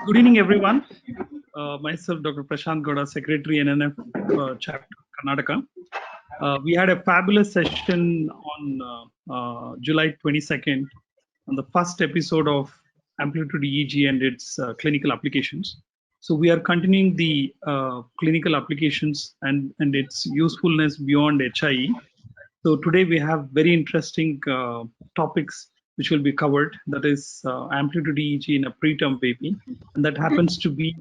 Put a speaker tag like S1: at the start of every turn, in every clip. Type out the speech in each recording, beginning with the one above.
S1: Good evening, everyone. Myself, Dr. Prashant Gowda, Secretary, NNF Chapter, Karnataka. We had a fabulous session on July 22nd on the first episode of Amplitude EEG and its clinical applications. So we are continuing the clinical applications and its usefulness beyond HIE. So today we have very interesting topics which will be covered. That is amplitude EEG in a preterm baby, and that happens to be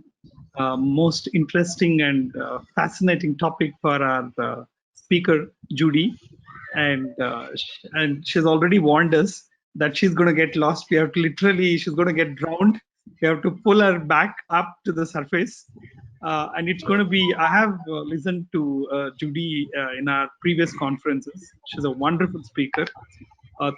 S1: most interesting and fascinating topic for our speaker Judy, and she's already warned us that she's going to get lost. We have to literally, she's going to get drowned. We have to pull her back up to the surface. And it's going to be, I have listened to Judy in our previous conferences. She's a wonderful speaker.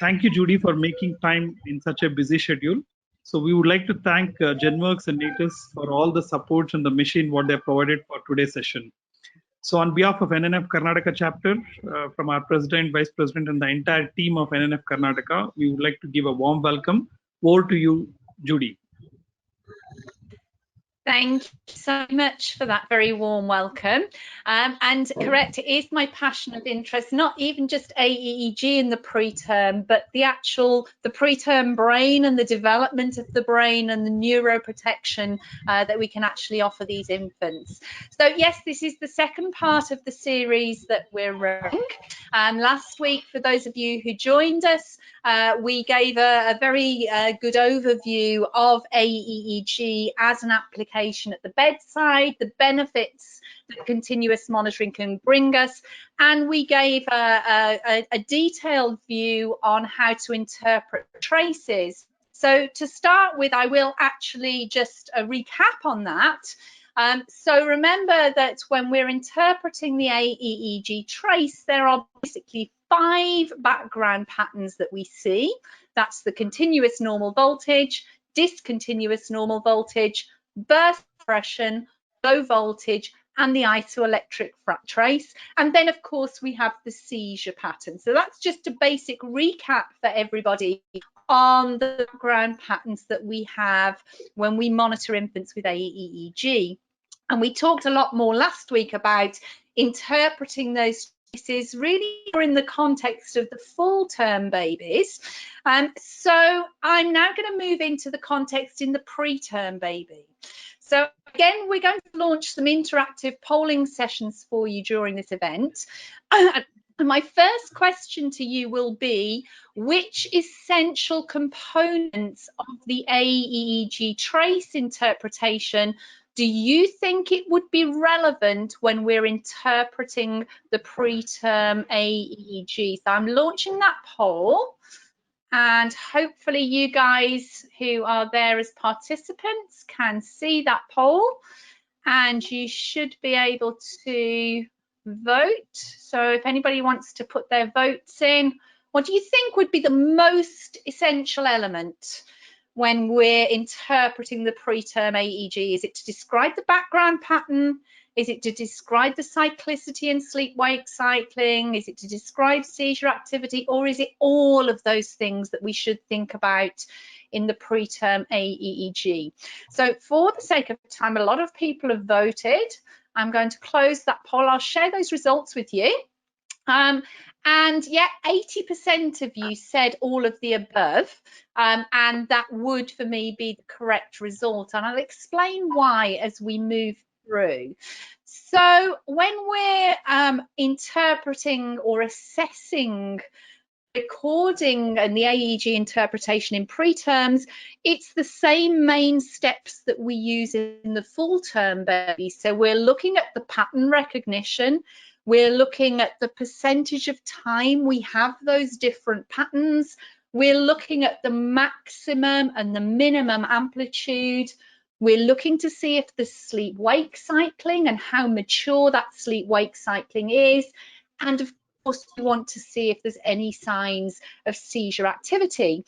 S1: Thank you, Judy, for making time in such a busy schedule. So we would like to thank GenWorks and Natus for all the supports and the machine what they provided for today's session. So on behalf of NNF Karnataka chapter, from our president, vice president, and the entire team of NNF Karnataka, we would like to give a warm welcome. Over to you, Judy.
S2: Thank you so much for that very warm welcome. And correct, it is my passion of interest, not even just AEEG in the preterm, but the preterm brain and the development of the brain and the neuroprotection that we can actually offer these infants. So yes, this is the second part of the series that we're running. Last week, for those of you who joined us, we gave a very good overview of AEEG as an application at the bedside, the benefits that continuous monitoring can bring us, and we gave a detailed view on how to interpret traces. So to start with, I will actually just recap on that. So remember that when we're interpreting the AEEG trace, there are basically 5 background patterns that we see. That's the continuous normal voltage, discontinuous normal voltage, burst suppression, low voltage, and the isoelectric trace. And then, of course, we have the seizure pattern. So that's just a basic recap for everybody on the background patterns that we have when we monitor infants with AEEG. And we talked a lot more last week about interpreting those traces really in the context of the full-term babies. So I'm now going to move into the context in the preterm baby. So again, we're going to launch some interactive polling sessions for you during this event. And my first question to you will be, which essential components of the AEEG trace interpretation do you think it would be relevant when we're interpreting the preterm AEEG? So I'm launching that poll, and hopefully you guys who are there as participants can see that poll, and you should be able to vote. So if anybody wants to put their votes in, what do you think would be the most essential element when we're interpreting the preterm AEG? Is it to describe the background pattern? Is it to describe the cyclicity and sleep-wake cycling? Is it to describe seizure activity? Or is it all of those things that we should think about in the preterm AEEG? So for the sake of time, a lot of people have voted. I'm going to close that poll. I'll share those results with you. And yeah, 80% of you said all of the above, and that would for me be the correct result, and I'll explain why as we move through. So when we're interpreting or assessing recording and the AEG interpretation in preterms, it's the same main steps that we use in the full-term baby. So we're looking at the pattern recognition. We're looking at the percentage of time we have those different patterns. We're looking at the maximum and the minimum amplitude. We're looking to see if the sleep-wake cycling and how mature that sleep-wake cycling is. And of course, we want to see if there's any signs of seizure activity.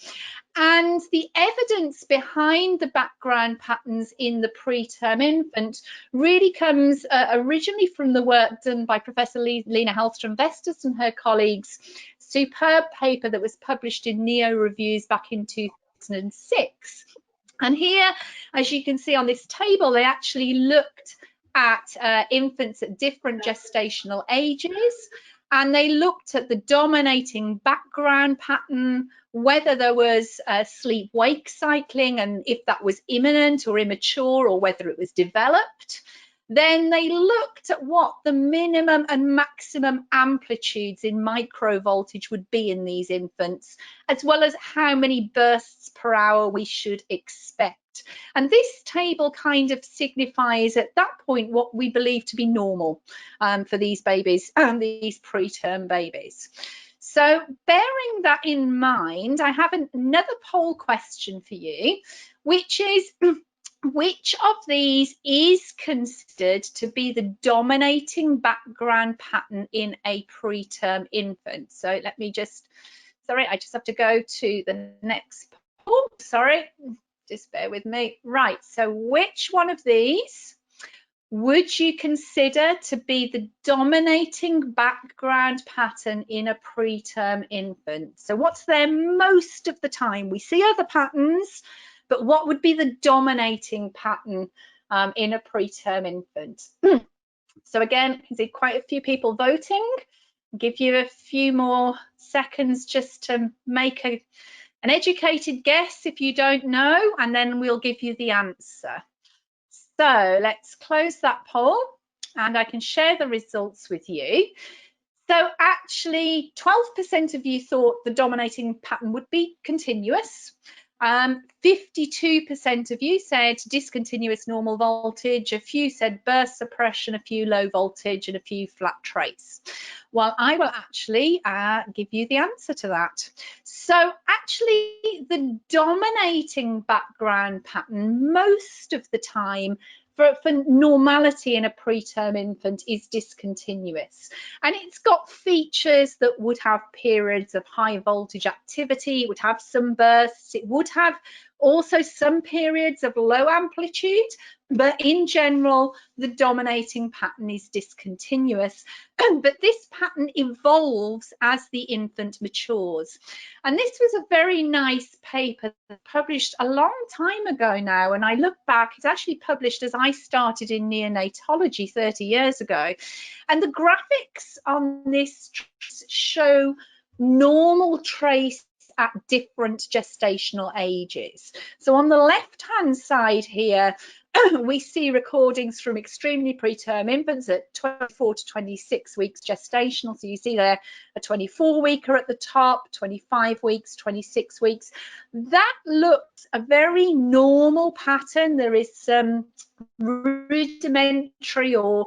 S2: And the evidence behind the background patterns in the preterm infant really comes originally from the work done by Professor Lena Hellstrom-Vestas and her colleagues, superb paper that was published in Neo Reviews back in 2006. And here, as you can see on this table, they actually looked at infants at different gestational ages, and they looked at the dominating background pattern, whether there was sleep-wake cycling and if that was imminent or immature, or whether it was developed. Then they looked at what the minimum and maximum amplitudes in microvoltage would be in these infants, as well as how many bursts per hour we should expect. And this table kind of signifies at that point what we believe to be normal for these babies and these preterm babies. So bearing that in mind, I have another poll question for you, which is, which of these is considered to be the dominating background pattern in a preterm infant? So let me just, sorry, I just have to go to the next poll. Sorry, just bear with me. Right, so which one of these would you consider to be the dominating background pattern in a preterm infant? So what's there most of the time? We see other patterns, but what would be the dominating pattern in a preterm infant? So again, you can see quite a few people voting. I'll give you a few more seconds just to make an educated guess if you don't know, and then we'll give you the answer. So let's close that poll and I can share the results with you. So actually 12% of you thought the dominating pattern would be continuous. 52% of you said discontinuous normal voltage, a few said burst suppression, a few low voltage, and a few flat trace. Well, I will actually give you the answer to that. So actually the dominating background pattern most of the time for normality in a preterm infant is discontinuous, and it's got features that would have periods of high voltage activity, it would have some bursts, it would have also some periods of low amplitude, but in general the dominating pattern is discontinuous. But this pattern evolves as the infant matures, and this was a very nice paper published a long time ago now, and I look back, it's actually published as I started in neonatology 30 years ago, and the graphics on this show normal trace at different gestational ages. So on the left hand side here we see recordings from extremely preterm infants at 24 to 26 weeks gestational. So you see there a 24-weeker at the top, 25 weeks, 26 weeks. That looks a very normal pattern. There is some rudimentary or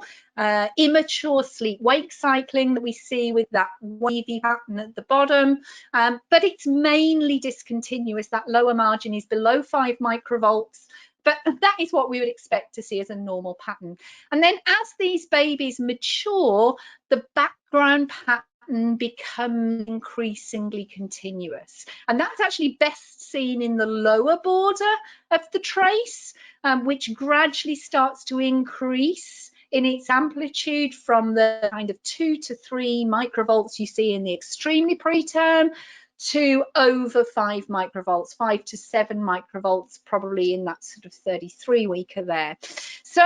S2: immature sleep-wake cycling that we see with that wavy pattern at the bottom, but it's mainly discontinuous. That lower margin is below 5 microvolts. But that is what we would expect to see as a normal pattern. And then as these babies mature, the background pattern becomes increasingly continuous. And that's actually best seen in the lower border of the trace, which gradually starts to increase in its amplitude from the kind of 2 to 3 microvolts you see in the extremely preterm to over 5 microvolts, 5 to 7 microvolts, probably in that sort of 33-weeker there. So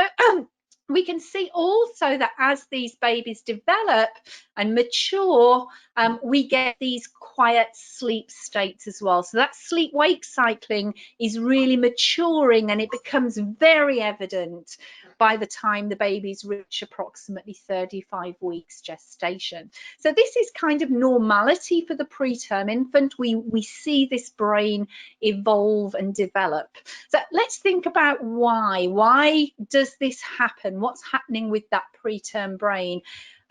S2: we can see also that as these babies develop and mature, we get these quiet sleep states as well. So that sleep-wake cycling is really maturing, and it becomes very evident by the time the babies reach approximately 35 weeks gestation. So this is kind of normality for the preterm infant. We see this brain evolve and develop. So let's think about why. Why does this happen? What's happening with that preterm brain?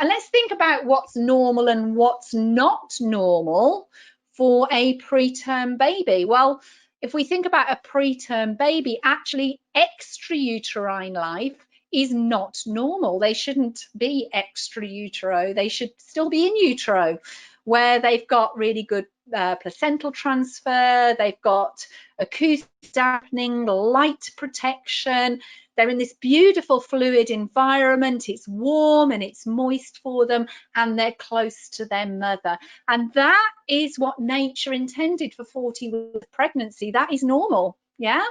S2: And let's think about what's normal and what's not normal for a preterm baby. Well, if we think about a preterm baby, actually extrauterine life is not normal. They shouldn't be extra utero. They should still be in utero, where they've got really good placental transfer, they've got acoustic dampening, light protection, they're in this beautiful fluid environment, it's warm and it's moist for them, and they're close to their mother. And that is what nature intended for 40 weeks of pregnancy. That is normal. Yeah.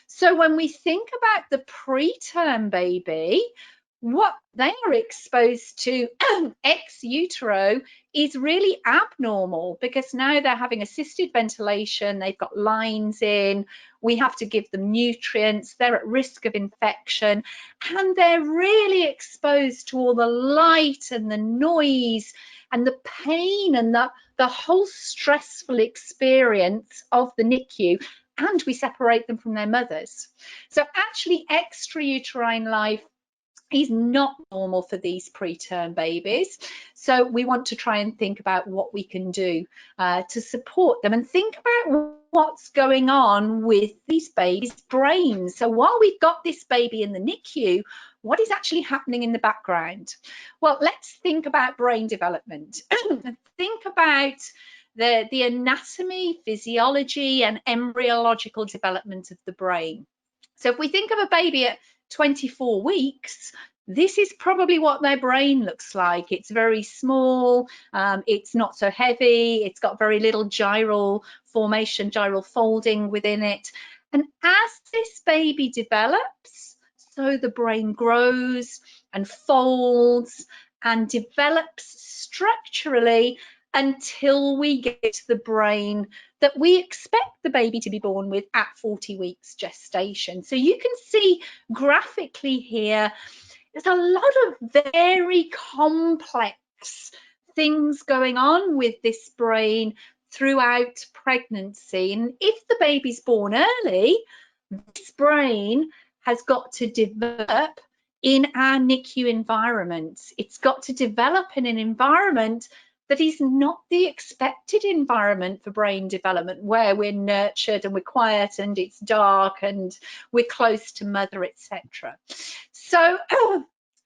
S2: So when we think about the preterm baby, what they are exposed to ex utero is really abnormal, because now they're having assisted ventilation, they've got lines in, we have to give them nutrients, they're at risk of infection, and they're really exposed to all the light and the noise and the pain and the whole stressful experience of the NICU, and we separate them from their mothers. So actually extrauterine life is not normal for these preterm babies. So we want to try and think about what we can do to support them, and think about what's going on with these babies' brains. So while we've got this baby in the NICU, what is actually happening in the background? Well, let's think about brain development. Think about the anatomy, physiology, and embryological development of the brain. So if we think of a baby at 24 weeks, this is probably what their brain looks like. It's very small, it's not so heavy, it's got very little gyral formation, gyral folding within it. And as this baby develops, so the brain grows and folds and develops structurally until we get to the brain that we expect the baby to be born with at 40 weeks gestation. So you can see graphically here, there's a lot of very complex things going on with this brain throughout pregnancy. And if the baby's born early, this brain has got to develop in our NICU environment. It's got to develop in an environment that is not the expected environment for brain development, where we're nurtured and we're quiet and it's dark and we're close to mother, etc. So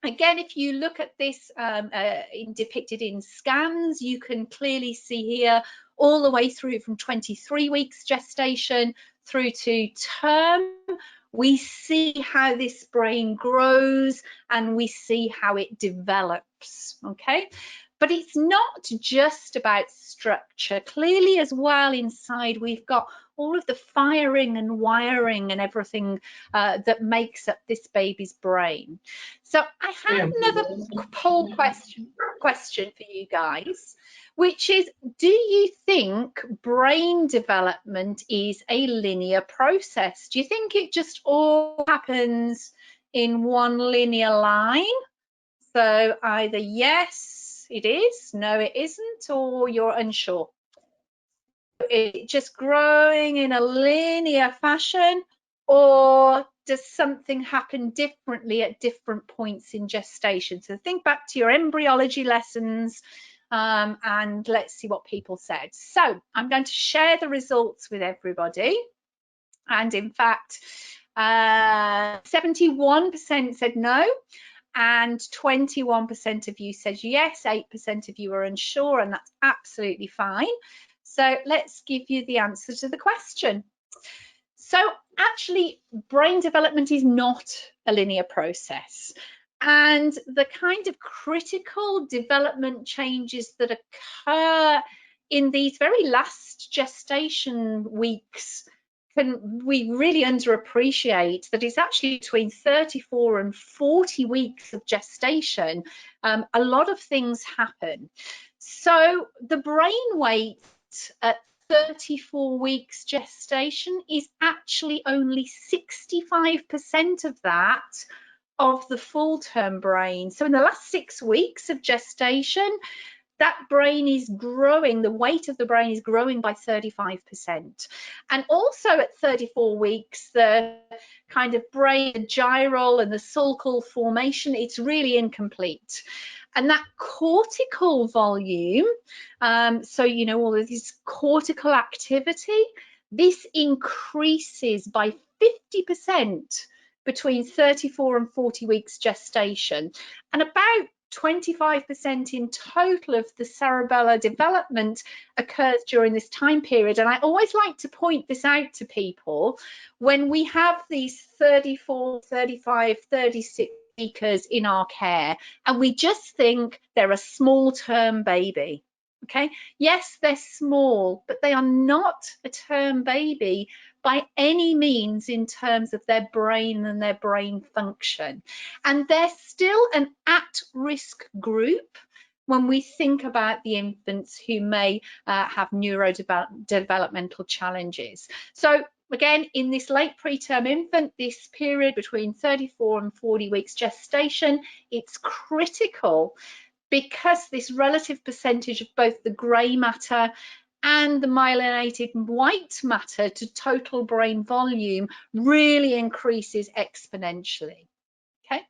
S2: again, if you look at this depicted in scans, you can clearly see here all the way through from 23 weeks gestation through to term. We see how this brain grows and we see how it develops, okay? But it's not just about structure. Clearly as well inside we've got all of the firing and wiring and everything that makes up this baby's brain. So I have another poll question for you guys, which is, do you think brain development is a linear process? Do you think it just all happens in one linear line? So either yes, it is, no, it isn't, or you're unsure. It's just growing in a linear fashion, or does something happen differently at different points in gestation? So think back to your embryology lessons and let's see what people said. So I'm going to share the results with everybody. And in fact, 71% said no, and 21% of you said yes, 8% of you are unsure, and that's absolutely fine. So let's give you the answer to the question. So actually, brain development is not a linear process. And the kind of critical development changes that occur in these very last gestation weeks we really underappreciate that it's actually between 34 and 40 weeks of gestation. A lot of things happen. So the brain weight at 34 weeks gestation is actually only 65% of that of the full-term brain. So in the last 6 weeks of gestation, that brain is growing, the weight of the brain is growing by 35%. And also at 34 weeks, the kind of brain, the gyral and the sulcal formation, it's really incomplete. And that cortical volume, so you know, all of this cortical activity, this increases by 50% between 34 and 40 weeks gestation, and about 25% in total of the cerebellar development occurs during this time period. And I always like to point this out to people when we have these 34, 35, 36 weekers in our care, and we just think they're a small term baby. Okay, yes, they're small, but they are not a term baby by any means in terms of their brain and their brain function. And they're still an at-risk group when we think about the infants who may have neurodevelopmental challenges. So again, in this late preterm infant, this period between 34 and 40 weeks gestation, it's critical because this relative percentage of both the grey matter and the myelinated white matter to total brain volume really increases exponentially. Okay,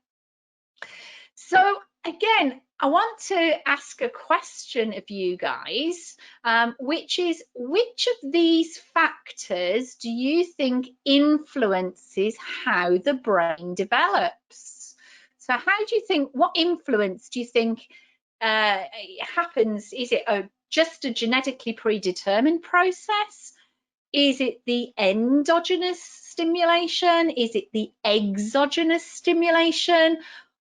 S2: so again, I want to ask a question of you guys, which is, which of these factors do you think influences how the brain develops? So how do you think, what influence do you think happens? Is it just a genetically predetermined process? Is it the endogenous stimulation? Is it the exogenous stimulation?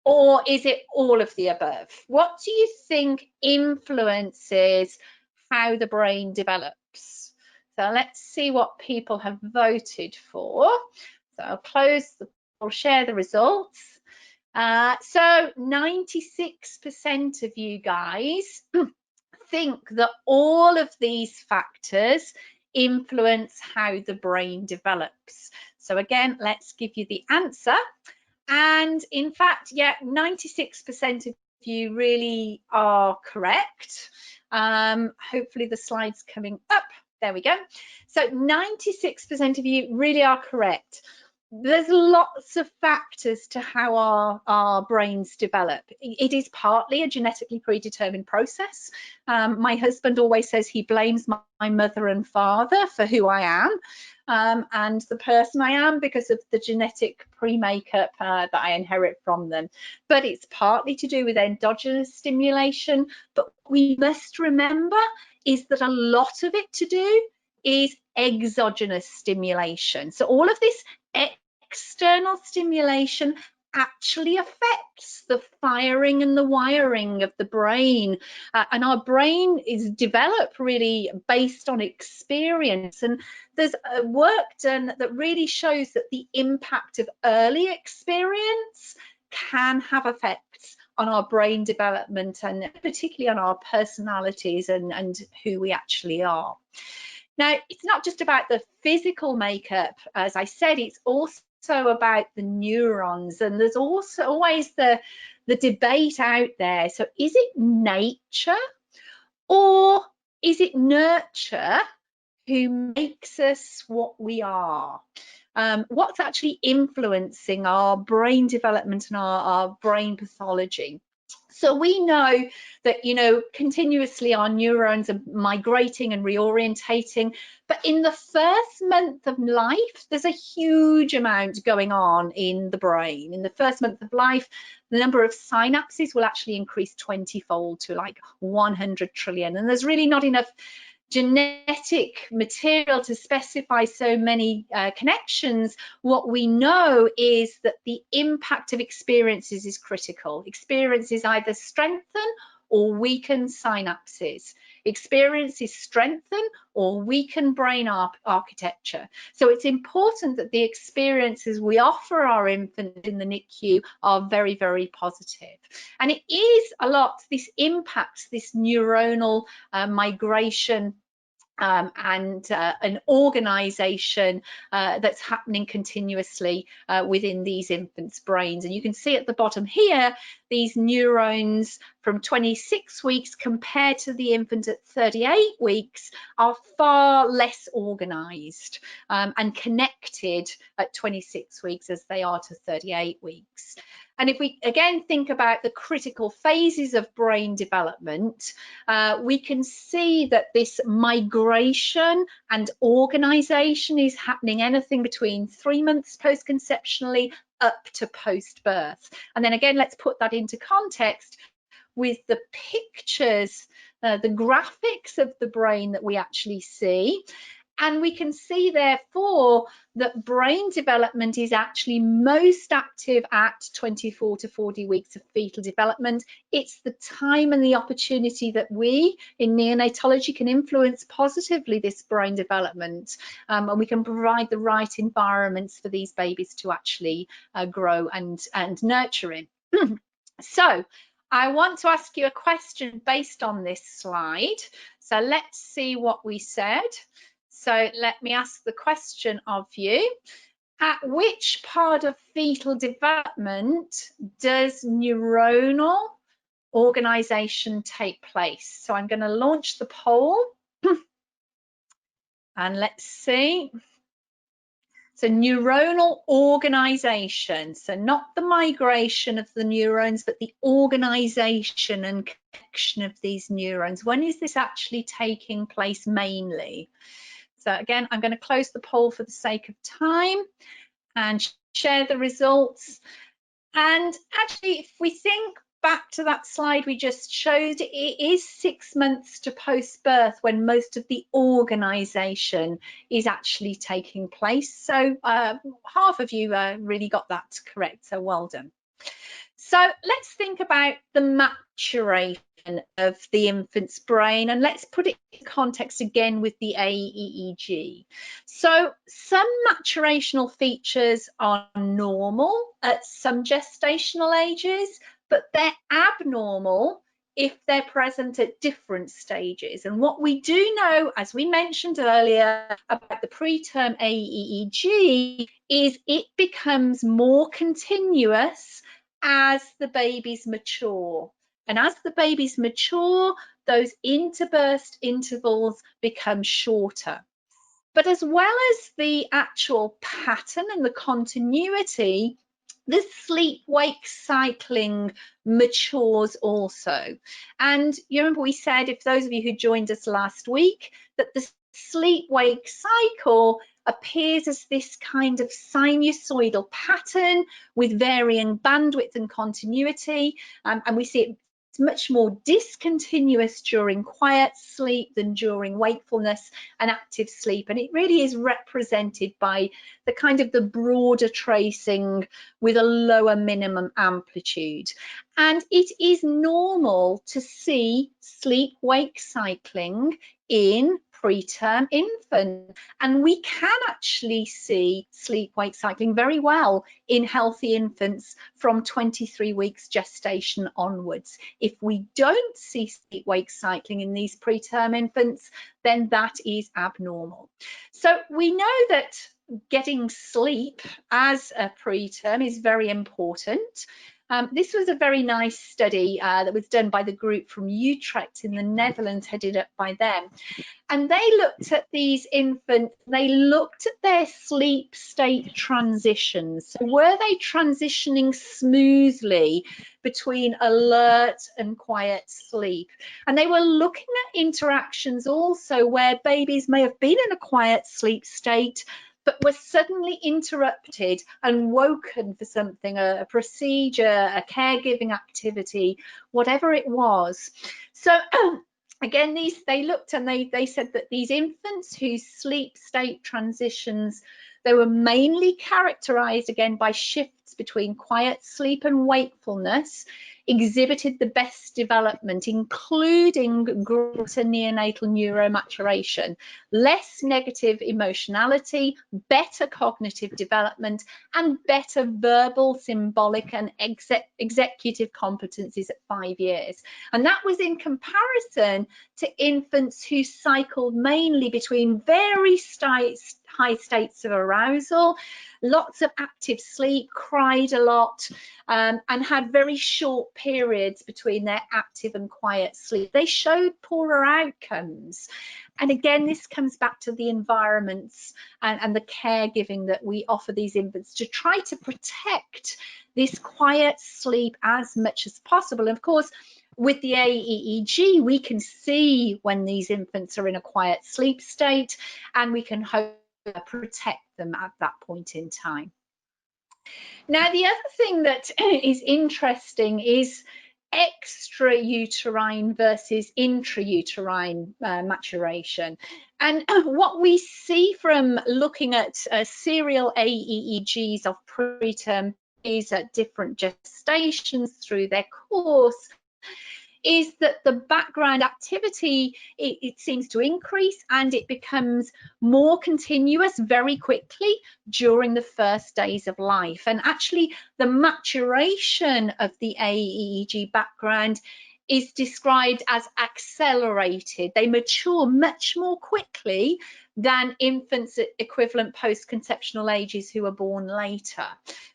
S2: Or is it all of the above? What do you think influences how the brain develops? So let's see what people have voted for. So I'll share the results. So 96% of you guys think that all of these factors influence how the brain develops. So again, let's give you the answer. And in fact, yeah, 96% of you really are correct. Hopefully the slide's coming up. There we go. So 96% of you really are correct. There's lots of factors to how our brains develop. It is partly a genetically predetermined process. My husband always says he blames my mother and father for who I am and the person I am because of the genetic pre-makeup that I inherit from them. But it's partly to do with endogenous stimulation. But we must remember is that a lot of it to do is exogenous stimulation. So all of this external stimulation actually affects the firing and the wiring of the brain, and our brain is developed really based on experience. And there's work done that really shows that the impact of early experience can have effects on our brain development and particularly on our personalities and who we actually are. Now, it's not just about the physical makeup. As I said, it's also about the neurons, and there's also always the debate out there. So is it nature or is it nurture who makes us what we are? What's actually influencing our brain development and our brain pathology? So we know that, you know, continuously our neurons are migrating and reorientating, but in the first month of life, there's a huge amount going on in the brain. In the first month of life, the number of synapses will actually increase 20-fold to like 100 trillion. And there's really not enough genetic material to specify so many connections. What we know is that the impact of experiences is critical. Experiences either strengthen or weaken synapses. Experiences strengthen or weaken brain architecture. So it's important that the experiences we offer our infants in the NICU are very, very positive. And it is a lot, this impacts this neuronal migration and an organisation that's happening continuously within these infants' brains. And you can see at the bottom here, these neurons from 26 weeks compared to the infant at 38 weeks are far less organised and connected at 26 weeks as they are to 38 weeks. And if we again think about the critical phases of brain development, we can see that this migration and organisation is happening anything between 3 months post-conceptionally up to post-birth. And then again, let's put that into context with the pictures, the graphics of the brain that we actually see. And we can see, therefore, that brain development is actually most active at 24 to 40 weeks of fetal development. It's the time and the opportunity that we in neonatology can influence positively this brain development, and we can provide the right environments for these babies to actually grow and nurture in. So I want to ask you a question based on this slide. So let's see what we said. So let me ask the question of you. At which part of fetal development does neuronal organization take place? So I'm going to launch the poll and let's see. So neuronal organization, so not the migration of the neurons, but the organization and connection of these neurons. When is this actually taking place mainly? So again, I'm going to close the poll for the sake of time and share the results. And actually, if we think back to that slide we just showed, it is 6 months to post-birth when most of the organisation is actually taking place. So half of you really got that correct, so well done. So let's think about the maturation of the infant's brain, and let's put it in context again with the AEEG. So some maturational features are normal at some gestational ages, but they're abnormal if they're present at different stages. And what we do know, as we mentioned earlier, about the preterm AEEG is it becomes more continuous as the babies mature. And as the babies mature, those interburst intervals become shorter. But as well as the actual pattern and the continuity, the sleep-wake cycling matures also. And you remember we said, if those of you who joined us last week, that the sleep-wake cycle appears as this kind of sinusoidal pattern with varying bandwidth and continuity, and we see it much more discontinuous during quiet sleep than during wakefulness and active sleep, and it really is represented by the kind of the broader tracing with a lower minimum amplitude. And it is normal to see sleep-wake cycling in preterm infant, and we can actually see sleep-wake cycling very well in healthy infants from 23 weeks gestation onwards. If we don't see sleep-wake cycling in these preterm infants, then that is abnormal. So we know that getting sleep as a preterm is very important. This was a very nice study that was done by the group from Utrecht in the Netherlands, headed up by them. And they looked at these infants, they looked at their sleep state transitions. So were they transitioning smoothly between alert and quiet sleep? And they were looking at interactions also where babies may have been in a quiet sleep state, but were suddenly interrupted and woken for something, a procedure, a caregiving activity, whatever it was. So again, they looked and they said that these infants whose sleep state transitions, they were mainly characterized again by shifts between quiet sleep and wakefulness, exhibited the best development, including greater neonatal neuromaturation, less negative emotionality, better cognitive development, and better verbal, symbolic, and executive competencies at 5 years. And that was in comparison to infants who cycled mainly between very high states of arousal, lots of active sleep, cried a lot, and had very short periods between their active and quiet sleep. They showed poorer outcomes. And again, this comes back to the environments and the caregiving that we offer these infants to try to protect this quiet sleep as much as possible. And of course, with the AEEG, we can see when these infants are in a quiet sleep state, and we can hope to protect them at that point in time. Now, the other thing that is interesting is extrauterine versus intrauterine maturation. And what we see from looking at serial AEEGs of preterm babies at different gestations through their course is that the background activity, it seems to increase, and it becomes more continuous very quickly during the first days of life. And actually the maturation of the AEEG background is described as accelerated. They mature much more quickly than infants at equivalent post-conceptional ages who are born later.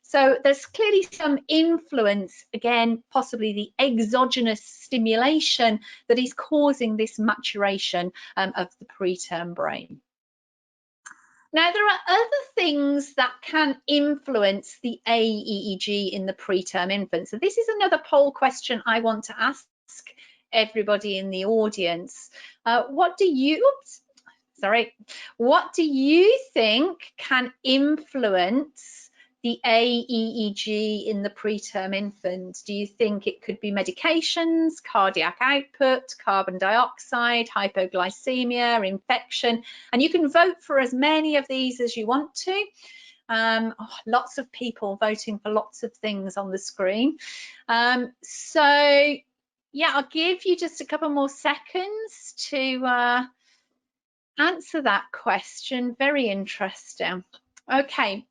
S2: So there's clearly some influence, again, possibly the exogenous stimulation that is causing this maturation of the preterm brain. Now, there are other things that can influence the AEEG in the preterm infant. So this is another poll question I want to ask everybody in the audience. What do you think can influence the AEEG in the preterm infant? Do you think it could be medications, cardiac output, carbon dioxide, hypoglycemia, infection? And you can vote for as many of these as you want to. Lots of people voting for lots of things on the screen. So yeah, I'll give you just a couple more seconds to answer that question. Very interesting. Okay.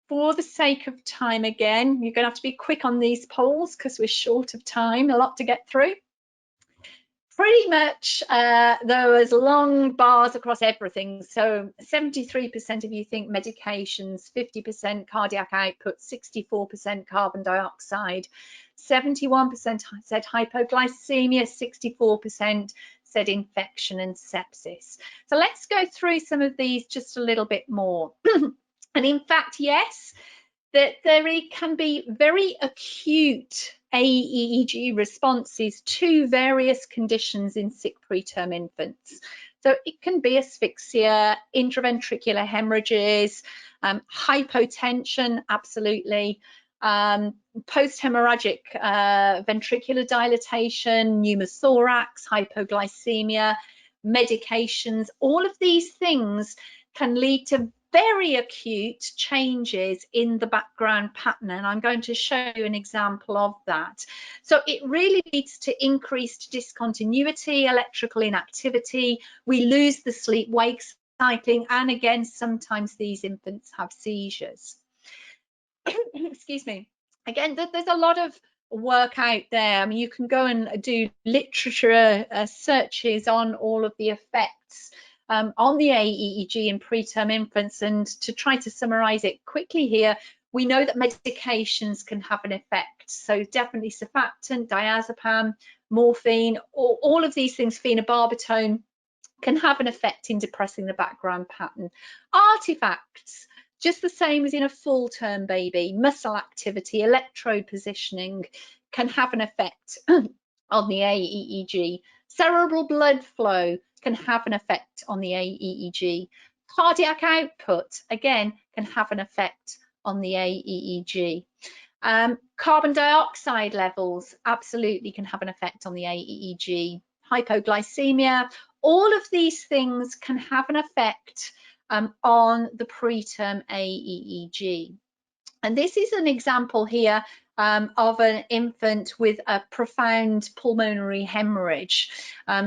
S2: For the sake of time, again, you're going to have to be quick on these polls because we're short of time, a lot to get through. Pretty much there was long bars across everything. So 73% of you think medications, 50% cardiac output, 64% carbon dioxide, 71% said hypoglycemia, 64% said infection and sepsis. So let's go through some of these just a little bit more. And in fact, yes, that there can be very acute AEEG responses to various conditions in sick preterm infants. So it can be asphyxia, intraventricular hemorrhages, hypotension, absolutely, post-hemorrhagic ventricular dilatation, pneumothorax, hypoglycemia, medications. All of these things can lead to very acute changes in the background pattern, and I'm going to show you an example of that. So it really leads to increased discontinuity, electrical inactivity, we lose the sleep-wake cycling, and again, sometimes these infants have seizures. Excuse me. Again, there's a lot of work out there. I mean, you can go and do literature searches on all of the effects on the AEEG in preterm infants, and to try to summarize it quickly here, we know that medications can have an effect. So definitely surfactant, diazepam, morphine, all of these things, phenobarbital, can have an effect in depressing the background pattern. Artifacts, just the same as in a full-term baby, muscle activity, electrode positioning can have an effect on the AEEG. Cerebral blood flow can have an effect on the AEEG. Cardiac output, again, can have an effect on the AEEG. Carbon dioxide levels absolutely can have an effect on the AEEG. Hypoglycemia, all of these things can have an effect on the preterm AEEG. And this is an example here of an infant with a profound pulmonary hemorrhage.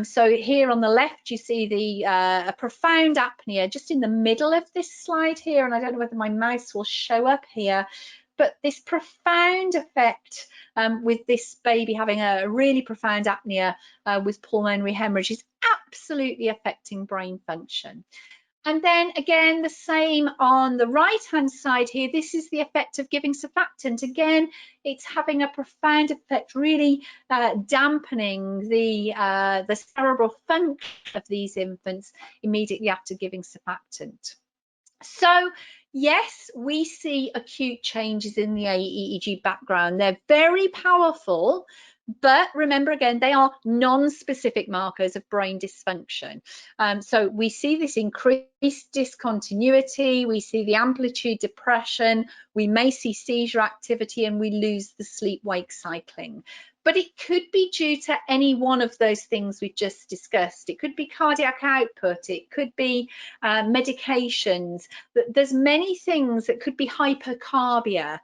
S2: So here on the left, you see the a profound apnea just in the middle of this slide here, and I don't know whether my mouse will show up here, but this profound effect with this baby having a really profound apnea with pulmonary hemorrhage is absolutely affecting brain function. And then again, the same on the right-hand side here. This is the effect of giving surfactant. Again, it's having a profound effect, really dampening the cerebral function of these infants immediately after giving surfactant. So yes, we see acute changes in the AEEG background. They're very powerful, but remember again, they are non-specific markers of brain dysfunction. So we see this increased discontinuity, we see the amplitude depression, we may see seizure activity, and we lose the sleep-wake cycling. but it could be due to any one of those things we've just discussed. It could be cardiac output, it could be medications. There's many things that could be hypercarbia.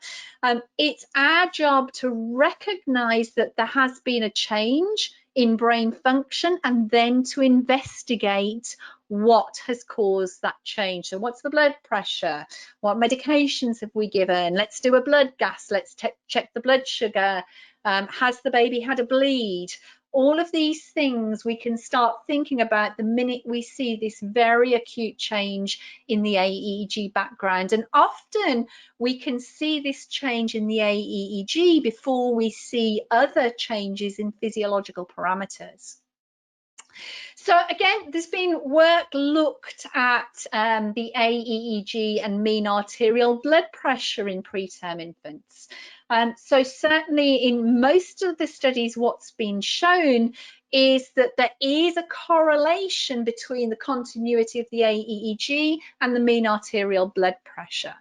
S2: It's our job to recognise that there has been a change in brain function and then to investigate what has caused that change. So what's the blood pressure? What medications have we given? Let's do a blood gas. Let's check the blood sugar. Has the baby had a bleed? All of these things we can start thinking about the minute we see this very acute change in the AEEG background. And often we can see this change in the AEEG before we see other changes in physiological parameters. So again, there's been work looked at the AEEG and mean arterial blood pressure in preterm infants. So certainly in most of the studies, what's been shown is that there is a correlation between the continuity of the AEEG and the mean arterial blood pressure.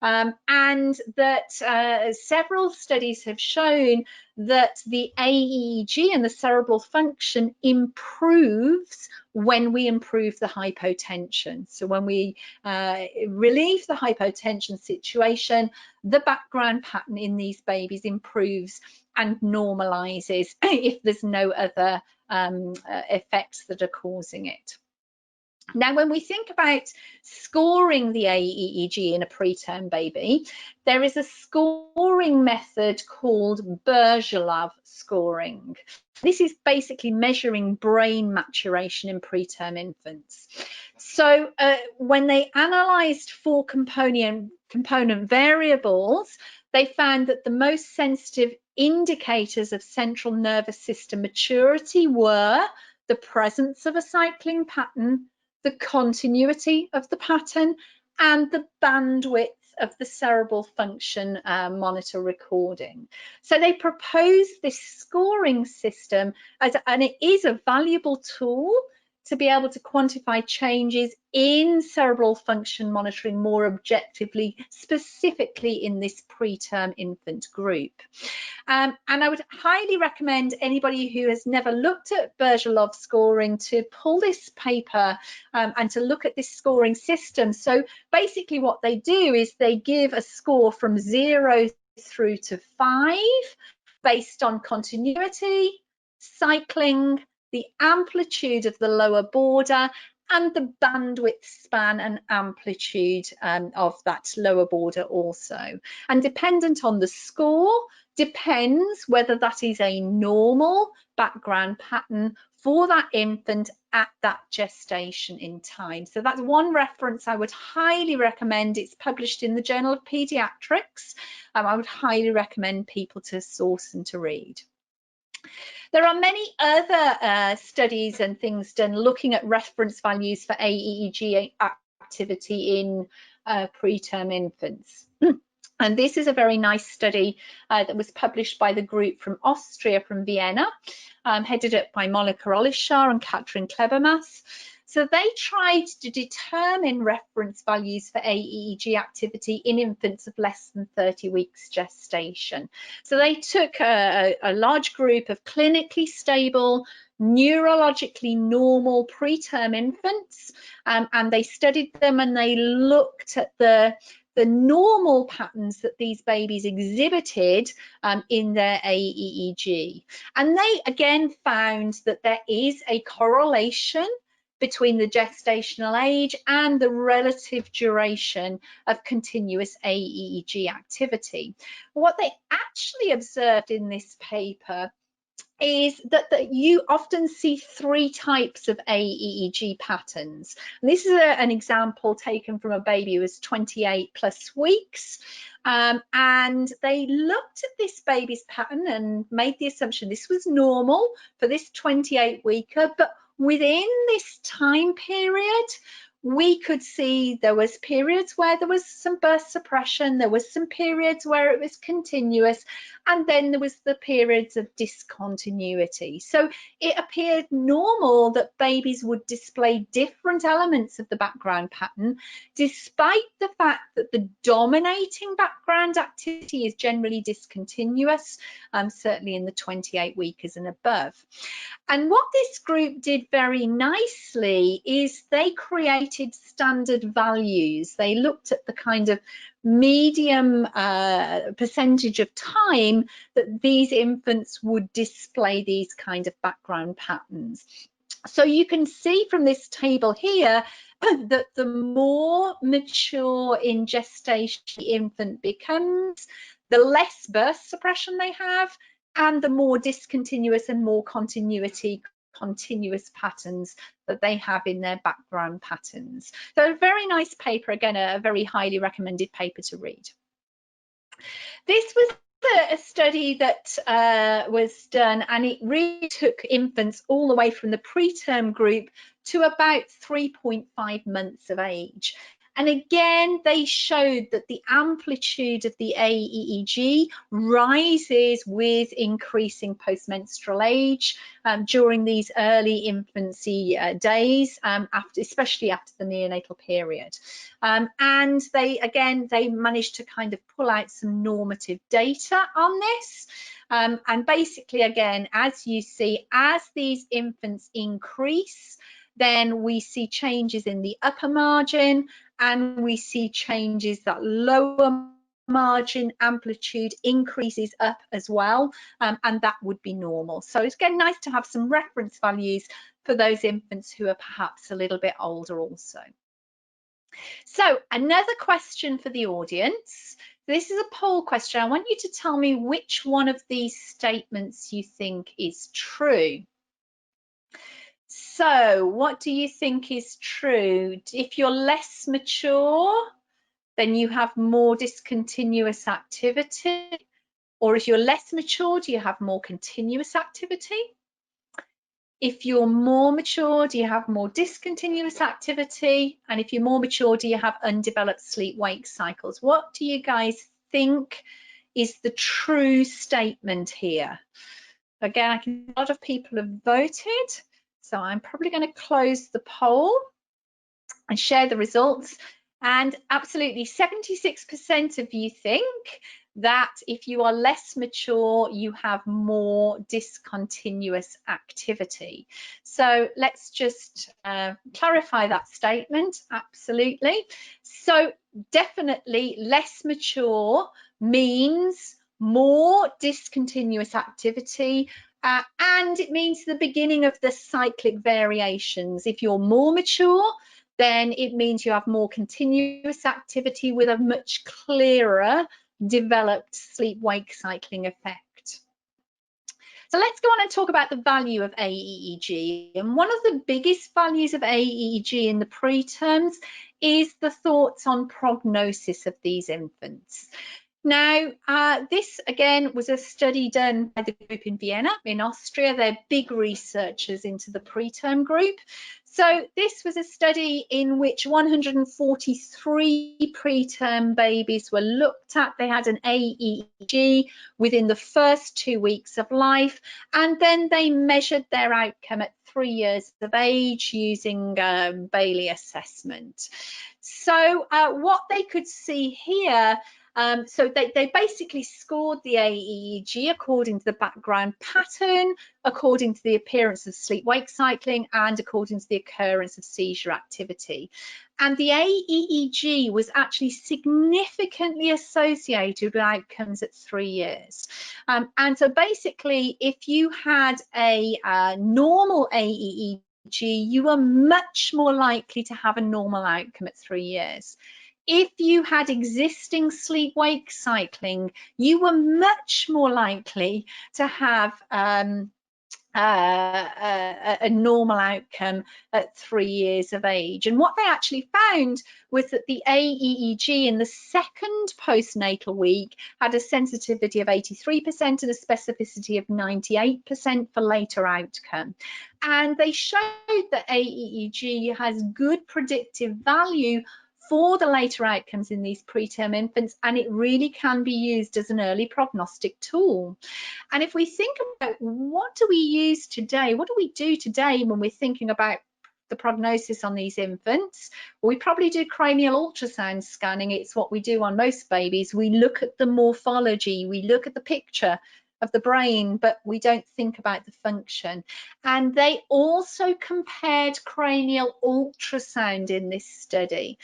S2: And that several studies have shown that the AEEG and the cerebral function improves when we improve the hypotension. So when we relieve the hypotension situation, the background pattern in these babies improves and normalizes if there's no other effects that are causing it. Now, when we think about scoring the AEEG in a preterm baby, there is a scoring method called Bergerav scoring. This is basically measuring brain maturation in preterm infants. So when they analysed 4 component variables, they found that the most sensitive indicators of central nervous system maturity were the presence of a cycling pattern, the continuity of the pattern, and the bandwidth of the cerebral function monitor recording. So they proposed this scoring system, and it is a valuable tool to be able to quantify changes in cerebral function monitoring more objectively, specifically in this preterm infant group. And I would highly recommend anybody who has never looked at Bergerav scoring to pull this paper and to look at this scoring system. So basically what they do is they give a score from 0 through to 5 based on continuity, cycling, the amplitude of the lower border, and the bandwidth span and amplitude of that lower border also. And dependent on the score, depends whether that is a normal background pattern for that infant at that gestation in time. So that's one reference I would highly recommend. It's published in the Journal of Pediatrics. I would highly recommend people to source and to read. There are many other studies and things done looking at reference values for AEEG activity in preterm infants. And this is a very nice study that was published by the group from Austria, from Vienna, headed up by Monika Olishar and Katrin Klebermas. So they tried to determine reference values for AEEG activity in infants of less than 30 weeks gestation. So they took a large group of clinically stable, neurologically normal preterm infants, and they studied them and they looked at the normal patterns that these babies exhibited in their AEEG. And they again found that there is a correlation between the gestational age and the relative duration of continuous AEEG activity. What they actually observed in this paper is that you often see 3 types of AEEG patterns. And this is an example taken from a baby who was 28 plus weeks. And they looked at this baby's pattern and made the assumption this was normal for this 28-weeker, but within this time period, we could see there was periods where there was some birth suppression, there was some periods where it was continuous, and then there was the periods of discontinuity. So it appeared normal that babies would display different elements of the background pattern, despite the fact that the dominating background activity is generally discontinuous, certainly in the 28 weekers and above. And what this group did very nicely is they created standard values. They looked at the kind of medium percentage of time that these infants would display these kind of background patterns. So you can see from this table here that the more mature in gestation the infant becomes, the less birth suppression they have, and the more discontinuous and more continuous patterns that they have in their background patterns. So a very nice paper, again, a very highly recommended paper to read. This was a study that was done, and it really took infants all the way from the preterm group to about 3.5 months of age. And again, they showed that the amplitude of the AEEG rises with increasing postmenstrual age during these early infancy days, especially after the neonatal period. And they managed to kind of pull out some normative data on this. And basically, again, as you see, as these infants increase, then we see changes in the upper margin, and we see changes that lower margin amplitude increases up as well, and that would be normal. So it's again nice to have some reference values for those infants who are perhaps a little bit older also. So another question for the audience. This is a poll question. I want you to tell me which one of these statements you think is true. So what do you think is true? If you're less mature, then you have more discontinuous activity? Or if you're less mature, do you have more continuous activity? If you're more mature, do you have more discontinuous activity? And if you're more mature, do you have undeveloped sleep-wake cycles? What do you guys think is the true statement here? Again, a lot of people have voted, so I'm probably going to close the poll and share the results. And absolutely 76% of you think that if you are less mature, you have more discontinuous activity. So let's just clarify that statement. Absolutely. So definitely less mature means more discontinuous activity, and it means the beginning of the cyclic variations. If you're more mature, then it means you have more continuous activity with a much clearer developed sleep-wake cycling effect. So let's go on and talk about the value of AEEG. And one of the biggest values of AEEG in the preterms is the thoughts on prognosis of these infants. Now, this again was a study done by the group in Vienna, in Austria. They're big researchers into the preterm group. So this was a study in which 143 preterm babies were looked at. They had an AEEG within the first 2 weeks of life, and then they measured their outcome at 3 years of age using Bailey assessment. So what they could see here, so they basically scored the AEEG according to the background pattern, according to the appearance of sleep-wake cycling, and according to the occurrence of seizure activity. And the AEEG was actually significantly associated with outcomes at 3 years. And so basically, if you had a normal AEEG, you were much more likely to have a normal outcome at 3 years. If you had existing sleep-wake cycling, you were much more likely to have a normal outcome at 3 years of age. And what they actually found was that the AEEG in the second postnatal week had a sensitivity of 83% and a specificity of 98% for later outcome. And they showed that AEEG has good predictive value for the later outcomes in these preterm infants, and it really can be used as an early prognostic tool. And if we think about what do we use today, what do we do today when we're thinking about the prognosis on these infants? Well, we probably do cranial ultrasound scanning. It's what we do on most babies. We look at the morphology, we look at the picture of the brain, but we don't think about the function. And they also compared cranial ultrasound in this study.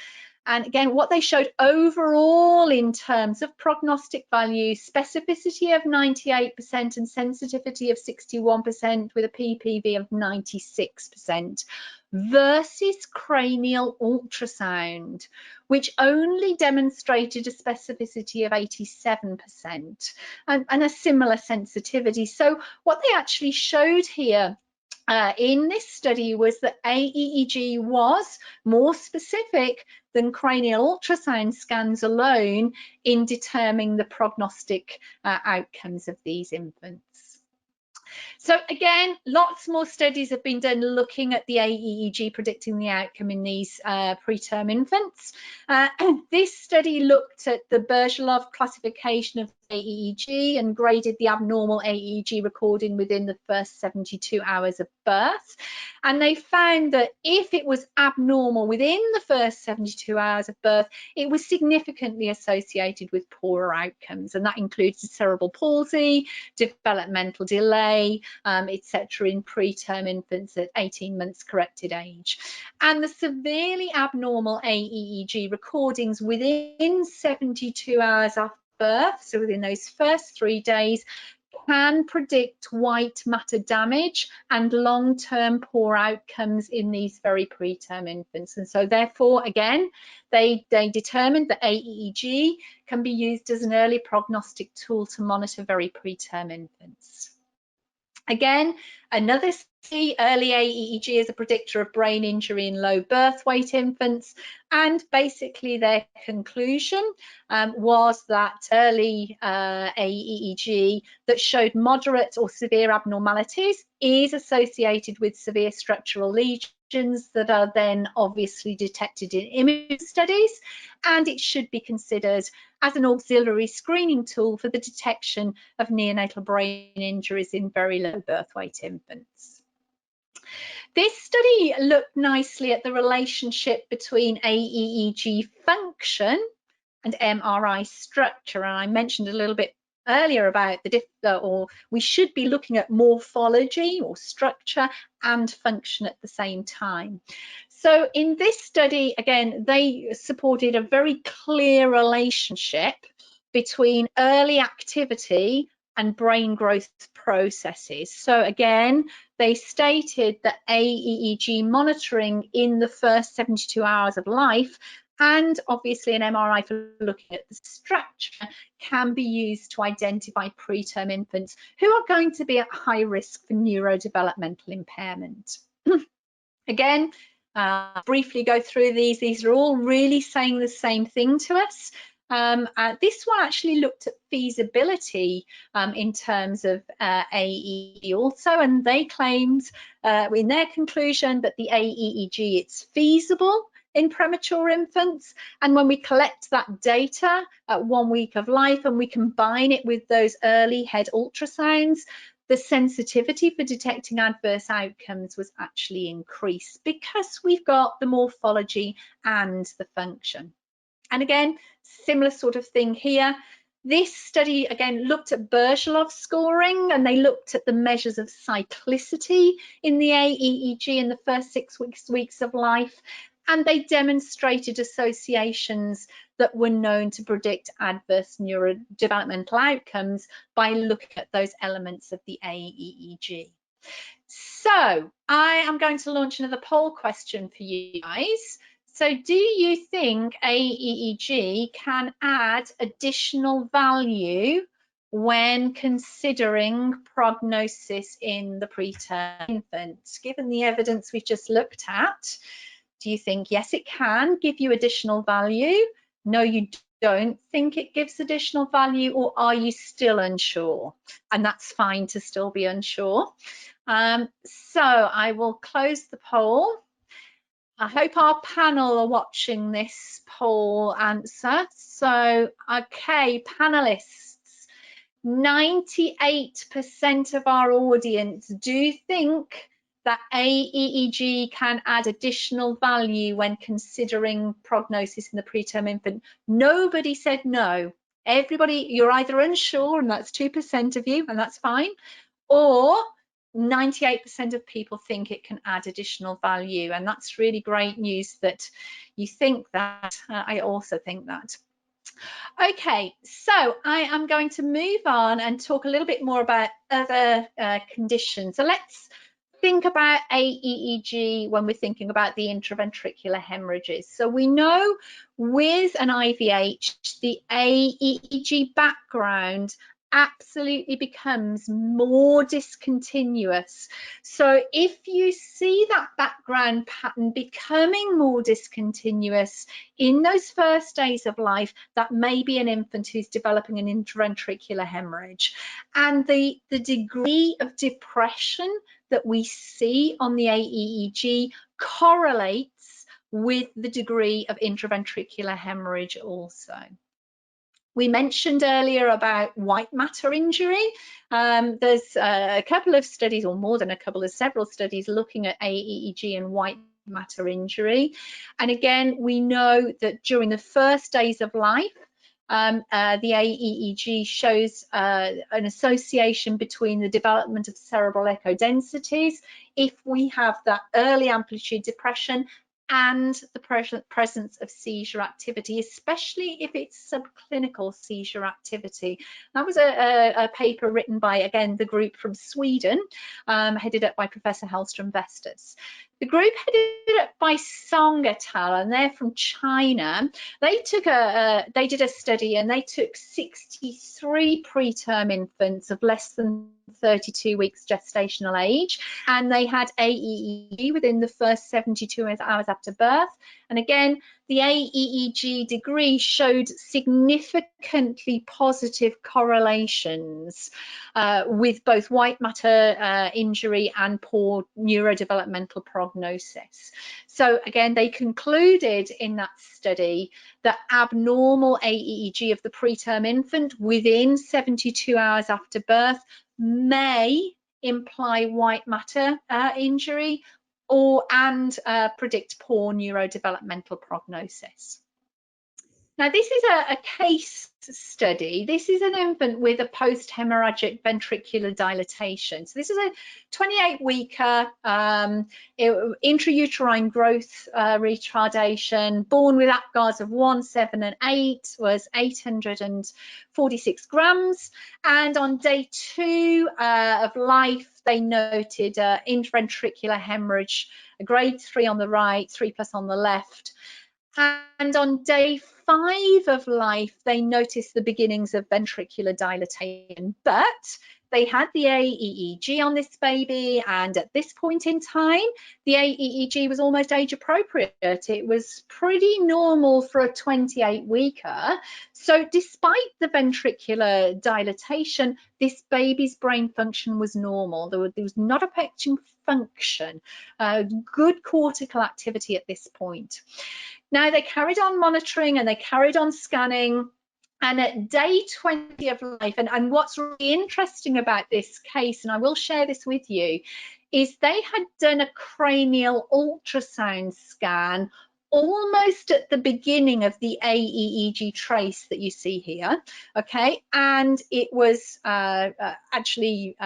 S2: And again, what they showed overall in terms of prognostic value, specificity of 98% and sensitivity of 61% with a PPV of 96% versus cranial ultrasound, which only demonstrated a specificity of 87% and a similar sensitivity. So what they actually showed here in this study was that AEEG was more specific than cranial ultrasound scans alone in determining the prognostic outcomes of these infants. So again, lots more studies have been done looking at the AEEG predicting the outcome in these preterm infants. This study looked at the Bergilov classification of AEEG and graded the abnormal AEEG recording within the first 72 hours of birth. And they found that if it was abnormal within the first 72 hours of birth, it was significantly associated with poorer outcomes. And that includes cerebral palsy, developmental delay, etc. in preterm infants at 18 months corrected age. And the severely abnormal AEEG recordings within 72 hours after birth, so within those first 3 days, can predict white matter damage and long-term poor outcomes in these very preterm infants. And so therefore, again, they determined that AEEG can be used as an early prognostic tool to monitor very preterm infants. Again, another study, early AEEG is a predictor of brain injury in low birth weight infants, and basically their conclusion was that early AEEG that showed moderate or severe abnormalities is associated with severe structural lesions that are then obviously detected in image studies, and it should be considered as an auxiliary screening tool for the detection of neonatal brain injuries in very low birth weight infants. This study looked nicely at the relationship between AEEG function and MRI structure, and I mentioned a little bit earlier about we should be looking at morphology or structure and function at the same time. So in this study, again, they supported a very clear relationship between early activity and brain growth processes. So again, they stated that AEEG monitoring in the first 72 hours of life and obviously an MRI for looking at the structure can be used to identify preterm infants who are going to be at high risk for neurodevelopmental impairment. Again, briefly go through these. These are all really saying the same thing to us. This one actually looked at feasibility in terms of AEEG also, and they claimed in their conclusion that the AEEG, it's feasible in premature infants, and when we collect that data at 1 week of life and we combine it with those early head ultrasounds, the sensitivity for detecting adverse outcomes was actually increased because we've got the morphology and the function. And again, similar sort of thing here. This study, again, looked at Bergilov scoring, and they looked at the measures of cyclicity in the AEEG in the first 6 weeks of life, and they demonstrated associations that were known to predict adverse neurodevelopmental outcomes by looking at those elements of the AEEG. So I am going to launch another poll question for you guys. So do you think AEEG can add additional value when considering prognosis in the preterm infant? Given the evidence we've just looked at, do you think, yes, it can give you additional value? No, you don't think it gives additional value, or are you still unsure? And that's fine to still be unsure. So I will close the poll. I hope our panel are watching this poll answer. So, okay, panelists, 98% of our audience do think that AEEG can add additional value when considering prognosis in the preterm infant. Nobody said no. Everybody, you're either unsure, and that's 2% of you, and that's fine, or 98% of people think it can add additional value, and that's really great news that you think that. I also think that. Okay, so I am going to move on and talk a little bit more about other conditions. So let's think about AEEG when we're thinking about the intraventricular hemorrhages. So we know with an IVH, the AEEG background absolutely becomes more discontinuous. So if you see that background pattern becoming more discontinuous in those first days of life, that may be an infant who's developing an intraventricular hemorrhage. And the degree of depression that we see on the AEEG correlates with the degree of intraventricular hemorrhage also. We mentioned earlier about white matter injury. There's a couple of studies, or more than a couple, of several studies looking at AEEG and white matter injury. And again, we know that during the first days of life, the AEEG shows an association between the development of cerebral echo densities if we have that early amplitude depression and the presence of seizure activity, especially if it's subclinical seizure activity. That was a paper written by, again, the group from Sweden, headed up by Professor Hellström Vestas. The group headed up by Song et al, and they're from China. They did a study, and they took 63 preterm infants of less than 32 weeks gestational age, and they had AEEG within the first 72 hours after birth. And again, the AEEG degree showed significantly positive correlations with both white matter injury and poor neurodevelopmental prognosis. So again, they concluded in that study that abnormal AEEG of the preterm infant within 72 hours after birth may imply white matter injury and predict poor neurodevelopmental prognosis. Now, this is a case study. This is an infant with a post-hemorrhagic ventricular dilatation. So this is a 28-weeker intrauterine growth retardation, born with APGARs of 1, 7, and 8, was 846 grams. And on day 2 of life, they noted intraventricular hemorrhage, a grade 3 on the right, 3+ on the left. And on day 5 of life, they noticed the beginnings of ventricular dilatation, but they had the AEEG on this baby, and at this point in time, the AEEG was almost age appropriate. It was pretty normal for a 28-weeker. So despite the ventricular dilatation, this baby's brain function was normal. There was not affecting function, good cortical activity at this point. Now, they carried on monitoring and they carried on scanning. And at day 20 of life, and what's really interesting about this case, and I will share this with you, is they had done a cranial ultrasound scan almost at the beginning of the AEEG trace that you see here, okay? And it was actually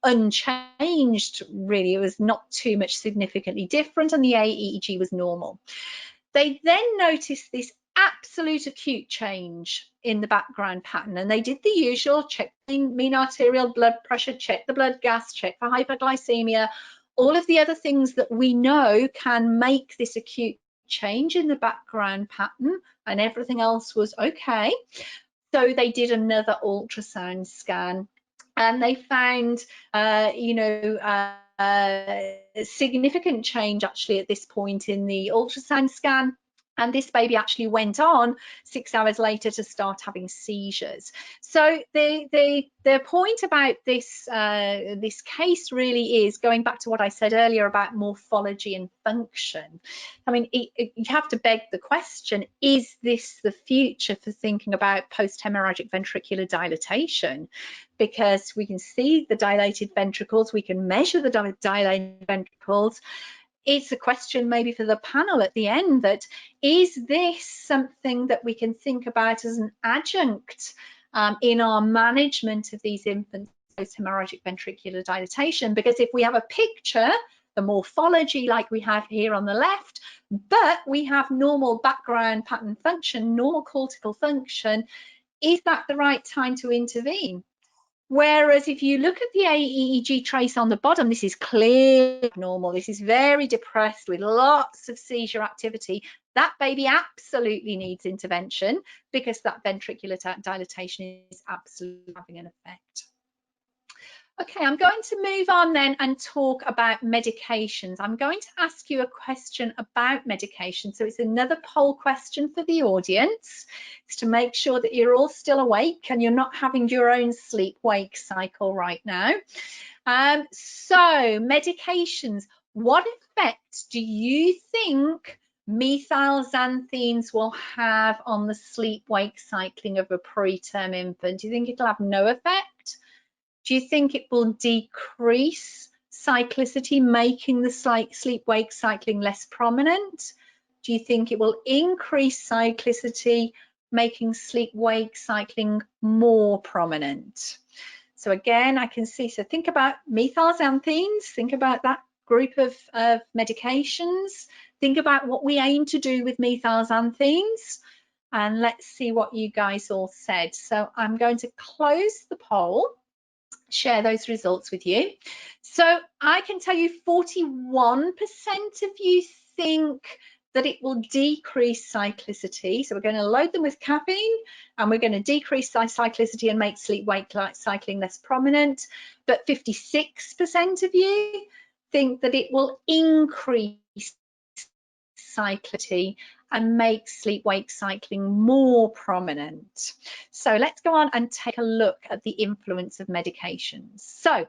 S2: unchanged, really. It was not too much significantly different, and the AEEG was normal. They then noticed this absolute acute change in the background pattern, and they did the usual: check mean arterial blood pressure, check the blood gas, check for hyperglycemia, all of the other things that we know can make this acute change in the background pattern, and everything else was okay. So they did another ultrasound scan, and they found, significant change actually at this point in the ultrasound scan. And this baby actually went on 6 hours later to start having seizures. So the point about this this case really is going back to what I said earlier about morphology and function. I mean, you have to beg the question, is this the future for thinking about post-hemorrhagic ventricular dilatation? Because we can see the dilated ventricles, we can measure the dilated ventricles. It's a question maybe for the panel at the end, that is this something that we can think about as an adjunct in our management of these infants with hemorrhagic ventricular dilatation? Because if we have a picture, the morphology like we have here on the left, but we have normal background pattern function, normal cortical function, is that the right time to intervene? Whereas if you look at the AEEG trace on the bottom, this is clearly abnormal. This is very depressed with lots of seizure activity. That baby absolutely needs intervention because that ventricular dilatation is absolutely having an effect. Okay, I'm going to move on then and talk about medications. I'm going to ask you a question about medication. So it's another poll question for the audience. It's to make sure that you're all still awake and you're not having your own sleep-wake cycle right now. So medications, what effect do you think methylxanthines will have on the sleep-wake cycling of a preterm infant? Do you think it'll have no effect? Do you think it will decrease cyclicity, making the sleep-wake cycling less prominent? Do you think it will increase cyclicity, making sleep-wake cycling more prominent? So again, I can see, so think about methylxanthines, think about that group of medications, think about what we aim to do with methylxanthines, and let's see what you guys all said. So I'm going to close the poll, share those results with you. So I can tell you 41% of you think that it will decrease cyclicity. So we're going to load them with caffeine and we're going to decrease cyclicity and make sleep-wake cycling less prominent. But 56% of you think that it will increase cyclicity and make sleep-wake cycling more prominent. So let's go on and take a look at the influence of medications. So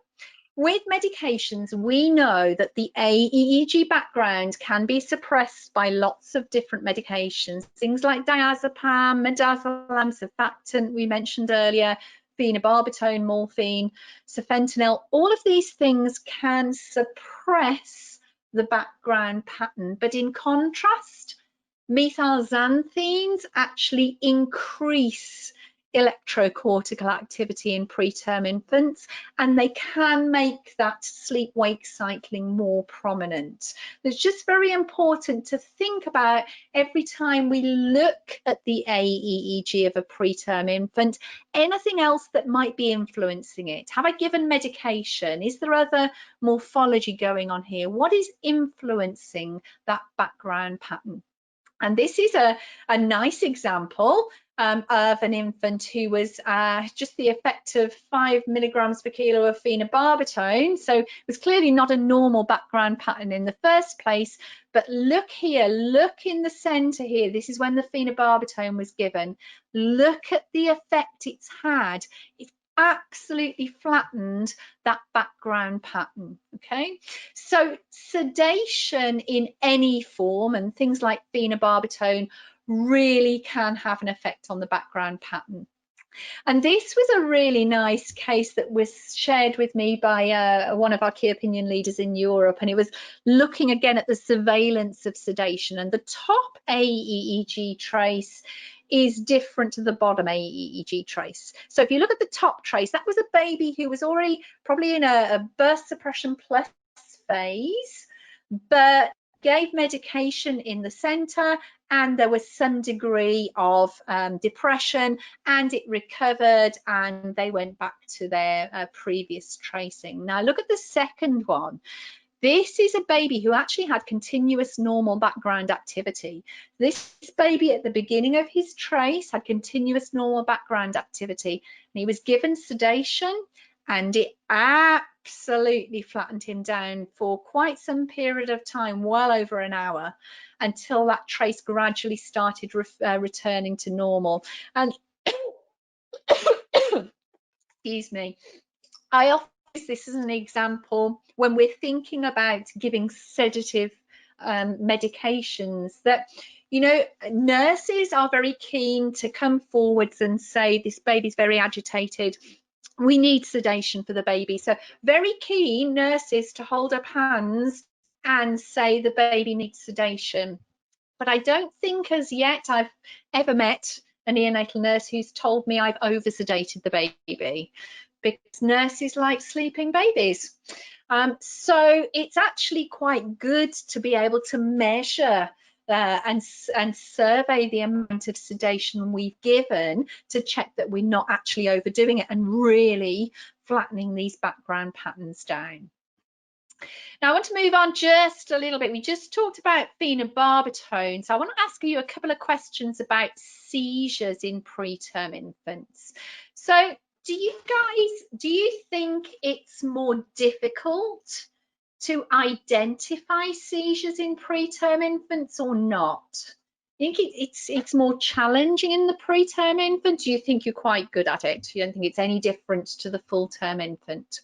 S2: with medications, we know that the AEEG background can be suppressed by lots of different medications, things like diazepam, midazolam, surfactant we mentioned earlier, phenobarbital, morphine, sufentanil. All of these things can suppress the background pattern, but in contrast, methylxanthines actually increase electrocortical activity in preterm infants, and they can make that sleep-wake cycling more prominent. It's just very important to think about every time we look at the AEEG of a preterm infant, anything else that might be influencing it. Have I given medication? Is there other morphology going on here? What is influencing that background pattern? And this is a nice example of an infant who was just the effect of 5 milligrams per kilo of phenobarbital. So it was clearly not a normal background pattern in the first place. But look here, look in the center here. This is when the phenobarbital was given. Look at the effect it's had. It's absolutely flattened that background pattern. Okay, so sedation in any form and things like phenobarbital really can have an effect on the background pattern. And this was a really nice case that was shared with me by one of our key opinion leaders in Europe, and it was looking again at the surveillance of sedation, and the top AEEG trace is different to the bottom AEEG trace. So if you look at the top trace, that was a baby who was already probably in a burst suppression plus phase, but gave medication in the center, and there was some degree of depression, and it recovered and they went back to their previous tracing. Now look at the second one. This is a baby who actually had continuous normal background activity. This baby at the beginning of his trace had continuous normal background activity, and he was given sedation, and it absolutely flattened him down for quite some period of time, well over an hour, until that trace gradually started returning to normal. And excuse me, I often use this as an example when we're thinking about giving sedative medications, that, you know, nurses are very keen to come forwards and say, this baby's very agitated, we need sedation for the baby. So very keen nurses to hold up hands and say the baby needs sedation. But I don't think as yet I've ever met a neonatal nurse who's told me I've over-sedated the baby, because nurses like sleeping babies. So it's actually quite good to be able to measure and survey the amount of sedation we've given to check that we're not actually overdoing it and really flattening these background patterns down. Now I want to move on just a little bit. We just talked about phenobarbital, so I want to ask you a couple of questions about seizures in preterm infants. So do you think it's more difficult to identify seizures in preterm infants or not? You think it's more challenging in the preterm infant? Do you think you're quite good at it? You don't think it's any different to the full-term infant?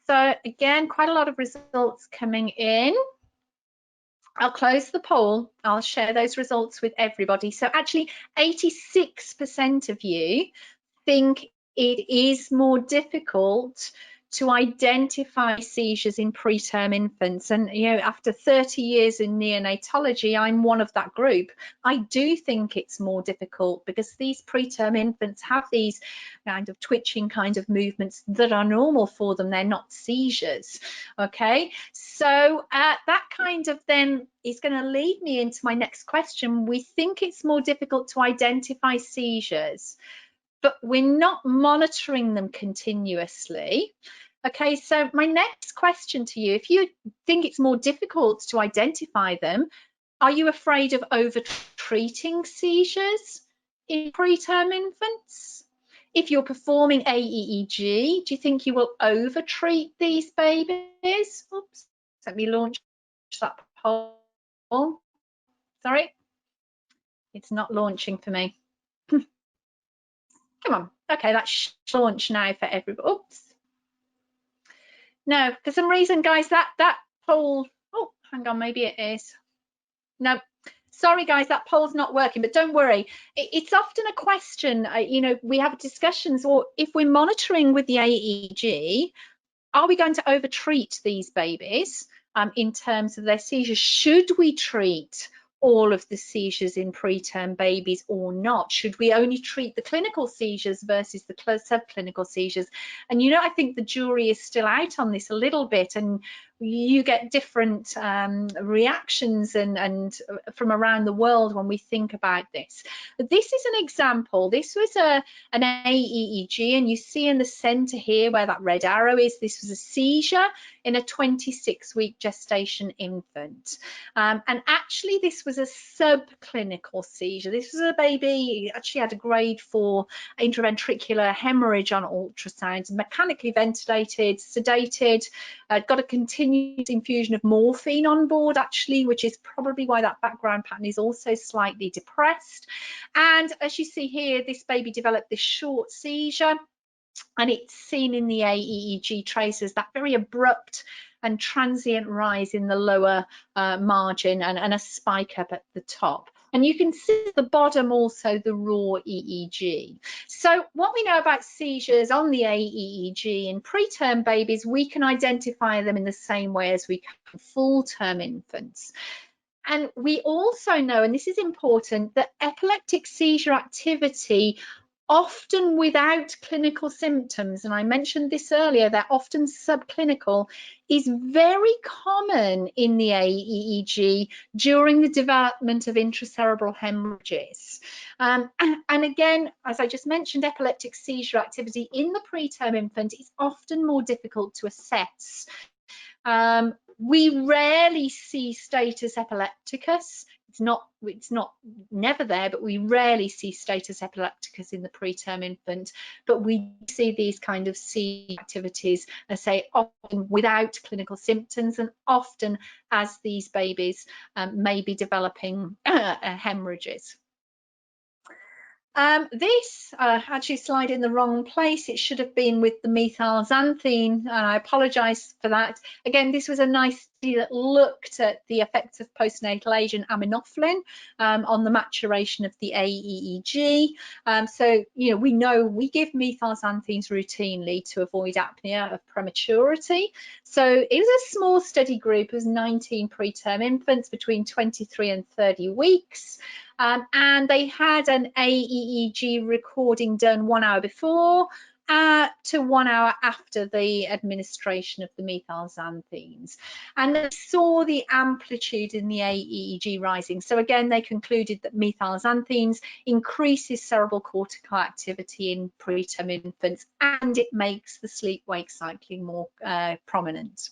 S2: So again, quite a lot of results coming in. I'll close the poll. I'll share those results with everybody. So actually 86% of you think it is more difficult to identify seizures in preterm infants. And, you know, after 30 years in neonatology, I'm one of that group. I do think it's more difficult because these preterm infants have these kind of twitching kind of movements that are normal for them. They're not seizures. Okay, so that kind of then is going to lead me into my next question. We think it's more difficult to identify seizures, but we're not monitoring them continuously. Okay, so my next question to you, if you think it's more difficult to identify them, are you afraid of over-treating seizures in preterm infants? If you're performing AEEG, do you think you will over-treat these babies? Oops, let me launch that poll. Sorry, it's not launching for me. Come on. Okay, that's launch now for everybody. Oops. No, for some reason, guys, that poll, oh, hang on, maybe it is. No, sorry, guys, that poll's not working, but don't worry. It's often a question, you know, we have discussions, or if we're monitoring with the AEG, are we going to over-treat these babies in terms of their seizures? Should we treat all of the seizures in preterm babies or not? Should we only treat the clinical seizures versus the subclinical seizures? And, you know, I think the jury is still out on this a little bit, and you get different reactions and from around the world when we think about this. But this is an example. This was an AEEG, and you see in the center here where that red arrow is, this was a seizure in a 26-week gestation infant. And actually this was a subclinical seizure. This was a baby, he actually had a grade 4 intraventricular hemorrhage on ultrasound, mechanically ventilated, sedated, got a continuous infusion of morphine on board actually, which is probably why that background pattern is also slightly depressed. And as you see here, this baby developed this short seizure, and it's seen in the AEEG traces, that very abrupt and transient rise in the lower margin and a spike up at the top. And you can see at the bottom also the raw EEG. So what we know about seizures on the AEEG in preterm babies, we can identify them in the same way as we can full-term infants. And we also know, and this is important, that epileptic seizure activity, often without clinical symptoms, and I mentioned this earlier, they're often subclinical, is very common in the AEEG during the development of intracerebral hemorrhages. And again, as I just mentioned, epileptic seizure activity in the preterm infant is often more difficult to assess. We rarely see status epilepticus. It's not never there, but we rarely see status epilepticus in the preterm infant. But we see these kind of seizure activities, I say, often without clinical symptoms, and often as these babies may be developing hemorrhages. This actually slide in the wrong place. It should have been with the methylxanthine, and I apologise for that. Again, this was a nice study that looked at the effects of postnatal agent aminophylline on the maturation of the AEEG. So, you know, we know we give methylxanthines routinely to avoid apnea of prematurity. So it was a small study group. It was 19 preterm infants between 23 and 30 weeks. And they had an AEEG recording done 1 hour before to 1 hour after the administration of the methylxanthines. And they saw the amplitude in the AEEG rising. So again, they concluded that methylxanthines increases cerebral cortical activity in preterm infants, and it makes the sleep-wake cycling more prominent.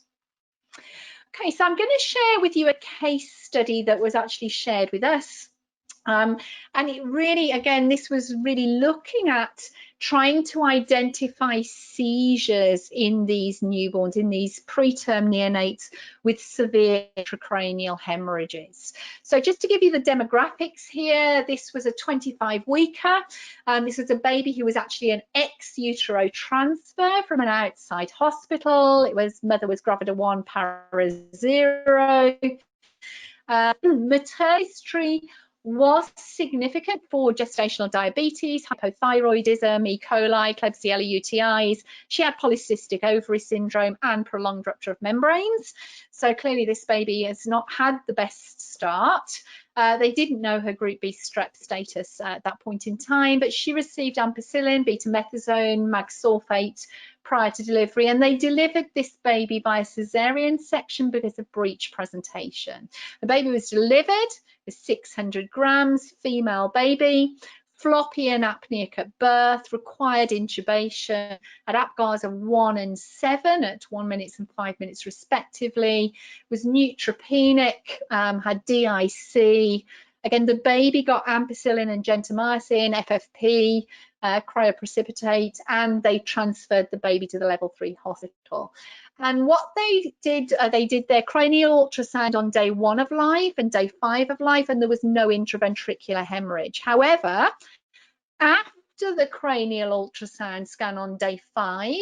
S2: Okay, so I'm going to share with you a case study that was actually shared with us. And it really, again, this was really looking at trying to identify seizures in these newborns, in these preterm neonates with severe intracranial hemorrhages. So just to give you the demographics here, this was a 25-weeker. This was a baby who was actually an ex utero transfer from an outside hospital. Mother was gravida 1, para 0. Maternal history was significant for gestational diabetes, hypothyroidism, E. coli, Klebsiella UTIs. She had polycystic ovary syndrome and prolonged rupture of membranes. So clearly this baby has not had the best start. They didn't know her group B strep status at that point in time, but she received ampicillin, betamethasone, mag sulfate prior to delivery, and they delivered this baby by a cesarean section because of breech presentation. The baby was delivered with 600 grams, female baby, floppy and apneic at birth, required intubation, had APGARs of 1 and 7 at 1 minute and 5 minutes respectively, was neutropenic, had DIC. Again, the baby got ampicillin and gentamicin, FFP, cryoprecipitate, and they transferred the baby to the level 3 hospital. And what they did their cranial ultrasound on day 1 of life and day 5 of life, and there was no intraventricular hemorrhage. However, after the cranial ultrasound scan on day 5,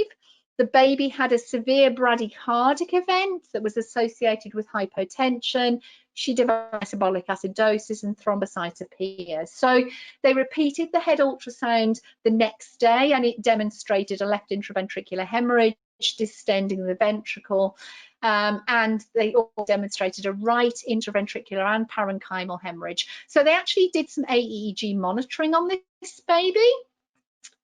S2: the baby had a severe bradycardic event that was associated with hypotension. She developed metabolic acidosis and thrombocytopenia. So they repeated the head ultrasound the next day, and it demonstrated a left intraventricular hemorrhage, distending the ventricle, and they also demonstrated a right intraventricular and parenchymal hemorrhage. So they actually did some AEEG monitoring on this baby,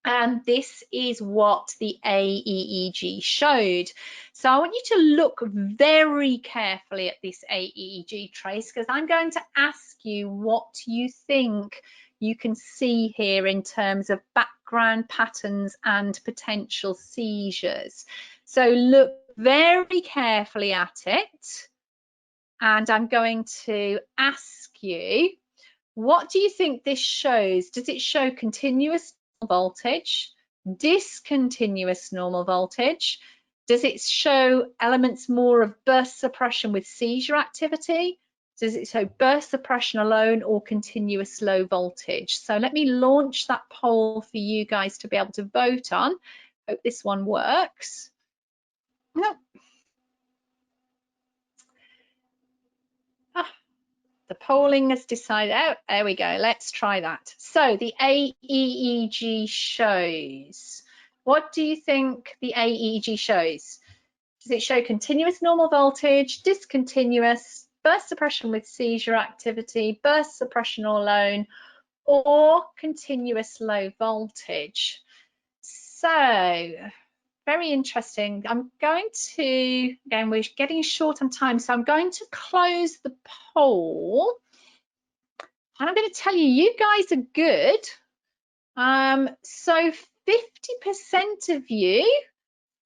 S2: and this is what the AEEG showed. So I want you to look very carefully at this AEEG trace, because I'm going to ask you what you think you can see here in terms of background patterns and potential seizures. So look very carefully at it, and I'm going to ask you, what do you think this shows? Does it show continuous voltage, discontinuous normal voltage? Does it show elements more of burst suppression with seizure activity? Does it show burst suppression alone or continuous low voltage? So let me launch that poll for you guys to be able to vote on. Hope this one works. Nope. The polling has decided. Oh, there we go. Let's try that. So the AEEG shows. What do you think the AEEG shows? Does it show continuous normal voltage, discontinuous, burst suppression with seizure activity, burst suppression alone, or continuous low voltage? So very interesting. I'm going to, again, we're getting short on time, so I'm going to close the poll. And I'm going to tell you, you guys are good. So 50% of you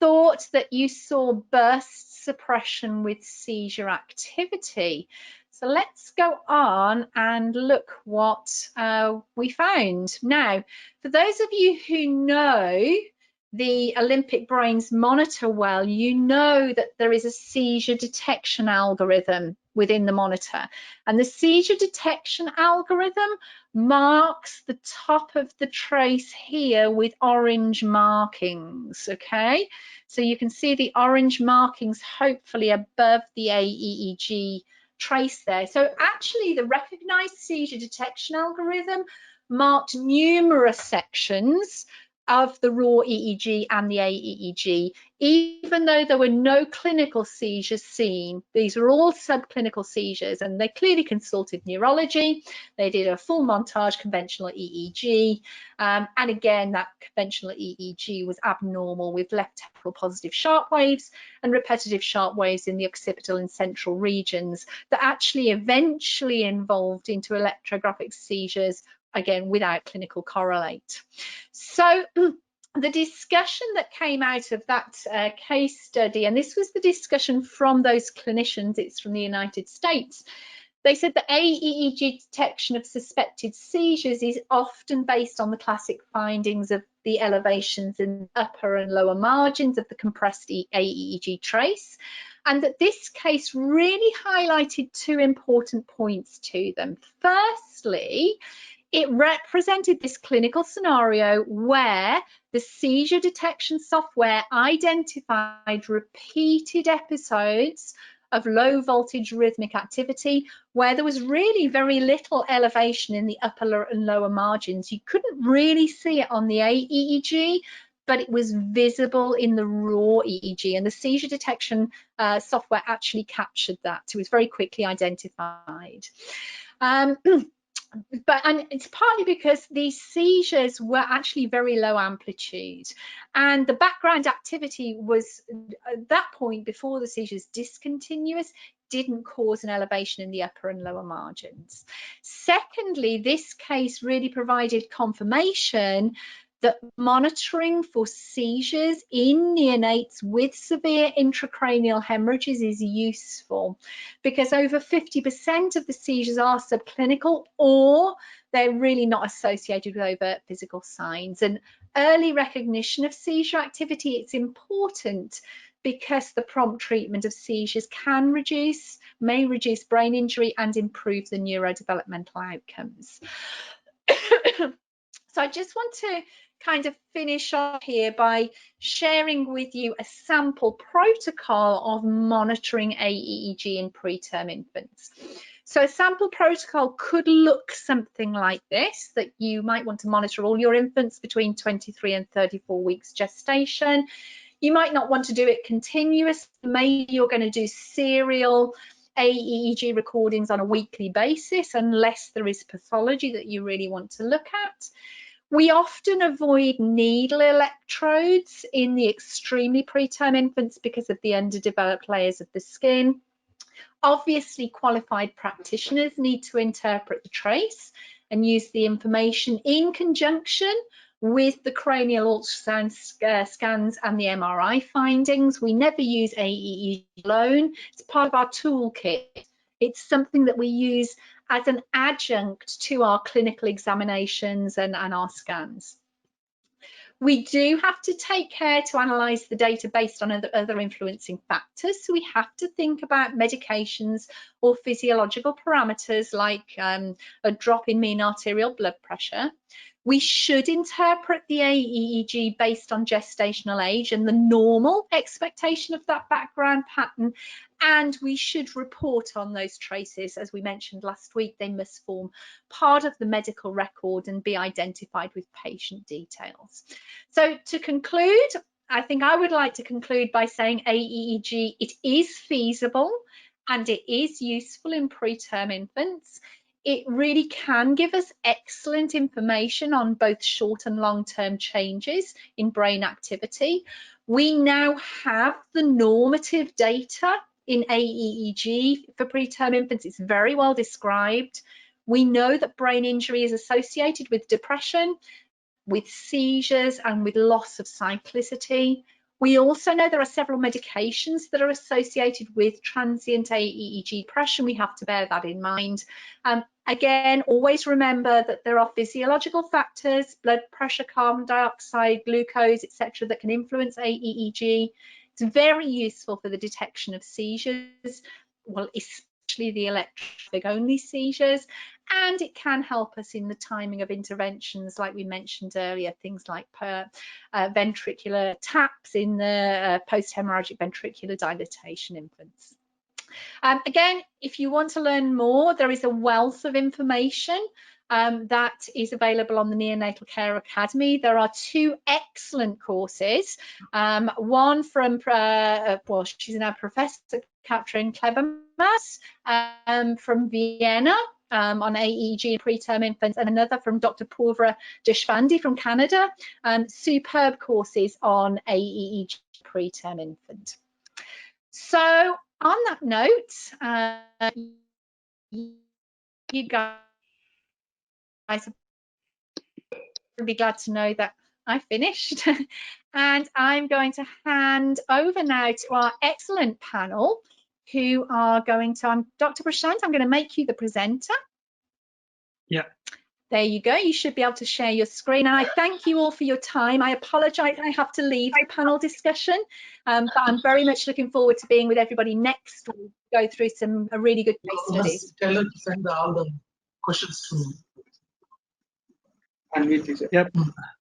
S2: thought that you saw burst suppression with seizure activity. So let's go on and look what we found. Now, for those of you who know the Olympic Brains monitor well, you know that there is a seizure detection algorithm within the monitor. And the seizure detection algorithm marks the top of the trace here with orange markings, okay? So you can see the orange markings hopefully above the AEEG trace there. So actually the recognized seizure detection algorithm marked numerous sections of the raw EEG and the AEEG, even though there were no clinical seizures seen. These were all subclinical seizures, and they clearly consulted neurology. They did a full montage conventional EEG, and again, that conventional EEG was abnormal with left temporal positive sharp waves and repetitive sharp waves in the occipital and central regions that actually eventually evolved into electrographic seizures, again without clinical correlate. So the discussion that came out of that case study, and this was the discussion from those clinicians, it's from the United States, they said that AEEG detection of suspected seizures is often based on the classic findings of the elevations in upper and lower margins of the compressed AEEG trace, and that this case really highlighted two important points to them. Firstly, it represented this clinical scenario where the seizure detection software identified repeated episodes of low voltage rhythmic activity where there was really very little elevation in the upper and lower margins. You couldn't really see it on the AEEG, but it was visible in the raw EEG, and the seizure detection software actually captured that. It was very quickly identified. And it's partly because these seizures were actually very low amplitude, and the background activity was at that point before the seizures discontinuous, didn't cause an elevation in the upper and lower margins. Secondly, this case really provided confirmation that monitoring for seizures in neonates with severe intracranial hemorrhages is useful, because over 50% of the seizures are subclinical or they're really not associated with overt physical signs. And early recognition of seizure activity, it's important because the prompt treatment of seizures may reduce brain injury and improve the neurodevelopmental outcomes. So I just want to kind of finish off here by sharing with you a sample protocol of monitoring AEEG in preterm infants. So a sample protocol could look something like this, that you might want to monitor all your infants between 23 and 34 weeks gestation. You might not want to do it continuous. Maybe you're going to do serial AEEG recordings on a weekly basis, unless there is pathology that you really want to look at. We often avoid needle electrodes in the extremely preterm infants because of the underdeveloped layers of the skin. Obviously, qualified practitioners need to interpret the trace and use the information in conjunction with the cranial ultrasound scans and the MRI findings. We never use AEEG alone. It's part of our toolkit. It's something that we use as an adjunct to our clinical examinations and our scans. We do have to take care to analyse the data based on other influencing factors. So we have to think about medications or physiological parameters like a drop in mean arterial blood pressure. We should interpret the AEEG based on gestational age and the normal expectation of that background pattern, and we should report on those traces. As we mentioned last week, they must form part of the medical record and be identified with patient details. So to conclude, I think I would like to conclude by saying AEEG, it is feasible and it is useful in preterm infants. It really can give us excellent information on both short and long-term changes in brain activity. We now have the normative data in AEEG for preterm infants. It's very well described. We know that brain injury is associated with depression, with seizures, and with loss of cyclicity. We also know there are several medications that are associated with transient AEG depression. We have to bear that in mind. Again, always remember that there are physiological factors, blood pressure, carbon dioxide, glucose, etc., that can influence AEG. It's very useful for the detection of seizures, well, especially the electric only seizures, and it can help us in the timing of interventions, like we mentioned earlier, things like ventricular taps in the post-hemorrhagic ventricular dilatation infants. Again, if you want to learn more, there is a wealth of information that is available on the Neonatal Care Academy. There are 2 excellent courses. One from, well, she's now Professor Katrin Klebermas from Vienna on AEG in preterm infants, and another from Dr. Purva Deshpande from Canada. Superb courses on AEG preterm infant. So on that note, you guys will be glad to know that I finished. And I'm going to hand over now to our excellent panel, who are going to, Dr. Prashant, I'm going to make you the presenter.
S1: Yeah.
S2: There you go. You should be able to share your screen. And I thank you all for your time. I apologise I have to leave the panel discussion, but I'm very much looking forward to being with everybody next week to go through some really good case studies.
S3: Tell her to send all the questions to me.
S1: Yep.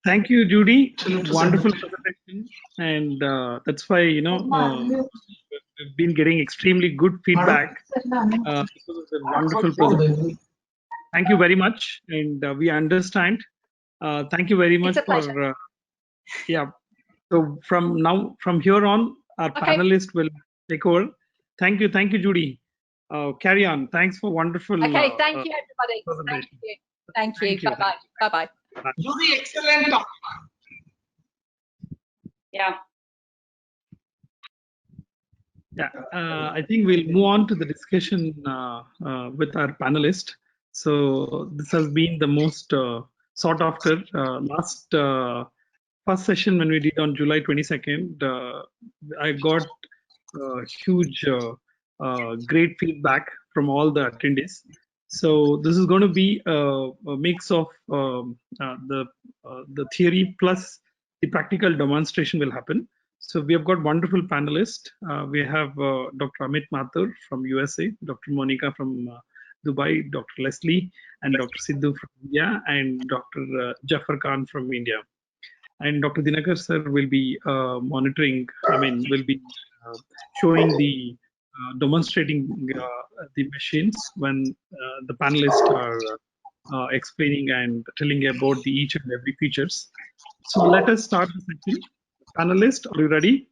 S1: Thank you, Judy. Wonderful presentation, and that's why, you know, we've been getting extremely good feedback because of the wonderful presentation. Thank you very much, and we understand. Thank you very much for yeah. So from here on, our panelist will take over. Thank you, Judy. Carry on. Thanks for wonderful.
S2: Okay, thank you, everybody. Thank you. Bye bye. Bye bye.
S3: Judy, excellent talk.
S2: Yeah.
S1: Yeah, I think we'll move on to the discussion with our panelist. So this has been the most sought after. Last first session when we did on July 22nd, I got huge, great feedback from all the attendees. So this is going to be a mix of the theory plus the practical demonstration will happen. So we have got wonderful panelists. We have Dr. Amit Mathur from USA, Dr. Monica from Dubai, Dr. Leslie, and Dr. Sidhu from India, and Dr. Jafar Khan from India. And Dr. Dinakar sir will be monitoring, will be showing the demonstrating the machines when the panelists are explaining and telling about the each and every features. So let us start the session. Panelists, are you ready?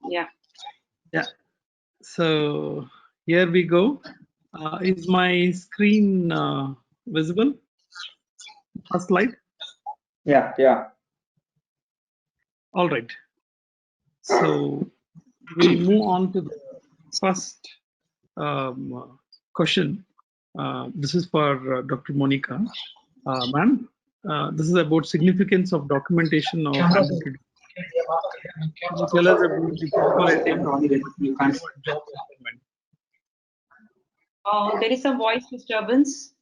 S4: Yeah.
S1: Yeah. So here we go. Is my screen visible? First slide.
S5: Yeah.
S1: All right. So we'll move on to the first question. This is for Dr. Monica. Ma'am, this is about significance of documentation of ambiguity. Tell us about the
S4: there is a voice disturbance.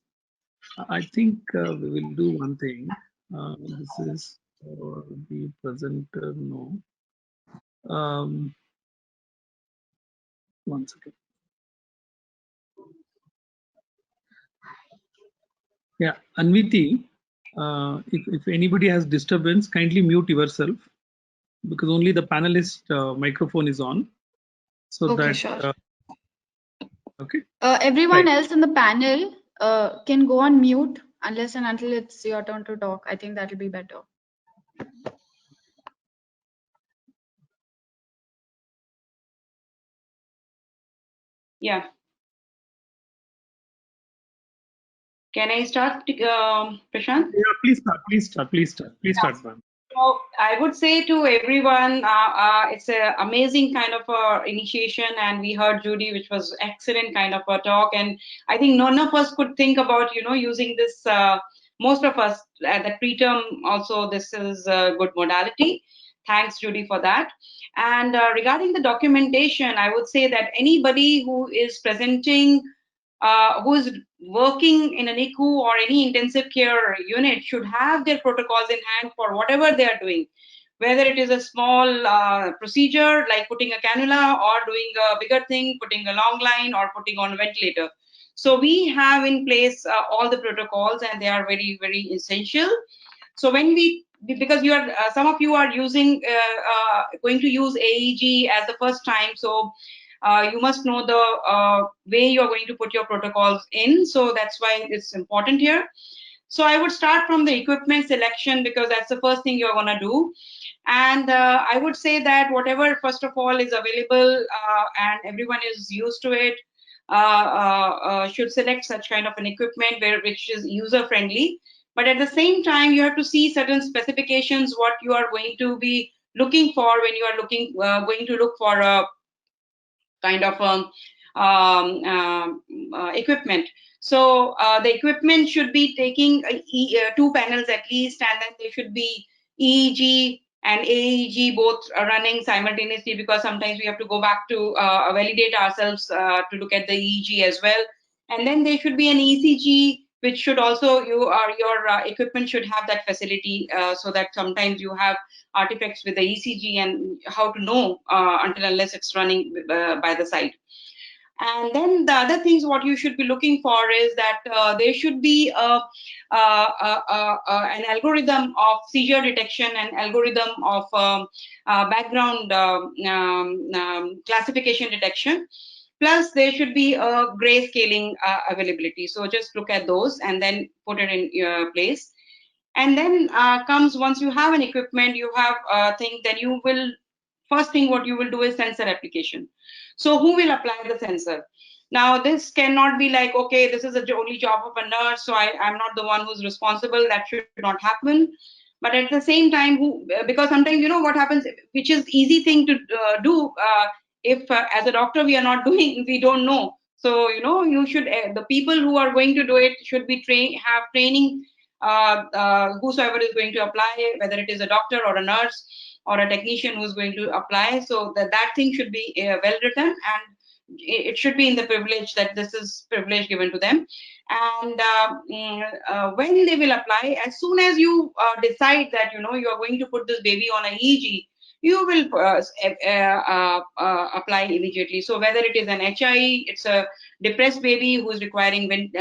S1: I think we will do one thing. This is for the presenter. No. One second. Yeah, Anviti, if anybody has disturbance, kindly mute yourself because only the panelist microphone is on. So
S6: okay,
S1: that
S6: sure.
S1: okay.
S6: Everyone else in the panel can go on mute unless and until it's your turn to talk. I think that will be better.
S4: Yeah. Can I start, Prashant?
S1: Yeah, please start, ma'am.
S4: So I would say to everyone, it's an amazing kind of initiation, and we heard Judy, which was excellent kind of a talk, and I think none of us could think about, using this. Most of us at the preterm also, this is a good modality. Thanks, Judy, for that. And regarding the documentation, I would say that anybody who is presenting, who is working in an NICU or any intensive care unit should have their protocols in hand for whatever they are doing, whether it is a small procedure like putting a cannula or doing a bigger thing, putting a long line or putting on a ventilator. So we have in place all the protocols, and they are very, very essential. So when because you are some of you are using going to use AEG as the first time, so you must know the way you are going to put your protocols in. So that's why it's important here. So I would start from the equipment selection, because that's the first thing you're going to do. And I would say that whatever, first of all, is available and everyone is used to it, should select such kind of an equipment which is user friendly. But at the same time, you have to see certain specifications what you are going to be looking for when you are going to look for a kind of equipment. So the equipment should be taking two panels at least, and then there should be EEG and AEG both running simultaneously, because sometimes we have to go back to validate ourselves to look at the EEG as well. And then there should be an ECG, which should also, your equipment should have that facility, so that sometimes you have artifacts with the ECG and how to know until unless it's running by the side. And then the other things what you should be looking for is that there should be an algorithm of seizure detection and algorithm of background classification detection. Plus, there should be a grayscaling availability. So just look at those and then put it in your place. And then comes, once you have an equipment, you have a thing, then you will, first thing what you will do is sensor application. So who will apply the sensor? Now, this cannot be like, okay, this is the only job of a nurse, so I'm not the one who's responsible. That should not happen. But at the same time, because sometimes, you know what happens, which is easy thing to do, if as a doctor we are not doing, we don't know. So, you know, you should, the people who are going to do it should be have training, whosoever is going to apply, whether it is a doctor or a nurse or a technician who's going to apply. So that thing should be well written, and it should be in the privilege that this is privilege given to them. And when they will apply, as soon as you decide that, you know, you are going to put this baby on an EEG, you will apply immediately. So whether it is an HI, it's a depressed baby who is requiring baguette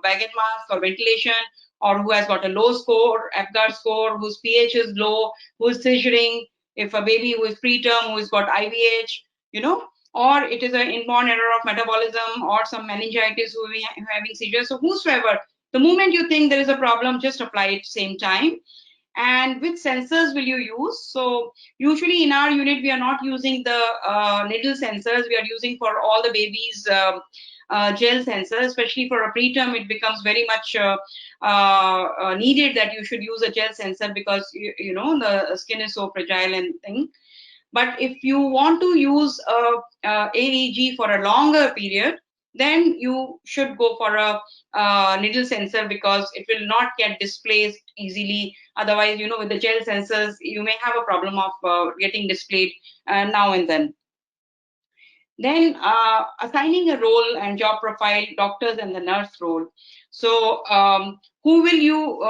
S4: mask or ventilation, or who has got a low score, Apgar score, whose pH is low, who is scissoring, if a baby who is preterm, who has got IVH, you know, or it is an inborn error of metabolism or some meningitis who are having seizures. So whosoever, the moment you think there is a problem, just apply it same time. And which sensors will you use? So usually in our unit, we are not using the needle sensors. We are using for all the babies gel sensors, especially for a preterm. It becomes very much needed that you should use a gel sensor, because you know the skin is so fragile and thing. But if you want to use AEG for a longer period, then you should go for a needle sensor, because it will not get displaced easily. Otherwise, you know, with the gel sensors, you may have a problem of getting displayed now and then. Then assigning a role and job profile, doctors and the nurse role. So who will you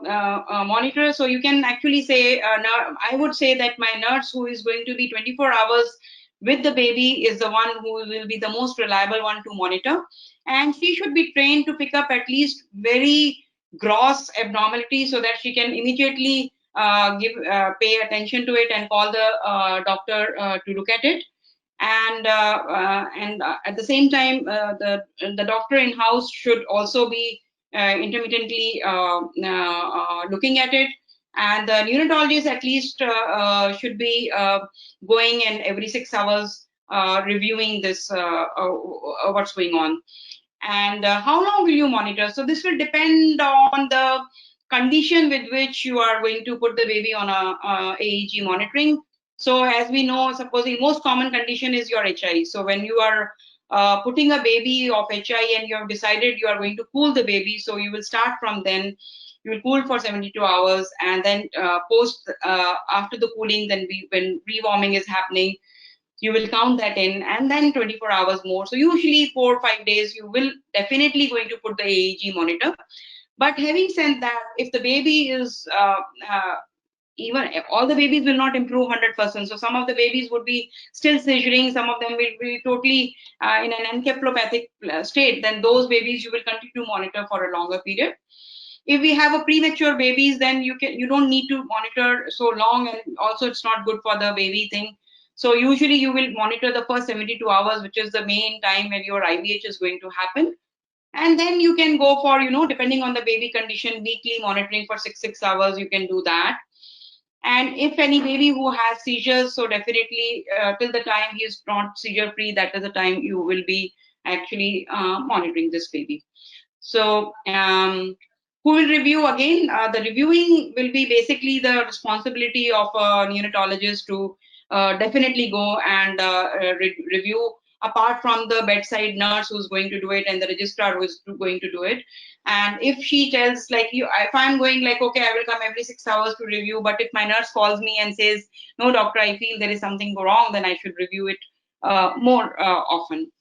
S4: monitor? So you can actually say, I would say that my nurse who is going to be 24 hours with the baby is the one who will be the most reliable one to monitor. And she should be trained to pick up at least very gross abnormalities, so that she can immediately pay attention to it and call the doctor to look at it. And at the same time, the doctor in house should also be intermittently looking at it, and the neonatologist at least should be going and every 6 hours reviewing this what's going on. And how long will you monitor? So this will depend on the condition with which you are going to put the baby on a AEG monitoring. So as we know, supposing most common condition is your HI. So when you are putting a baby of HI and you have decided you are going to cool the baby, so you will start from then. You will cool for 72 hours, and then after the cooling, then when rewarming is happening, you will count that in, and then 24 hours more. So usually 4 or 5 days, you will definitely going to put the AEG monitor. But having said that, if the baby is even all the babies will not improve 100%. So some of the babies would be still seizuring, some of them will be totally in an encephalopathic state. Then those babies you will continue to monitor for a longer period. If we have a premature babies, then you don't need to monitor so long, and also it's not good for the baby thing. So usually you will monitor the first 72 hours, which is the main time when your IVH is going to happen. And then you can go for, depending on the baby condition, weekly monitoring for 6 hours, you can do that. And if any baby who has seizures, so definitely till the time he is not seizure free, that is the time you will be actually monitoring this baby. So who will review again? The reviewing will be basically the responsibility of a neonatologist to definitely go and review, apart from the bedside nurse who's going to do it and the registrar who is going to do it. And if she tells, like, if I'm going like, okay, I will come every 6 hours to review, but if my nurse calls me and says, no, doctor, I feel there is something wrong, then I should review it more often.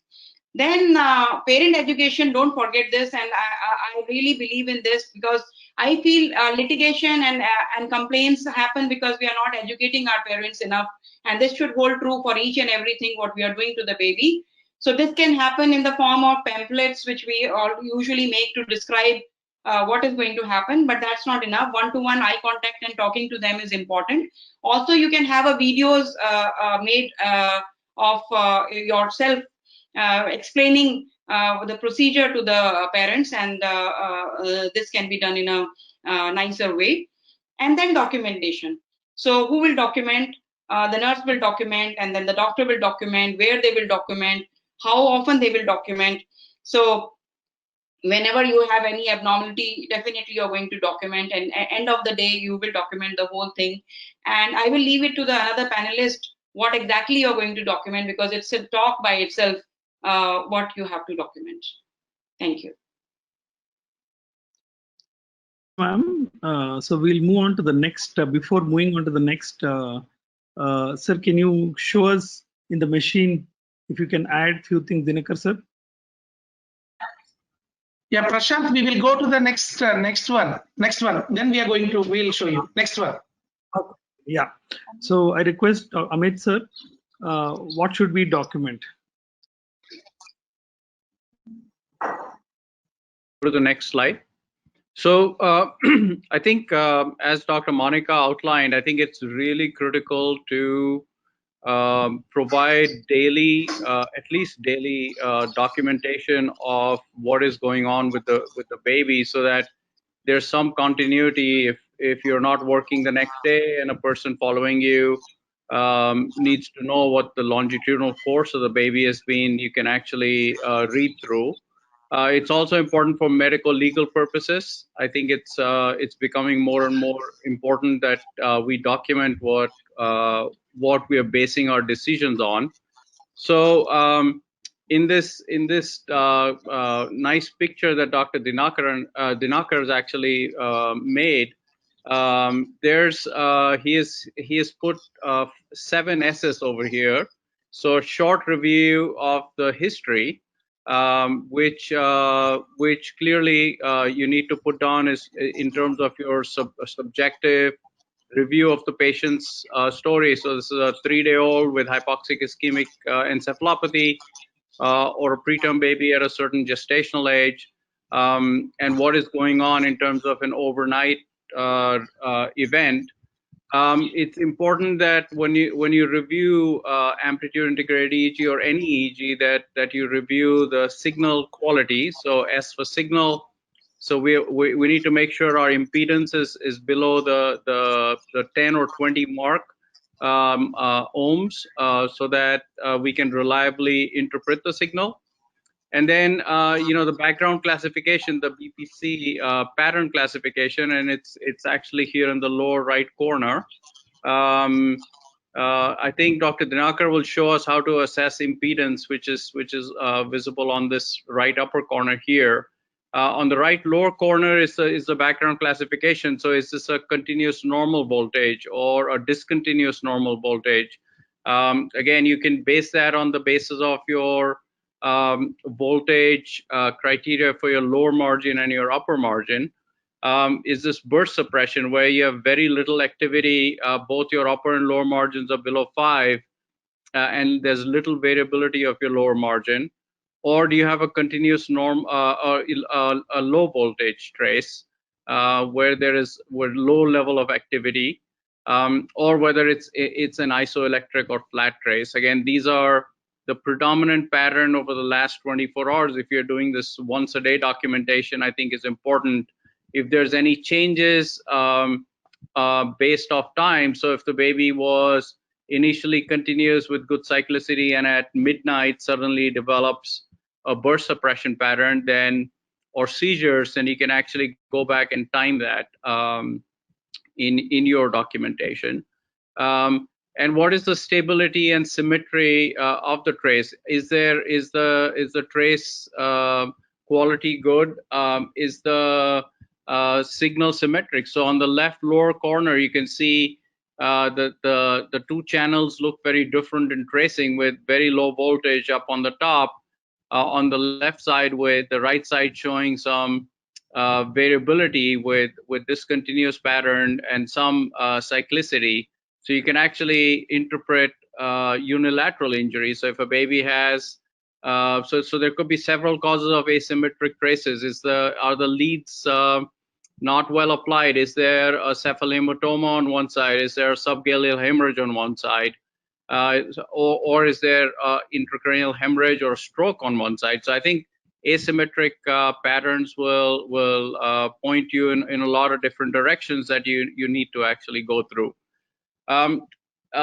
S4: Then parent education, don't forget this, and I really believe in this, because I feel litigation and complaints happen because we are not educating our parents enough, and this should hold true for each and everything what we are doing to the baby. So this can happen in the form of pamphlets, which we all usually make to describe what is going to happen, but that's not enough. One-to-one eye contact and talking to them is important. Also, you can have a videos made of yourself explaining the procedure to the parents, and this can be done in a nicer way. And then documentation. So who will document? The nurse will document, and then the doctor will document, where they will document, how often they will document. So whenever you have any abnormality, definitely you're going to document, and at end of the day, you will document the whole thing. And I will leave it to the another panelist what exactly you're going to document, because it's a talk by itself, what you have to document. Thank you.
S1: Ma'am, so we'll move on to the next. Before moving on to the next, sir, can you show us in the machine if you can add few things, Dinakar sir?
S3: Yeah, Prashant, we will go to the next one. Then we'll show you next one.
S1: Okay. Yeah. So I request Amit sir, what should we document?
S7: Go to the next slide. So I think as Dr. Monica outlined, I think it's really critical to provide daily, at least daily documentation of what is going on with the baby, so that there's some continuity. If you're not working the next day and a person following you needs to know what the longitudinal course of the baby has been, you can actually read through. It's also important for medical legal purposes. I think it's becoming more and more important that we document what we are basing our decisions on. So in this nice picture that Dr. Dinakar has actually made, he has put 7 S's over here. So a short review of the history, which clearly you need to put down is in terms of your subjective review of the patient's story. So this is a 3-day-old with hypoxic ischemic encephalopathy, or a preterm baby at a certain gestational age, and what is going on in terms of an overnight event. It's important that when you review amplitude integrated EEG or any EEG, that you review the signal quality. So S for signal. So we need to make sure our impedance is below the 10 or 20 mark ohms, so that we can reliably interpret the signal. And then the background classification, the BPC pattern classification, and it's actually here in the lower right corner. I think Dr. Dinakar will show us how to assess impedance, which is visible on this right upper corner here. On the right lower corner is the background classification. So is this a continuous normal voltage or a discontinuous normal voltage? Again, you can base that on the basis of your voltage criteria for your lower margin and your upper margin. Is this burst suppression where you have very little activity, both your upper and lower margins are below 5, and there's little variability of your lower margin? Or do you have a continuous norm or a low voltage trace where there is low level of activity, or whether it's an isoelectric or flat trace? Again, these are the predominant pattern over the last 24 hours. If you're doing this once a day documentation, I think is important. If there's any changes based off time, so if the baby was initially continuous with good cyclicity and at midnight suddenly develops a burst suppression pattern, then or seizures, then you can actually go back and time that in your documentation. And what is the stability and symmetry of the trace? Is the trace quality good? Is the signal symmetric? So on the left lower corner, you can see the two channels look very different in tracing, with very low voltage up on the top, on the left side, with the right side showing some variability with discontinuous pattern and some cyclicity. So you can actually interpret unilateral injury. So if a baby has, so there could be several causes of asymmetric traces. Are the leads not well applied? Is there a cephalohematoma on one side? Is there a subgaleal hemorrhage on one side? Or is there intracranial hemorrhage or stroke on one side? So I think asymmetric patterns will point you in a lot of different directions that you need to actually go through.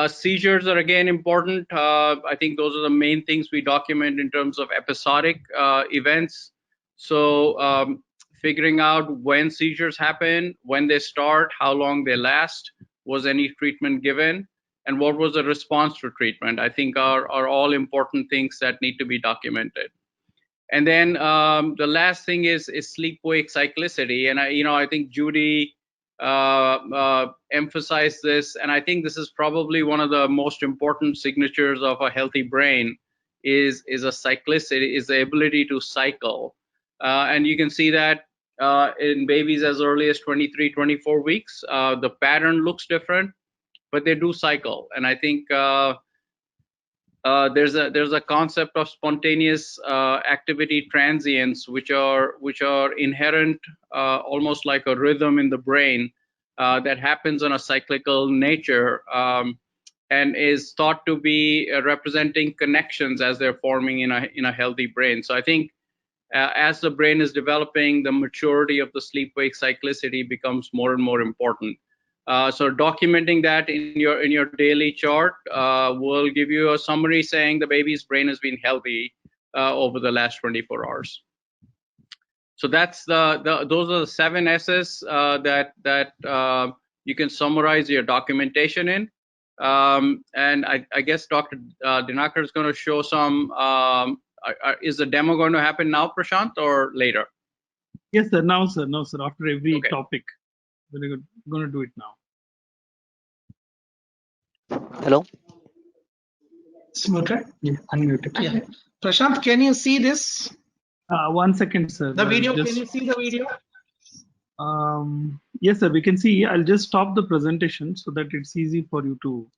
S7: Seizures are again important. I think those are the main things we document in terms of episodic events. So figuring out when seizures happen, when they start, how long they last, was any treatment given, and what was the response to treatment, I think are all important things that need to be documented. And then the last thing is sleep-wake cyclicity. And I think Judy emphasized this, and I think this is probably one of the most important signatures of a healthy brain is a cyclicity, is the ability to cycle. And you can see that in babies as early as 23, 24 weeks. The pattern looks different, but they do cycle. And I think there's a concept of spontaneous activity transients, which are inherent, almost like a rhythm in the brain that happens on a cyclical nature, and is thought to be representing connections as they're forming in a healthy brain. So I think as the brain is developing, the maturity of the sleep-wake cyclicity becomes more and more important. So documenting that in your daily chart will give you a summary saying the baby's brain has been healthy over the last 24 hours. So that's those are the 7 S's that you can summarize your documentation in. And I guess Dr. Dinakar is going to show some. Is the demo going to happen now, Prashant, or later?
S1: Yes, sir. Now, sir. No, sir. After every
S7: Okay.
S1: topic, we're going to do it now.
S8: Hello.
S3: It's muted. Yeah, unmuted. Yeah. Prashant, can you see this?
S1: 1 second, sir.
S3: The video.
S1: Just,
S3: Can you see the video?
S1: yes, sir. We can see. I'll just stop the presentation so that it's easy for you to.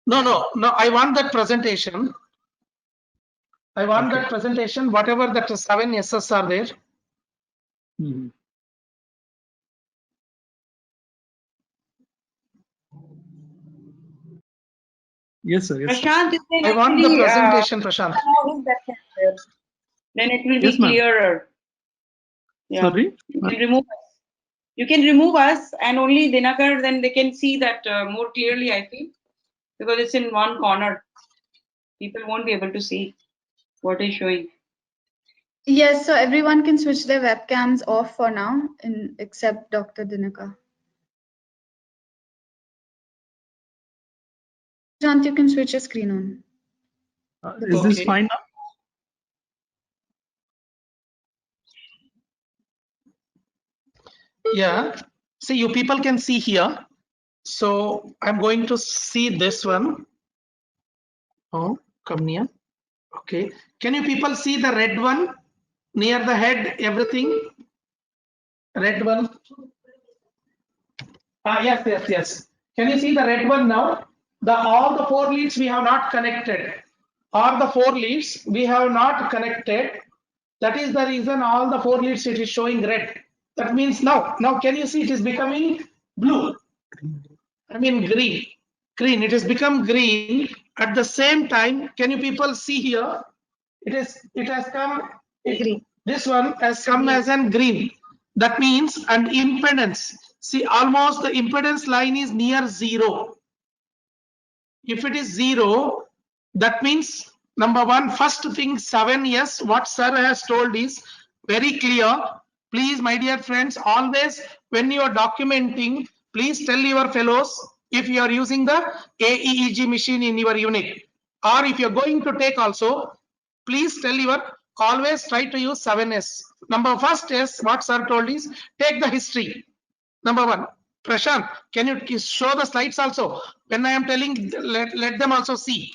S3: No. I want that presentation. I want
S1: Okay.
S3: that presentation. Whatever that 7 S's are there.
S1: Mm-hmm. Yes, sir. Yes, sir.
S4: Prashant, you can
S3: I want the
S4: actually,
S3: presentation, Prashant.
S4: allow that capture. Then it will be
S1: Yes, ma'am.
S4: clearer. Yeah.
S1: Sorry.
S4: You can remove us. You can remove us, and only Dinakar, then they can see that more clearly, I feel, because it's in one corner. People won't be able to see what is showing.
S6: Yes, so everyone can switch their webcams off for now, except Dr. Dinakar. Prashant, you can switch your screen on.
S1: Is this
S3: Okay.
S1: fine now?
S3: Yeah. See, you people can see here. So I'm going to see this one. Oh, come near. Okay. Can you people see the red one near the head? Everything. Red one. Ah, yes, yes, yes. Can you see the red one now? All the four leads we have not connected. All the four leads we have not connected. That is the reason all the four leads it is showing red. That means now can you see it is becoming blue? I mean green. Green. It has become green. At the same time, can you people see here? It has come green. This one has come as an green. That means an impedance. See, almost the impedance line is near zero. If it is zero, that means number one, first thing 7S, what sir has told is very clear. Please, my dear friends, always when you are documenting, please tell your fellows if you are using the AEEG machine in your unit, or if you're going to take also, please tell your always try to use 7S. Number first is what sir told is take the history. Number one. Prashant, can you show the slides also? When I am telling, let them also see.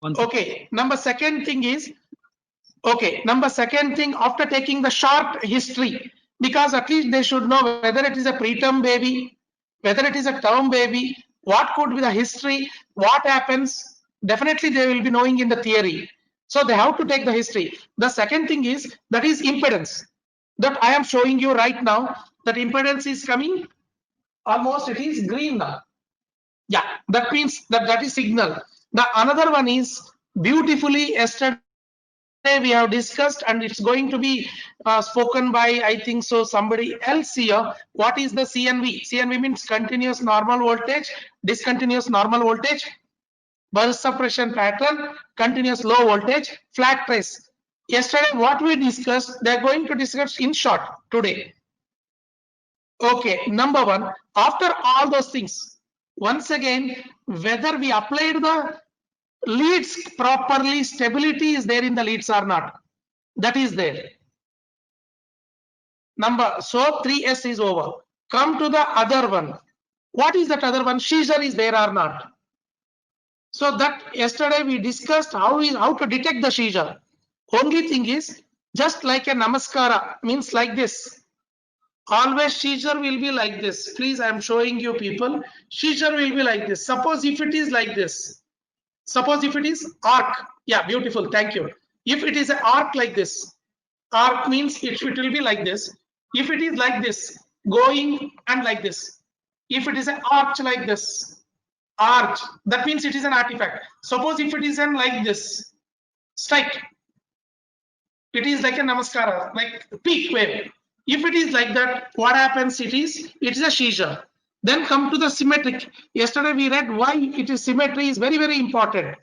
S3: Okay. Number second thing is, okay. Number second thing, after taking the short history, because at least they should know whether it is a preterm baby, whether it is a term baby, what could be the history, what happens. Definitely they will be knowing in the theory. So they have to take the history. The second thing is that is impedance. That I am showing you right now. That impedance is coming. Almost it is green now. Yeah, that means that is signal. The another one is beautifully yesterday we have discussed, and it's going to be spoken by, I think so, somebody else here. What is the CNV? CNV means continuous normal voltage, discontinuous normal voltage, burst suppression pattern, continuous low voltage, flat trace. Yesterday what we discussed, they're going to discuss in short today. Okay, number one, after all those things, once again, whether we applied the leads properly, stability is there in the leads or not. That is there. So 3S is over. Come to the other one. What is that other one? Seizure is there or not? So that yesterday we discussed how to detect the seizure. Only thing is just like a namaskara, means like this. Always seizure will be like this. Please, I am showing you people. Seizure will be like this. Suppose if it is like this. Suppose if it is arc. Yeah, beautiful. Thank you. If it is an arc like this. Arc means it will be like this. If it is like this, going and like this. If it is an arch like this. Arch. That means it is an artifact. Suppose if it is an like this. Strike. It is like a namaskara, like peak wave. If it is like that, what happens? It is a seizure. Then come to the symmetric. Yesterday we read why it is symmetry is very, very important.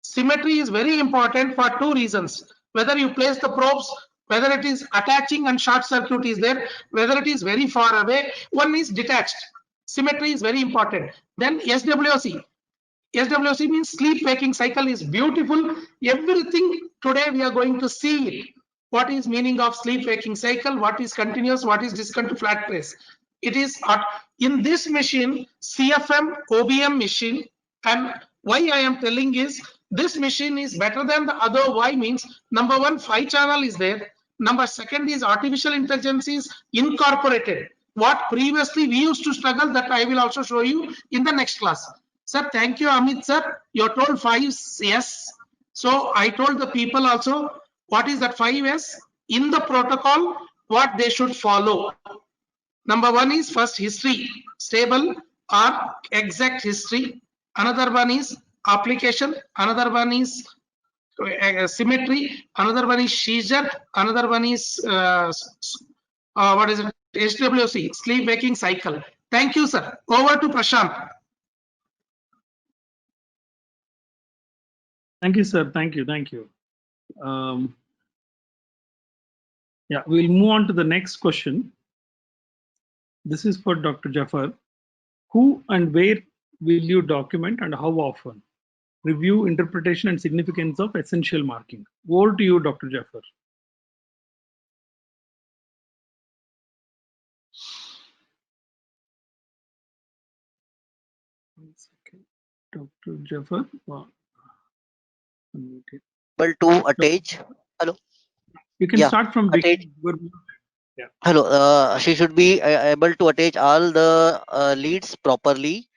S3: Symmetry is very important for two reasons. Whether you place the probes, whether it is attaching and short circuit is there, whether it is very far away, one is detached. Symmetry is very important. Then SWC. SWC means sleep waking cycle is beautiful. Everything today we are going to see it. What is meaning of sleep waking cycle? What is continuous? What is discontinuous flat trace? It is in this machine, CFM OBM machine, and why I am telling is this machine is better than the other. Why means number one, 5 channel is there. Number second is artificial intelligence is incorporated. What previously we used to struggle, that I will also show you in the next class. Sir, thank you, Amit sir. You told 5S. So I told the people also what is that 5S in the protocol, what they should follow. Number one is first history, stable or exact history. Another one is application. Another one is symmetry. Another one is seizure. Another one is what is it? SWC, sleep waking cycle. Thank you, sir. Over to Prashant.
S1: Thank you, sir. Thank you. Yeah, we'll move on to the next question. This is for Dr. Jafar. Who and where will you document and how often? Review, interpretation, and significance of essential marking. Over to you, Dr. Jafar. One second. Dr. Jaffer. Wow. Unmuted.
S8: Able to attach. Hello.
S1: You can
S8: Yeah.
S1: start from
S8: Attach.
S1: beginning.
S8: Hello. She should be able to attach all the leads properly,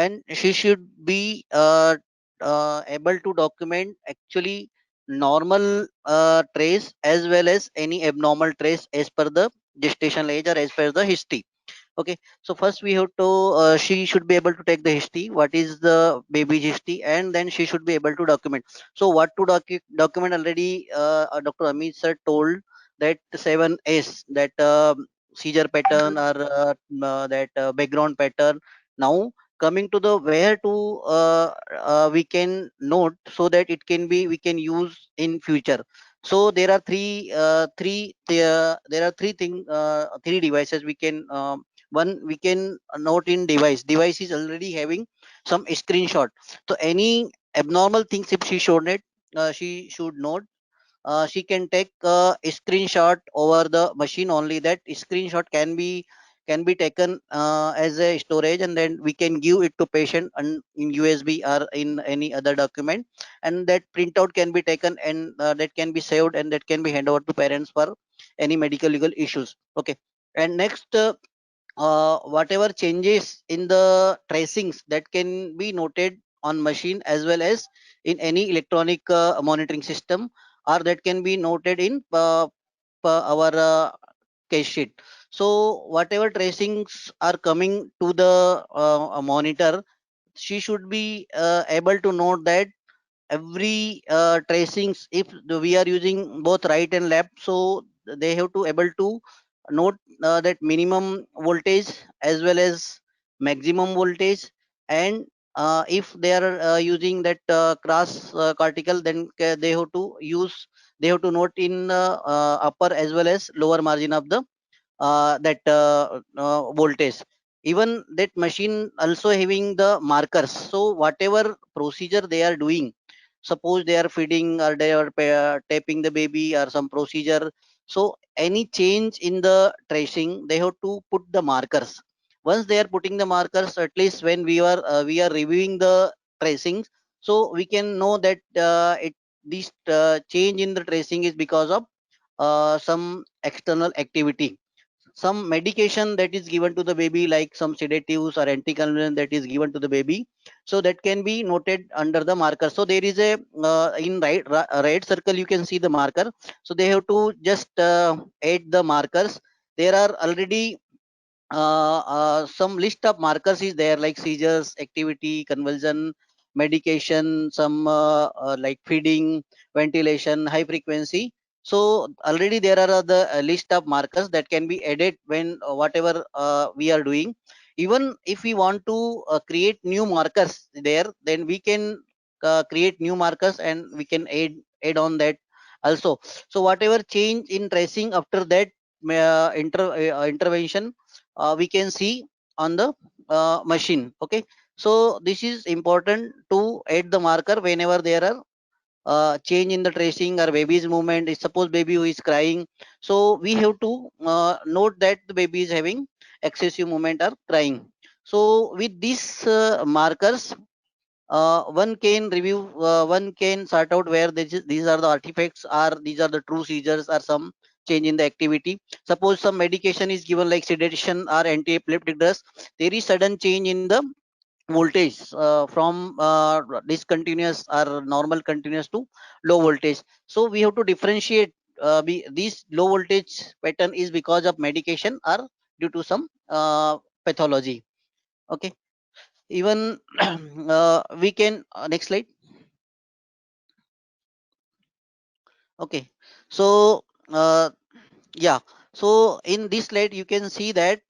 S8: and she should be able to document actually normal trace as well as any abnormal trace as per the gestation age or as per the history. Okay, so first we have to she should be able to take the history, what is the baby's history, and then she should be able to document. So what to document already Dr. Amit sir told that 7S, that seizure pattern or that background pattern. Now coming to the where to we can note so that it can be we can use in future. So there are three devices we can one we can note in device is already having some screenshot. So any abnormal things if she showed it, she should note. She can take a screenshot over the machine only. That screenshot can be taken as a storage, and then we can give it to patient in USB or in any other document, and that printout can be taken, and that can be saved, and that can be handed over to parents for any medical legal issues. Okay, and next whatever changes in the tracings that can be noted on machine as well as in any electronic monitoring system, or that can be noted in our case sheet. So whatever tracings are coming to the monitor, she should be able to note that every tracings, if we are using both right and left, so they have to able to note that minimum voltage as well as maximum voltage. And if they are using that cross cortical, then they have to note in upper as well as lower margin of the that voltage. Even that machine also having the markers, so whatever procedure they are doing, suppose they are feeding or they are tapping the baby or some procedure, so any change in the tracing they have to put the markers. Once they are putting the markers, at least when we are reviewing the tracings, so we can know that this change in the tracing is because of some external activity. Some medication that is given to the baby, like some sedatives or anticonvulsant that is given to the baby, so that can be noted under the marker. So there is a in right circle you can see the marker, so they have to just add the markers. There are already some list of markers is there, like seizures, activity, convulsion, medication, some like feeding, ventilation, high frequency. So already there are the list of markers that can be added when whatever we are doing. Even if we want to create new markers there, then we can create new markers and we can add on that also. So whatever change in tracing after that intervention, we can see on the machine. Okay, so this is important to add the marker whenever there are change in the tracing or baby's movement. Suppose baby who is crying, so we have to note that the baby is having excessive movement or crying. So with these markers, one can review, one can sort out where these are the artifacts, or these are the true seizures, or some change in the activity. Suppose some medication is given like sedation or anti-epileptic drugs, there is sudden change in the voltage from discontinuous or normal continuous to low voltage. So we have to differentiate this low voltage pattern is because of medication or due to some pathology. Okay, even we can next slide. Okay, so yeah, so in this slide you can see that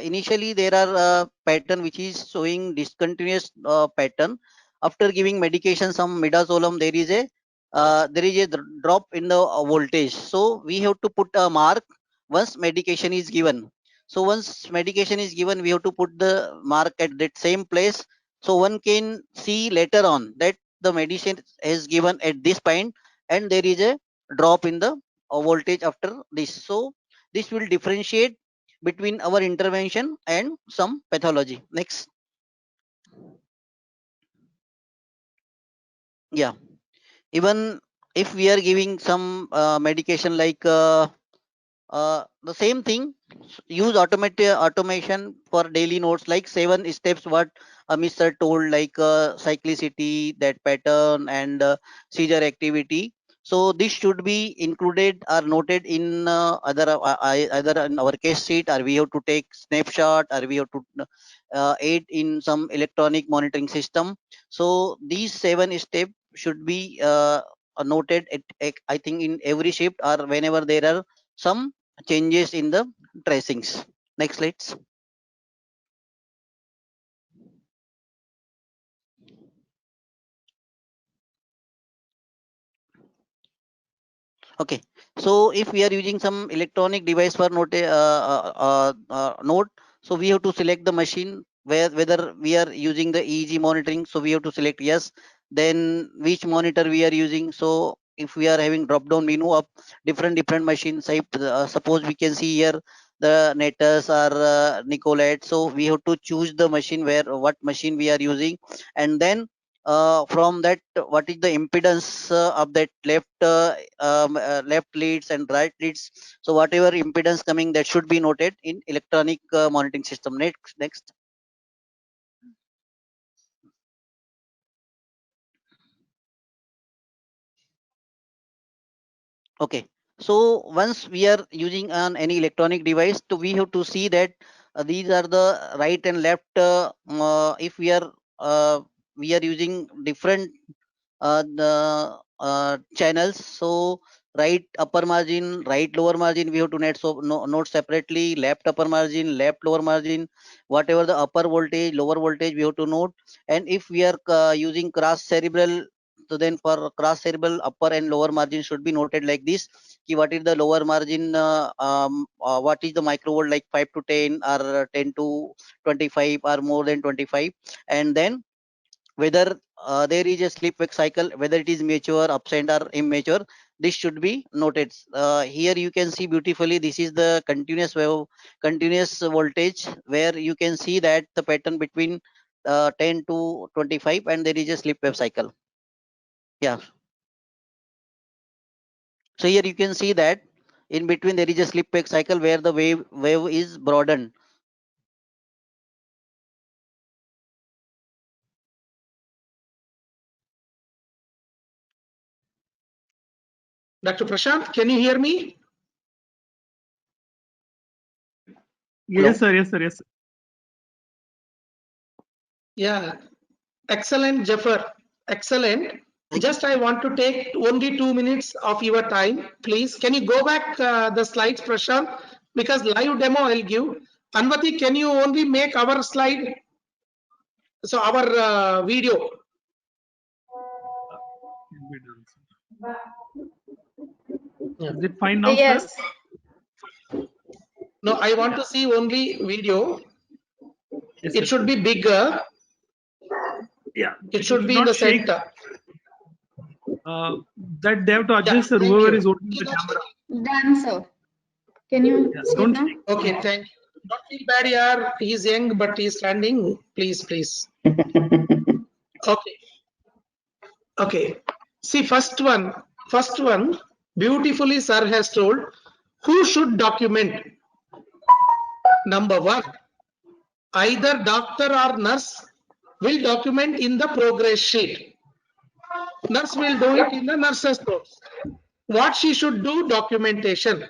S8: initially there are pattern which is showing discontinuous pattern. After giving medication some midazolam, there is a drop in the voltage, so we have to put a mark once medication is given. So once medication is given, we have to put the mark at that same place, so one can see later on that the medicine is given at this point and there is a drop in the voltage after this. So this will differentiate between our intervention and some pathology. Next. Yeah. Even if we are giving some medication like the same thing, use automation for daily notes like 7 steps what Mr. told, like cyclicity, that pattern, and seizure activity. So this should be included or noted in either in our case sheet, or we have to take snapshot, or we have to aid in some electronic monitoring system. So these 7 steps should be noted I think in every shift or whenever there are some changes in the tracings. Next slides. Okay, so if we are using some electronic device for note, so we have to select the machine where whether we are using the EEG monitoring. So we have to select yes. Then which monitor we are using. So if we are having drop down menu of different machines, suppose we can see here the Netus or Nicolette. So we have to choose the machine where what machine we are using, and then from that what is the impedance of that left leads and right leads. So whatever impedance coming, that should be noted in electronic monitoring system. Next. Okay, so once we are using on any electronic device, so we have to see that these are the right and left. If we are using different the channels, so right upper margin, right lower margin, we have to note separately. Left upper margin, left lower margin, whatever the upper voltage, lower voltage, we have to note. And if we are using cross cerebral, so then for cross cerebral upper and lower margin should be noted like this. What is the lower margin, what is the microvolt, like 5 to 10 or 10 to 25 or more than 25. And then whether there is a sleep wake cycle, whether it is mature, absent, or immature, this should be noted. Here you can see beautifully, this is the continuous voltage, where you can see that the pattern between 10 to 25, and there is a sleep wave cycle. Yeah, so here you can see that in between there is a sleep wake cycle where the wave is broadened.
S3: Dr. Prashant, can you hear me?
S1: Yes, sir. Yes, sir. Yes, sir.
S3: Yeah, excellent, Jaffer. Excellent. Just I want to take only 2 minutes of your time, please. Can you go back the slides, Prashant? Because live demo I'll give. Anvati, can you only make our slide? So our video.
S1: Can be done, sir. Is it fine now,
S6: Yes.
S1: sir?
S3: No, I want to see only video.
S1: Yes,
S3: It
S1: sir.
S3: should be bigger.
S1: Yeah.
S3: It should be in
S1: not
S3: the
S1: shake.
S3: center.
S1: That they have to adjust, sir.
S3: thank
S1: Whoever
S3: you.
S1: is holding the camera.
S6: Done, sir. Can you
S1: Yeah,
S6: see it
S1: don't
S6: now?
S1: shake.
S3: Okay, thank you. Don't feel bad, yaar. He's young, but he's standing. Please, please. Okay. Okay. See, first one, beautifully sir has told who should document. Number one, either doctor or nurse will document in the progress sheet. Nurse will do it in the nurse's notes. What she should do, documentation.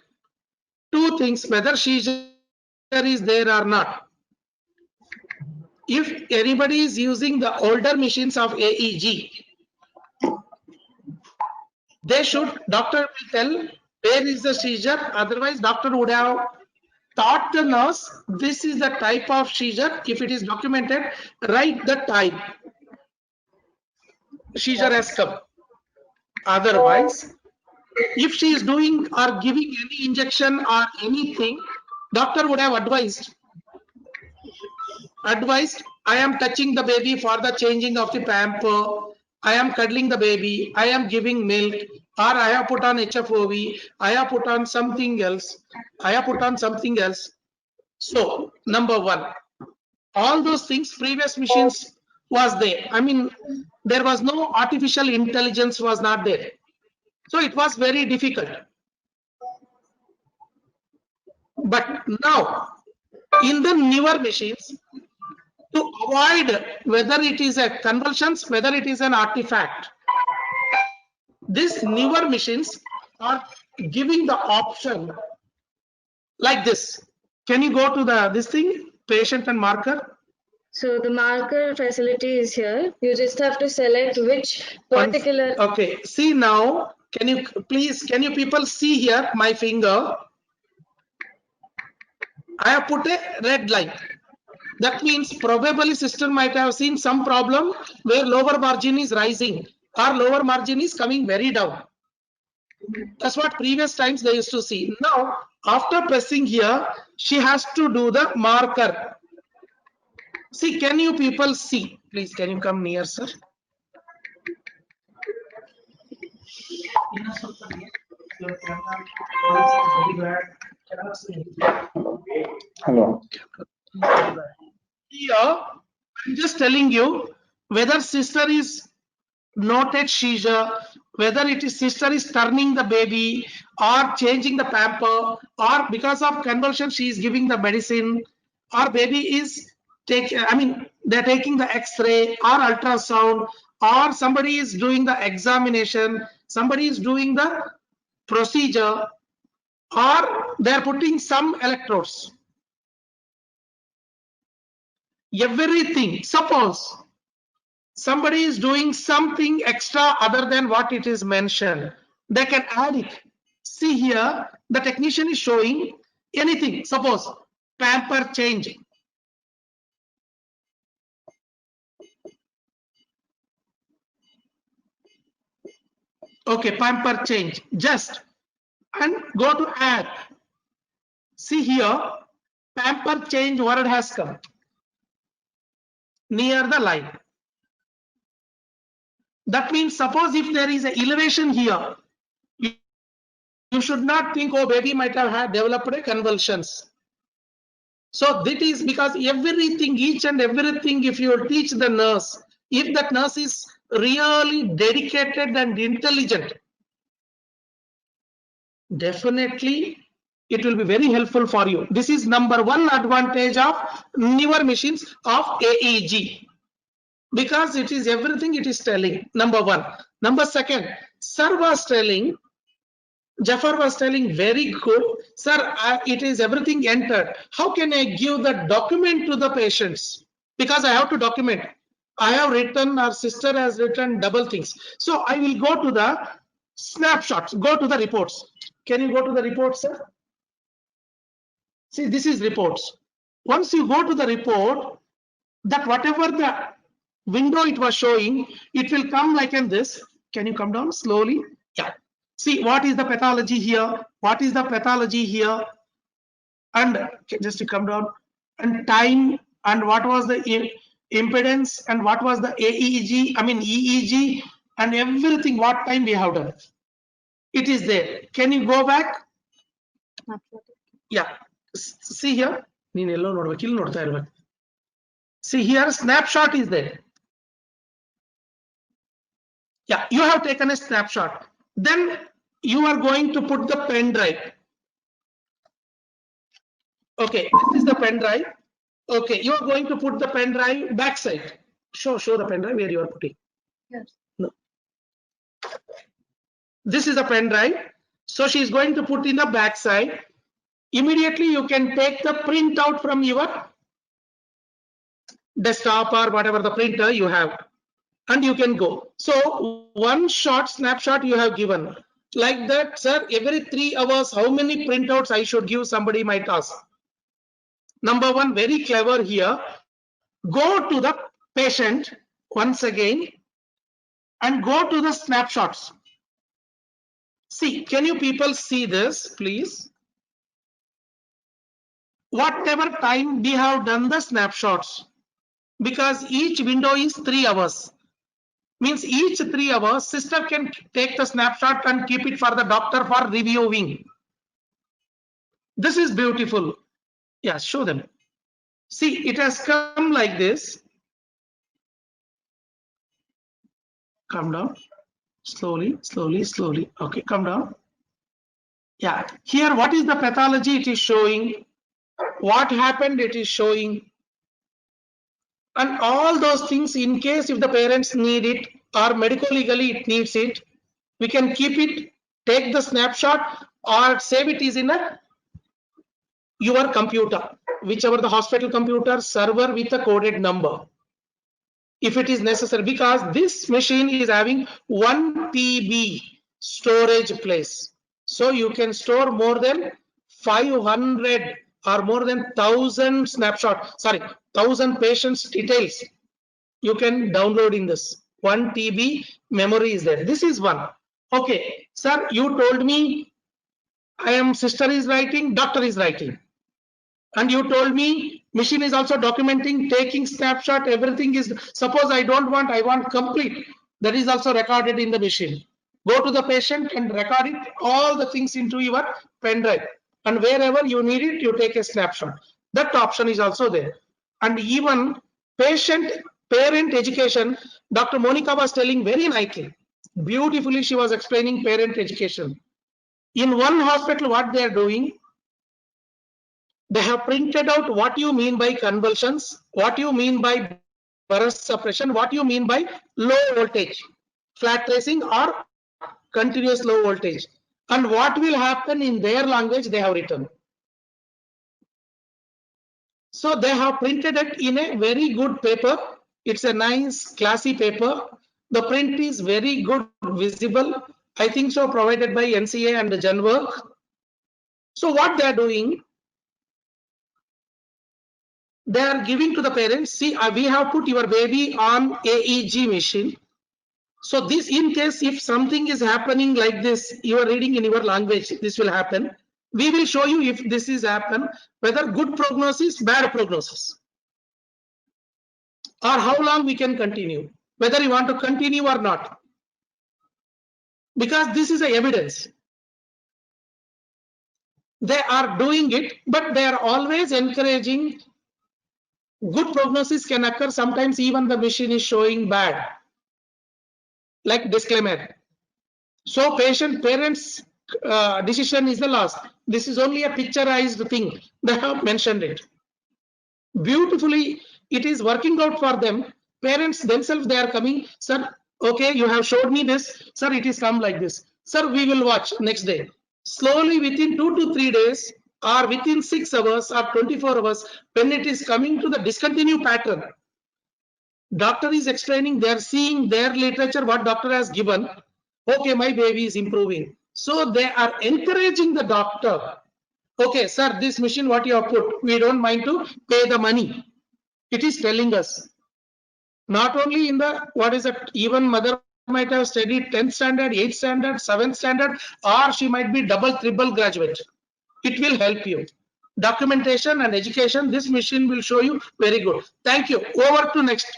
S3: Two things, whether seizure is there or not. If anybody is using the older machines of AEG, they should, doctor will tell where is the seizure. Otherwise, doctor would have taught the nurse this is the type of seizure. If it is documented, write the type. Seizure has come. Otherwise, if she is doing or giving any injection or anything, doctor would have advised. I am touching the baby for the changing of the pamper. I am cuddling the baby. I am giving milk, or I have put on HFOV. I have put on something else. So, number one, all those things previous machines was there. I mean, there was no artificial intelligence was not there. So it was very difficult. But now, in the newer machines, to avoid whether it is a convulsions, whether it is an artifact, these newer machines are giving the option like this. Can you go to this thing, patient and marker?
S9: So the marker facility is here. You just have to select which particular.
S3: Okay, see now, can you people see here my finger? I have put a red line. That means probably system might have seen some problem where lower margin is rising or lower margin is coming very down. That's what previous times they used to see. Now, after pressing here, she has to do the marker. See, can you people see? Please, can you come near, sir?
S5: Hello.
S3: Here, I'm just telling you whether sister is noted seizure, whether it is sister is turning the baby or changing the pamper, or because of convulsion she is giving the medicine, or baby is they're taking the x-ray or ultrasound, or somebody is doing the examination, somebody is doing the procedure, or they're putting some electrodes. Everything, suppose somebody is doing something extra other than what it is mentioned, they can add it. See here, the technician is showing anything. Suppose pamper change. Okay, pamper change. Just and go to add. See here, pamper change word has come near the line. That means suppose if there is an elevation here, you should not think, oh, baby might have had developed a convulsions. So that is because everything, each and everything, if you teach the nurse, if that nurse is really dedicated and intelligent, definitely it will be very helpful for you. This is number one advantage of newer machines of AEG, because it is everything it is telling. Number one. Number second, sir was telling, Jafar was telling, very good, sir, it is everything entered. How can I give the document to the patients? Because I have to document. I have written, our sister has written double things. So I will go to the snapshots, go to the reports. Can you go to the reports, sir? See, this is reports. Once you go to the report, that whatever the window it was showing, it will come like in this. Can you come down slowly? Yeah. See, what is the pathology here? What is the pathology here? And just to come down, and time, and what was the impedance, and what was the AEG, EEG, and everything, what time we have done. It is there. Can you go back? Yeah. See here. See here, snapshot is there. Yeah, you have taken a snapshot. Then you are going to put the pen drive. Okay, this is the pen drive. Okay, you are going to put the pen drive backside. Show the pen drive where you are putting.
S9: Yes.
S3: No. This is the pen drive. So she is going to put in the backside. Immediately you can take the print out from your desktop or whatever the printer you have, and you can go. So one short snapshot you have given. Like that, sir, every 3 hours, how many printouts I should give, somebody might ask. Number one, very clever here. Go to the patient once again and go to the snapshots. See, can you people see this, please? Whatever time we have done the snapshots, because each window is 3 hours. Means each 3 hours, sister can take the snapshot and keep it for the doctor for reviewing. This is beautiful. Yeah, show them. See, it has come like this. Come down. Slowly, slowly, slowly. Okay, come down. Yeah. Here, what is the pathology it is showing? What happened it is showing. And all those things, in case if the parents need it or medical legally it needs it, we can keep it, take the snapshot or save it is in your computer, whichever the hospital computer server with a coded number, if it is necessary, because this machine is having 1 TB storage place. So you can store more than 500 or more than 1000 snapshot, sorry, 1000 patients details. You can download in this 1 TB memory is there. This is one. Okay, sir, you told me sister is writing, doctor is writing. And you told me machine is also documenting, taking snapshot, everything is, suppose I want complete. That is also recorded in the machine. Go to the patient and record it, all the things into your pen drive. And wherever you need it, you take a snapshot. That option is also there. And even parent education, Dr. Monica was telling very nicely. Beautifully, she was explaining parent education. In one hospital, what they are doing, they have printed out what you mean by convulsions, what you mean by burst suppression, what you mean by low voltage, flat tracing or continuous low voltage. And what will happen in their language, they have written. So they have printed it in a very good paper. It's a nice, classy paper. The print is very good, visible. I think so, provided by NCA and Genwork. So what they are doing, they are giving to the parents, see, we have put your baby on AEG machine. So this, in case if something is happening like this, you are reading in your language, this will happen. We will show you if this is happen, whether good prognosis, bad prognosis, or how long we can continue, whether you want to continue or not. Because this is a evidence. They are doing it, but they are always encouraging. Good prognosis can occur, sometimes even the machine is showing bad, like disclaimer. So parents decision is the last. This is only a picturized thing. They have mentioned it beautifully. It is working out for them. Parents themselves, they are coming, sir, okay, you have showed me this, sir, it is come like this, sir, we will watch next day. Slowly, within 2 to 3 days or within 6 hours or 24 hours, when it is coming to the discontinued pattern, doctor is explaining, they are seeing their literature, what doctor has given. Okay, my baby is improving. So they are encouraging the doctor. Okay, sir, this machine, what you have put, we don't mind to pay the money. It is telling us. Not only in the, what is it, even mother might have studied 10th standard, 8th standard, 7th standard, or she might be double, triple graduate. It will help you. Documentation and education, this machine will show you very good. Thank you. Over to next.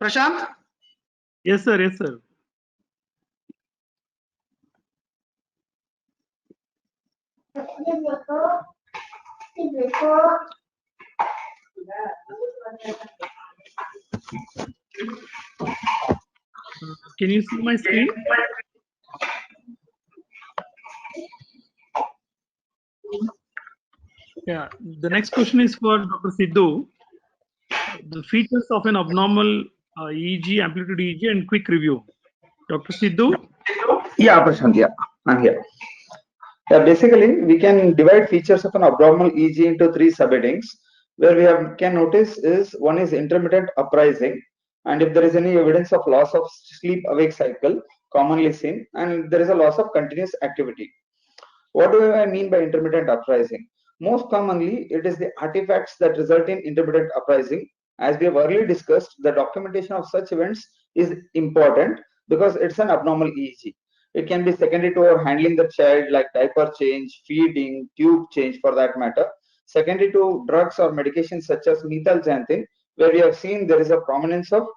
S3: Prashant?
S1: Yes, sir. Yes, sir. Can you see my screen? Yeah. The next question is for Dr. Sidhu. The features of an abnormal EEG, amplitude EEG, and quick review. Dr. Sidhu?
S5: Yeah, Prashant, yeah, I'm here. Yeah, basically, we can divide features of an abnormal EEG into 3 subheadings. Where we can notice is one is intermittent uprising, and if there is any evidence of loss of sleep-awake cycle commonly seen, and there is a loss of continuous activity. What do I mean by intermittent uprising? Most commonly, it is the artifacts that result in intermittent uprising. As we have earlier discussed, the documentation of such events is important because it's an abnormal EEG. It can be secondary to our handling the child, like diaper change, feeding, tube change for that matter. Secondary to drugs or medications such as methylxanthine, where we have seen there is a prominence of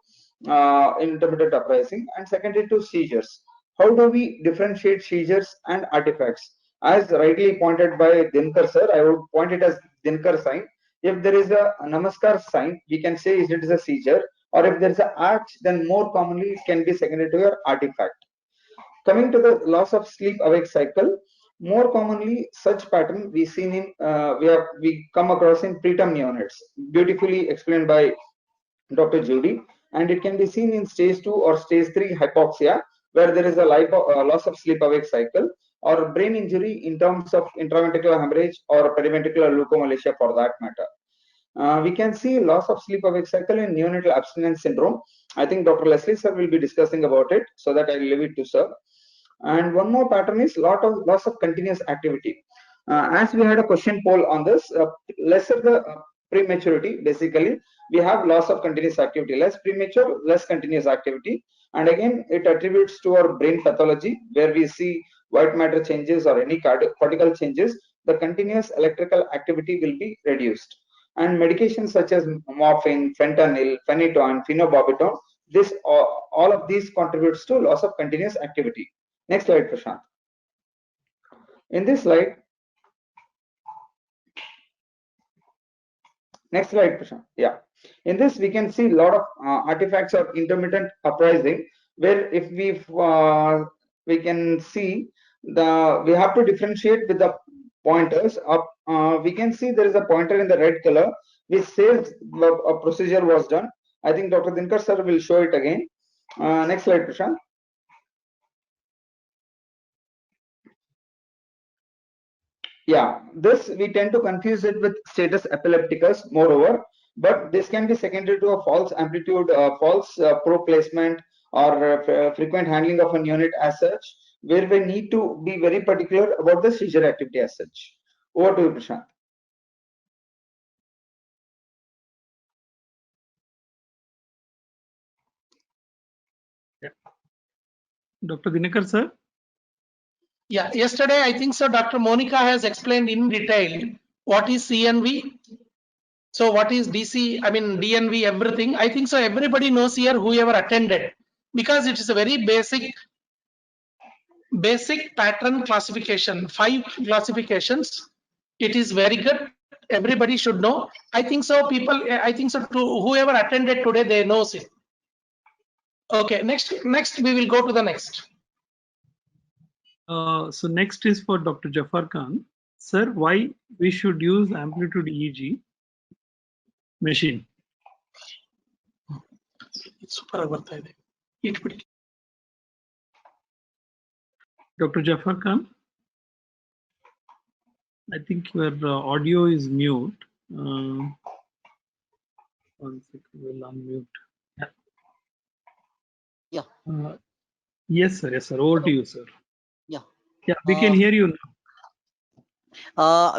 S5: intermittent uprising. And secondary to seizures. How do we differentiate seizures and artifacts? As rightly pointed by Dinkar sir, I would point it as Dinkar sign. If there is a Namaskar sign, we can say it is a seizure, or if there is an arch, then more commonly it can be secondary to your artifact. Coming to the loss of sleep awake cycle, more commonly such pattern we seen in we come across in preterm neonates, beautifully explained by Dr. Judy, and it can be seen in stage 2 or stage 3 hypoxia, where there is a loss of sleep awake cycle, or brain injury in terms of intraventricular hemorrhage or periventricular leukomalacia for that matter. We can see loss of sleep awake cycle in neonatal abstinence syndrome. I think Dr. Leslie sir will be discussing about it, so that I will leave it to sir. And one more pattern is loss of continuous activity. As we had a question poll on this, lesser the prematurity, basically we have loss of continuous activity, less premature, less continuous activity. And again, it attributes to our brain pathology, where we see white matter changes or any cortical changes, the continuous electrical activity will be reduced. And medications such as morphine, fentanyl, phenytoin, phenobarbital, this all of these contributes to loss of continuous activity. Next slide, Prashant. In this slide, next slide, Prashant. Yeah. In this, we can see a lot of artifacts of intermittent uprising, where if we can see we have to differentiate with the pointers. We can see there is a pointer in the red color which says a procedure was done. I think Dr. Dinkar sir will show it again. Next slide, Prashant. Yeah, this we tend to confuse it with status epilepticus, moreover, but this can be secondary to a false amplitude, false probe placement, or frequent handling of a neonate as such, where we need to be very particular about the seizure activity as such. Over to you, Prashant.
S1: Yeah. Dr. Dinakar sir?
S3: Yeah, yesterday I think so Dr. Monica has explained in detail what is CNV. So what is DC, I mean DNV, everything. I think so everybody knows here, whoever attended, because it is a very basic pattern classification, 5 classifications. It is very good. Everybody should know. I think so I think so whoever attended today, they knows it. Okay, next we will go to the next.
S1: So next is for Dr. Jafar Khan. Sir, why we should use amplitude EEG machine?
S3: Super ಬರ್ತಾ ಇದೆ. ಇಟ್ಬಿಡಿ.
S1: Dr. Jafar Khan, I think your audio is mute. One second, we'll unmute.
S8: Yeah.
S1: Yes, sir. Yes, sir. Over to you, sir.
S8: Yeah.
S1: Yeah, we can hear you now.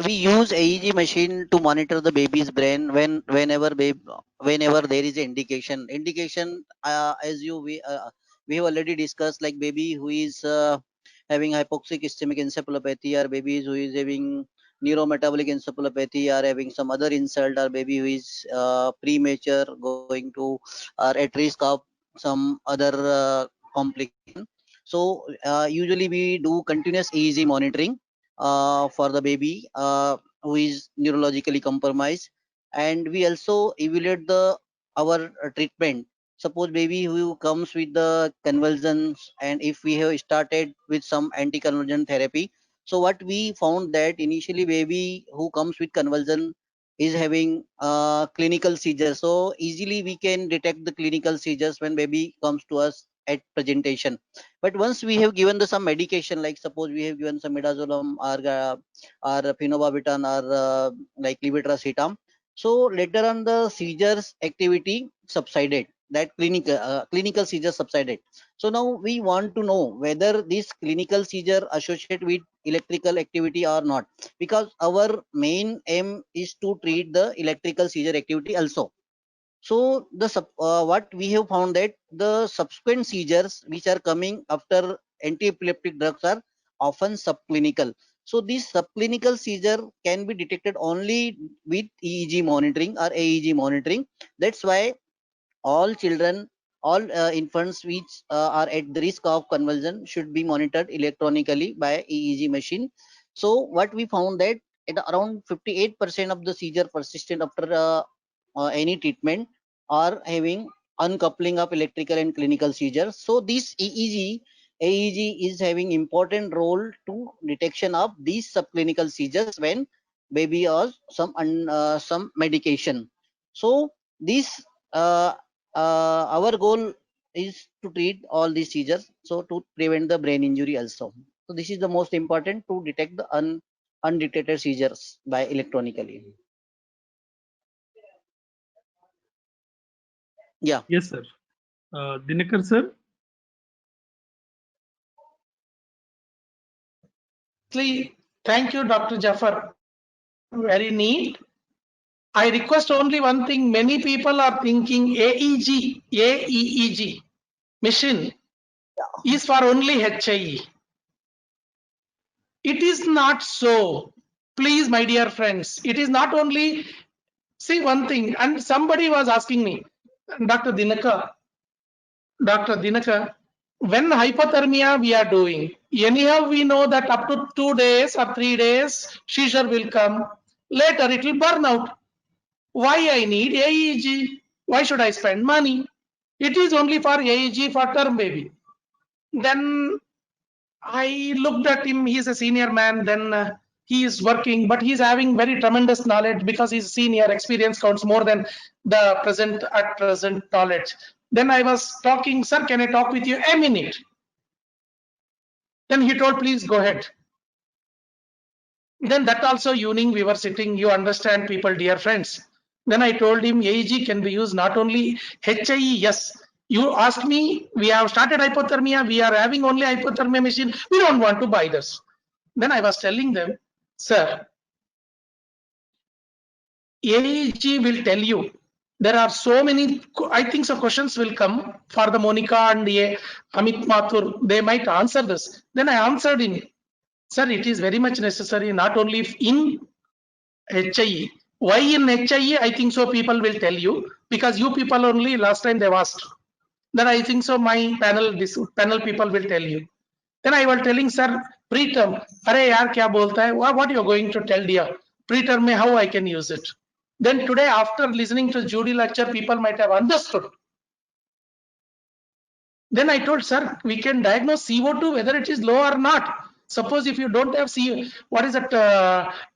S8: We use AEG machine to monitor the baby's brain whenever there is an indication. As we have already discussed, like baby who is having hypoxic ischemic encephalopathy, or babies who is having neurometabolic encephalopathy, or having some other insult, or baby who is premature going to or at risk of some other complication. So usually we do continuous EEG monitoring for the baby who is neurologically compromised, and we also evaluate our treatment. Suppose baby who comes with the convulsions, and if we have started with some anticonvulsant therapy, so what we found that initially baby who comes with convulsion is having clinical seizures. So easily we can detect the clinical seizures when baby comes to us at presentation. But once we have given some medication, like suppose we have given some midazolam or phenobarbital or like levetiracetam, so later on the seizures activity subsided, that clinical seizure subsided. So now we want to know whether this clinical seizure associated with electrical activity or not, because our main aim is to treat the electrical seizure activity also. So what we have found that the subsequent seizures which are coming after anti-epileptic drugs are often subclinical. So this subclinical seizure can be detected only with EEG monitoring or AEG monitoring. That's why all children, all infants which are at the risk of convulsion should be monitored electronically by EEG machine. So what we found that at around 58% of the seizure persistent after any treatment are having uncoupling of electrical and clinical seizures. So this AEG is having important role to detection of these subclinical seizures when baby or some medication. So this our goal is to treat all these seizures, so to prevent the brain injury also. So this is the most important, to detect the undetected seizures by electronically. Yeah.
S1: Yes, sir. Dinakar, sir.
S3: Thank you, Dr. Jafar. Very neat. I request only one thing. Many people are thinking AEEG machine is for only HIE. It is not so. Please, my dear friends, it is not only. See one thing, and somebody was asking me, Dr. Dinakar, when hypothermia we are doing, anyhow we know that up to 2 days or 3 days seizure will come. Later it will burn out. Why I need AEG? Why should I spend money? It is only for AEG for term baby. Then I looked at him. He's a senior man. Then he is working, but he's having very tremendous knowledge because he's senior. Experience counts more than the present knowledge. Then I was talking, sir, can I talk with you a minute? Then he told, please go ahead. Then that also evening we were sitting, you understand people, dear friends. Then I told him AEG can be used not only HIE, yes. You asked me, we have started hypothermia, we are having only hypothermia machine, we don't want to buy this. Then I was telling them, sir, AEG will tell you, there are so many, I think so questions will come for the Monica and the Amit Mathur, they might answer this. Then I answered him, sir, it is very much necessary, not only in HIE. Why in HIE? I think so people will tell you, because you people only last time they've asked. Then I think so my panel people will tell you. Then I was telling, sir, preterm, arey yaar kya bolta hai? What you're going to tell dear? Preterm mein how I can use it? Then today after listening to Judy lecture, people might have understood. Then I told, sir, we can diagnose CO2 whether it is low or not. Suppose if you don't have what is that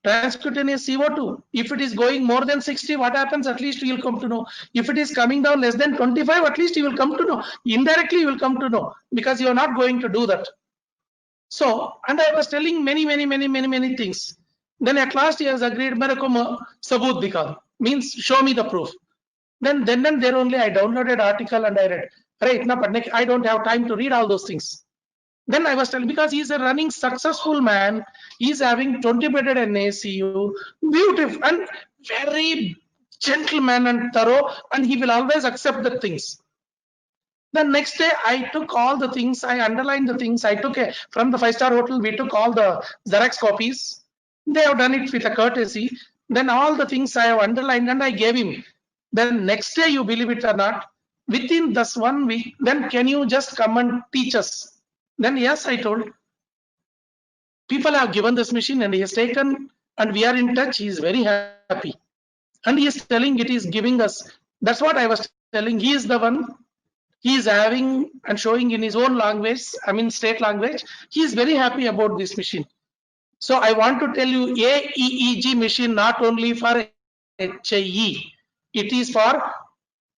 S3: transcutaneous CO2? If it is going more than 60, what happens? At least you will come to know. If it is coming down less than 25, at least you will come to know. Indirectly you will come to know, because you are not going to do that. So, and I was telling many things. Then at last he has agreed, "Mereko sabut dikha," means show me the proof. Then and there only I downloaded article and I read. I don't have time to read all those things. Then I was telling, because he's a running successful man, he's having 20-bedded NACU, beautiful and very gentleman and thorough, and he will always accept the things. The next day I took all the things, I underlined the things, I took from the 5-star hotel, we took all the Xerox copies. They have done it with a courtesy. Then all the things I have underlined and I gave him. Then next day, you believe it or not, within this 1 week, then can you just come and teach us? Then yes, I told. People have given this machine and he has taken, and we are in touch. He is very happy. And he is telling it is giving us. That's what I was telling. He is the one. He is having and showing in his own language, I mean state language. He is very happy about this machine. So I want to tell you, AEEG machine not only for HIE, it is for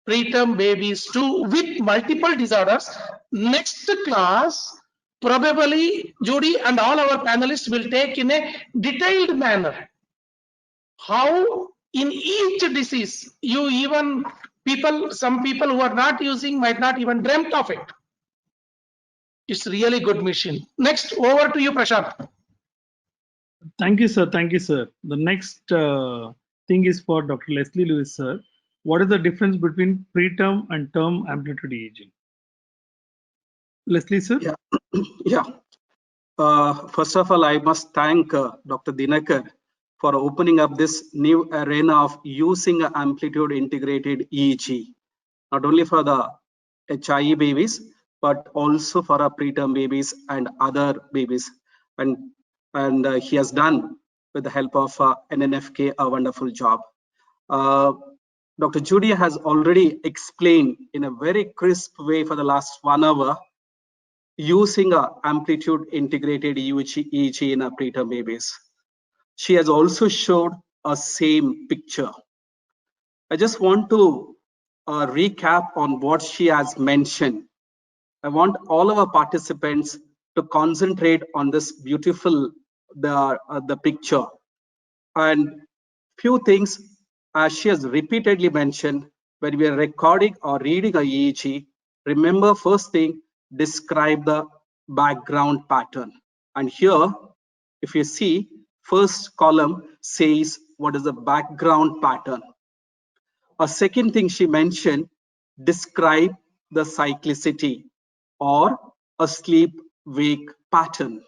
S3: preterm babies too with multiple disorders. Next class, probably Judy and all our panelists will take in a detailed manner how in each disease you even some people who are not using might not even dreamt of it. It's really good machine. Next, over to you, Prashant.
S1: Thank you, sir. Thank you, sir. The next thing is for Dr. Leslie Lewis, sir. What is the difference between preterm and term amplitude EEG? Leslie, sir?
S10: Yeah. First of all, I must thank Dr. Dinakar for opening up this new arena of using amplitude integrated EEG, not only for the HIE babies, but also for our preterm babies and other babies. And he has done, with the help of NNFK, a wonderful job. Dr. Judy has already explained in a very crisp way for the last 1 hour using a amplitude integrated EEG in our preterm babies. She has also showed a same picture. I just want to recap on what she has mentioned. I want all of our participants to concentrate on this beautiful the picture, and few things as she has repeatedly mentioned when we are recording or reading a EEG. Remember, first thing, describe the background pattern. And here, if you see, first column says what is the background pattern. A second thing she mentioned, describe the cyclicity or a sleep-wake pattern.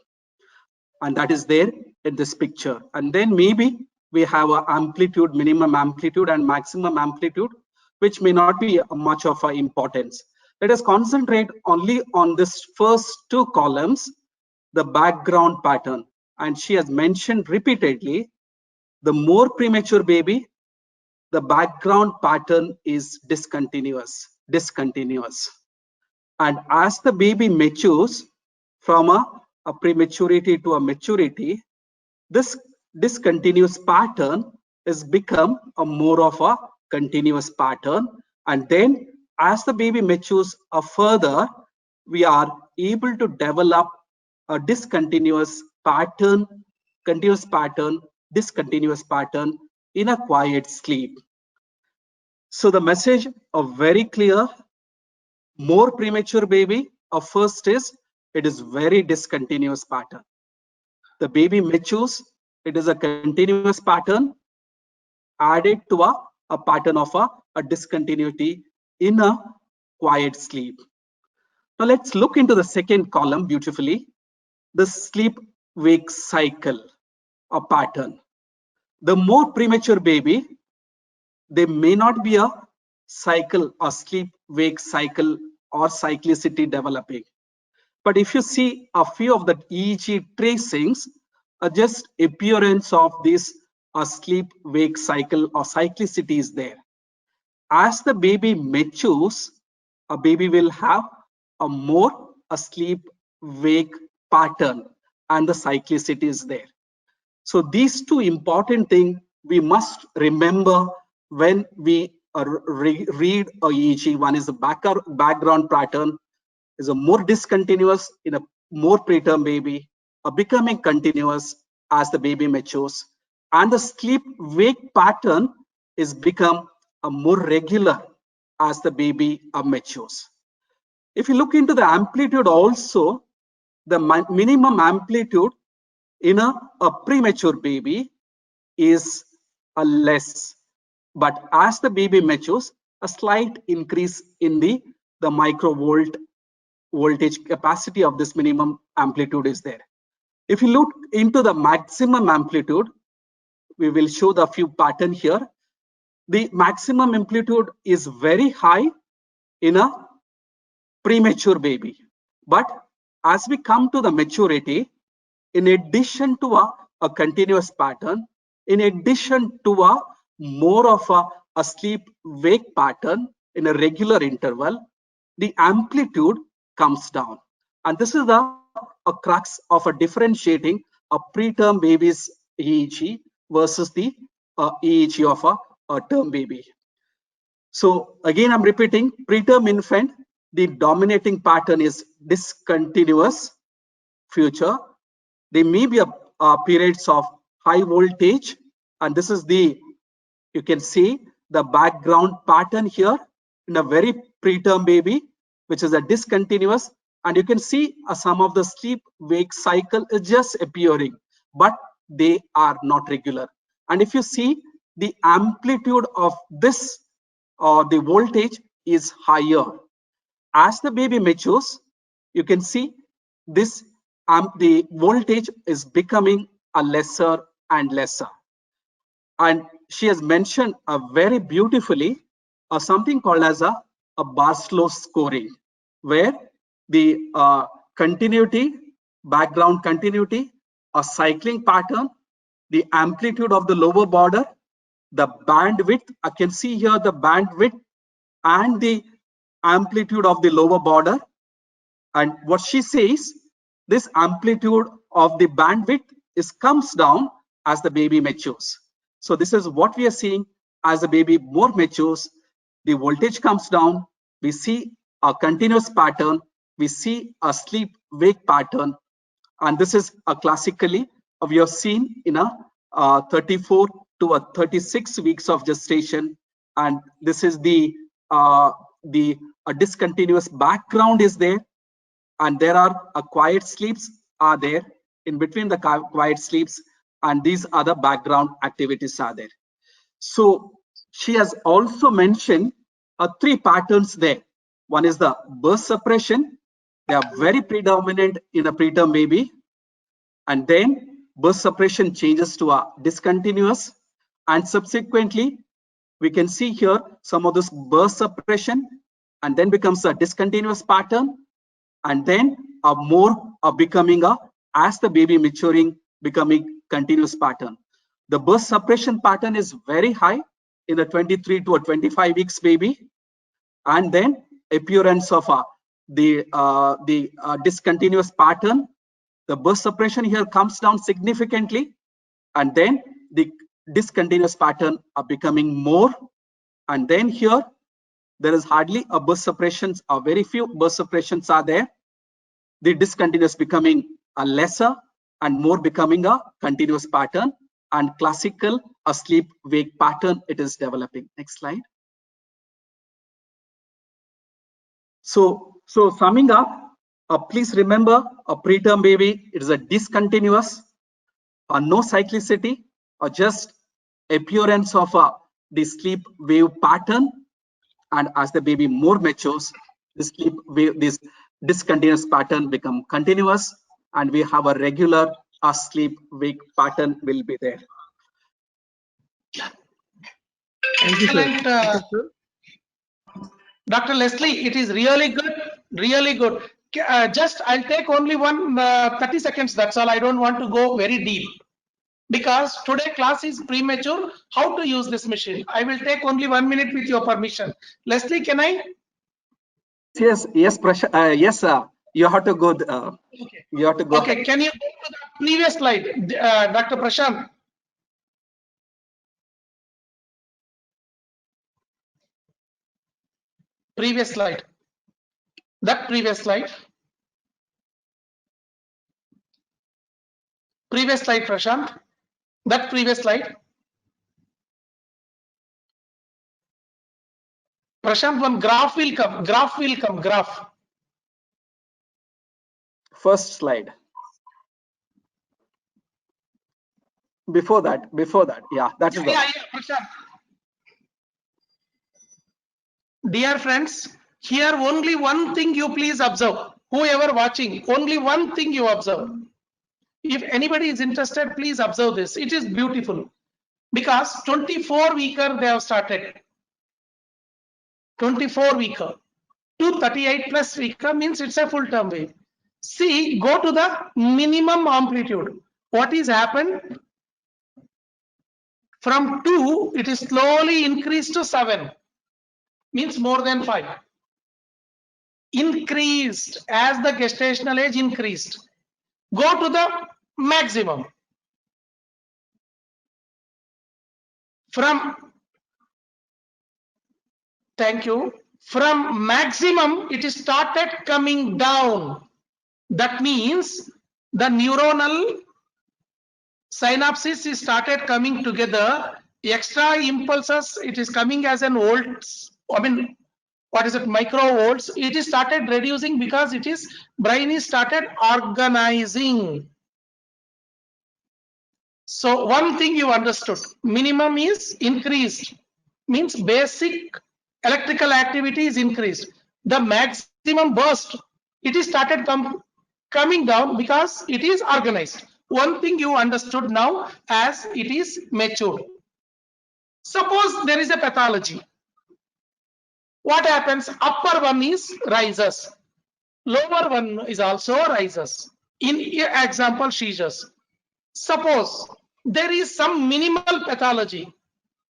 S10: And that is there in this picture. And then maybe we have an amplitude, minimum amplitude and maximum amplitude, which may not be much of an importance. Let us concentrate only on this first two columns, the background pattern. And she has mentioned repeatedly, the more premature baby, the background pattern is discontinuous. And as the baby matures from a prematurity to a maturity, this discontinuous pattern is become a more of a continuous pattern. And then as the baby matures further, we are able to develop a discontinuous pattern, discontinuous pattern in a quiet sleep. So the message of very clear, more premature baby, first is, it is very discontinuous pattern. The baby matures, it is a continuous pattern added to a pattern of a discontinuity in a quiet sleep. Now let's look into the second column beautifully, the sleep-wake cycle or pattern. The more premature baby, there may not be a cycle or sleep-wake cycle or cyclicity developing. But if you see a few of the EEG tracings, just appearance of this sleep-wake cycle or cyclicity is there. As the baby matures, a baby will have a more sleep-wake pattern and the cyclicity is there. So these two important things we must remember when we read a EEG. One is the background pattern, is a more discontinuous in a more preterm baby, becoming continuous as the baby matures, and the sleep-wake pattern is become a more regular as the baby matures. If you look into the amplitude also, the minimum amplitude in a premature baby is less, but as the baby matures, a slight increase in the microvolt voltage capacity of this minimum amplitude is there. If you look into the maximum amplitude, we will show the few pattern here. The maximum amplitude is very high in a premature baby, but as we come to the maturity, in addition to a continuous pattern, in addition to a more of a sleep-wake pattern in a regular interval, the amplitude comes down. And this is a crux of a differentiating a preterm baby's EEG versus the EEG of a term baby. So again, I'm repeating, preterm infant, the dominating pattern is discontinuous future. There may be periods of high voltage, and this is the, you can see the background pattern here in a very preterm baby, which is a discontinuous, and you can see some of the sleep-wake cycle is just appearing, but they are not regular. And if you see the amplitude of this, the voltage is higher. As the baby matures, you can see this the voltage is becoming a lesser and lesser. And she has mentioned very beautifully something called as a Barlow scoring, where the continuity, background continuity, a cycling pattern, the amplitude of the lower border, the bandwidth. I can see here the bandwidth and the amplitude of the lower border. And what she says, this amplitude of the bandwidth comes down as the baby matures. So this is what we are seeing as the baby more matures. The voltage comes down. We see a continuous pattern. We see a sleep-wake pattern. And this is classically we have seen in a 34 to a 36 weeks of gestation. And this is the discontinuous background is there. And there are quiet sleeps are there in between the quiet sleeps, and these other background activities are there. So she has also mentioned 3 patterns there. One is the burst suppression. They are very predominant in a preterm baby. And then burst suppression changes to a discontinuous. And subsequently, we can see here some of this burst suppression and then becomes a discontinuous pattern. And then becoming as the baby maturing, becoming continuous pattern. The burst suppression pattern is very high in the 23 to a 25 weeks baby, and then appearance of the discontinuous pattern. The burst suppression here comes down significantly, and then the discontinuous pattern are becoming more, and then here there is hardly a burst suppressions, or very few burst suppressions are there. The discontinuous becoming a lesser and more becoming a continuous pattern, and classical a sleep-wake pattern it is developing. Next slide. So summing up, please remember a preterm baby, it is a discontinuous, no cyclicity, or just appearance of the sleep wave pattern. And as the baby more matures, this sleep wave, this discontinuous pattern become continuous, and we have a regular sleep wake pattern will be there.
S3: Excellent, Dr. Leslie. It is really good, really good. Just I'll take only 30 seconds. That's all. I don't want to go very deep because today class is premature. How to use this machine? I will take only 1 minute with your permission. Leslie, can I?
S10: Yes, yes, yes, sir. You have to go. Okay. You have to go.
S3: Okay, can you go to the previous slide, Dr. Prashant? Previous slide. That previous slide. Previous slide, Prashant. That previous slide. Prashant, one graph will come. Graph will come. Graph.
S10: First slide. Before that, yeah, that is
S3: yeah, Prashant. Dear friends, here only one thing you please observe. Whoever watching, only one thing you observe. If anybody is interested, please observe this. It is beautiful because 24 weeker they have started. 24 weeker to 38 plus weeker means it's a full term wave. See, go to the minimum amplitude. What is happened? From 2, it is slowly increased to 7. Means more than 5. Increased as the gestational age increased. Go to the maximum. Thank you. From maximum, it started coming down. That means the neuronal synapses is started coming together. Extra impulses, it is coming as an volts. I mean, what is it? Microvolts. It is started reducing because it is brain is started organizing. So one thing you understood, minimum is increased, means basic electrical activity is increased. The maximum burst, it is started coming down because it is organized. One thing you understood now as it is mature. Suppose there is a pathology. What happens? Upper one is rises. Lower one is also rises. In example, seizures. Suppose there is some minimal pathology.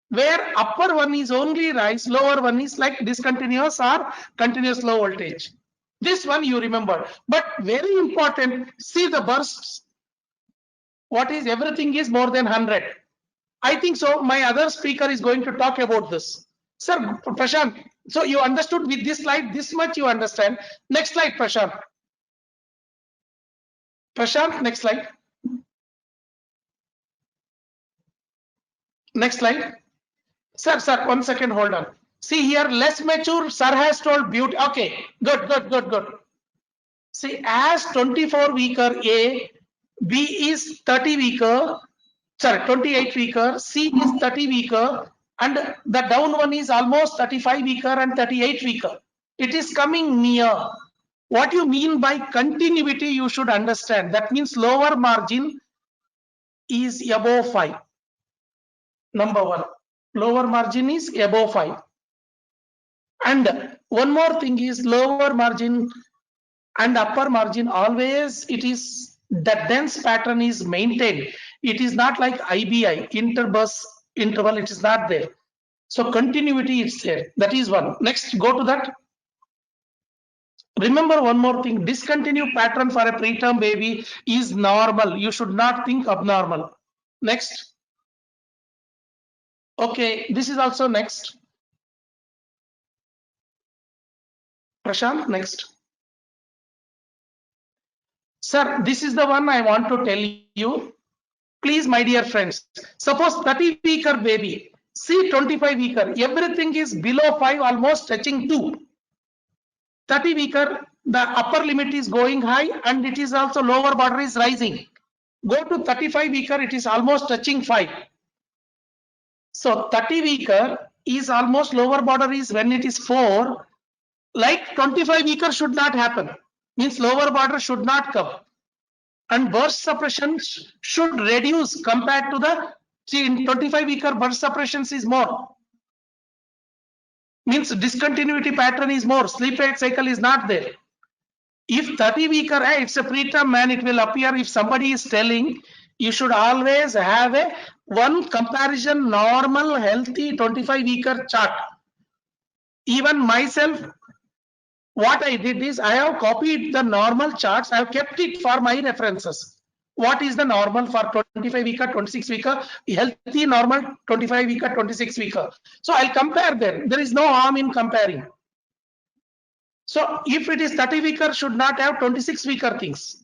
S3: where upper one is only rise, lower one is like discontinuous or continuous low voltage. This one you remember, but very important, see the bursts. What is everything is more than 100. I think so. My other speaker is going to talk about this. Sir, Prashant, so you understood with this slide, this much you understand. Next slide, Prashant. Prashant, next slide. Next slide. Sir, 1 second, hold on. See here, less mature, sir has told beauty. Okay, good. See, as 24 weaker A, B is 30 weaker, sorry, 28 weaker, C is 30 weaker, and the down one is almost 35 weaker and 38 weaker. It is coming near. What you mean by continuity, you should understand. That means lower margin is above 5. Number one, lower margin is above 5. And one more thing is lower margin and upper margin, always it is the dense pattern is maintained. It is not like IBI, interbus interval, it is not there. So continuity is there. That is one. Next, go to that. Remember one more thing, discontinued pattern for a preterm baby is normal. You should not think abnormal. Next. Okay, this is also next. Prashant, next. Sir, this is the one I want to tell you. Please, my dear friends, suppose 30 weaker baby, see 25 weaker, everything is below 5, almost touching 2. 30 weaker, the upper limit is going high and it is also lower border is rising. Go to 35 weaker, it is almost touching 5. So 30 weaker is almost lower border is when it is 4. Like 25 weaker should not happen. Means lower border should not come. And burst suppression should reduce compared to the, see, in 25 weaker burst suppressions is more. Means discontinuity pattern is more, sleep wake cycle is not there. If 30 weaker, it's a preterm man, it will appear. If somebody is telling, you should always have a one comparison normal healthy 25 weaker chart. Even myself, what I did is I have copied the normal charts, I have kept it for my references. What is the normal for 25 weaker, 26 weaker, healthy normal 25 weaker, 26 weaker. So I'll compare them. There is no harm in comparing. So if it is 30 weaker, should not have 26 weaker things.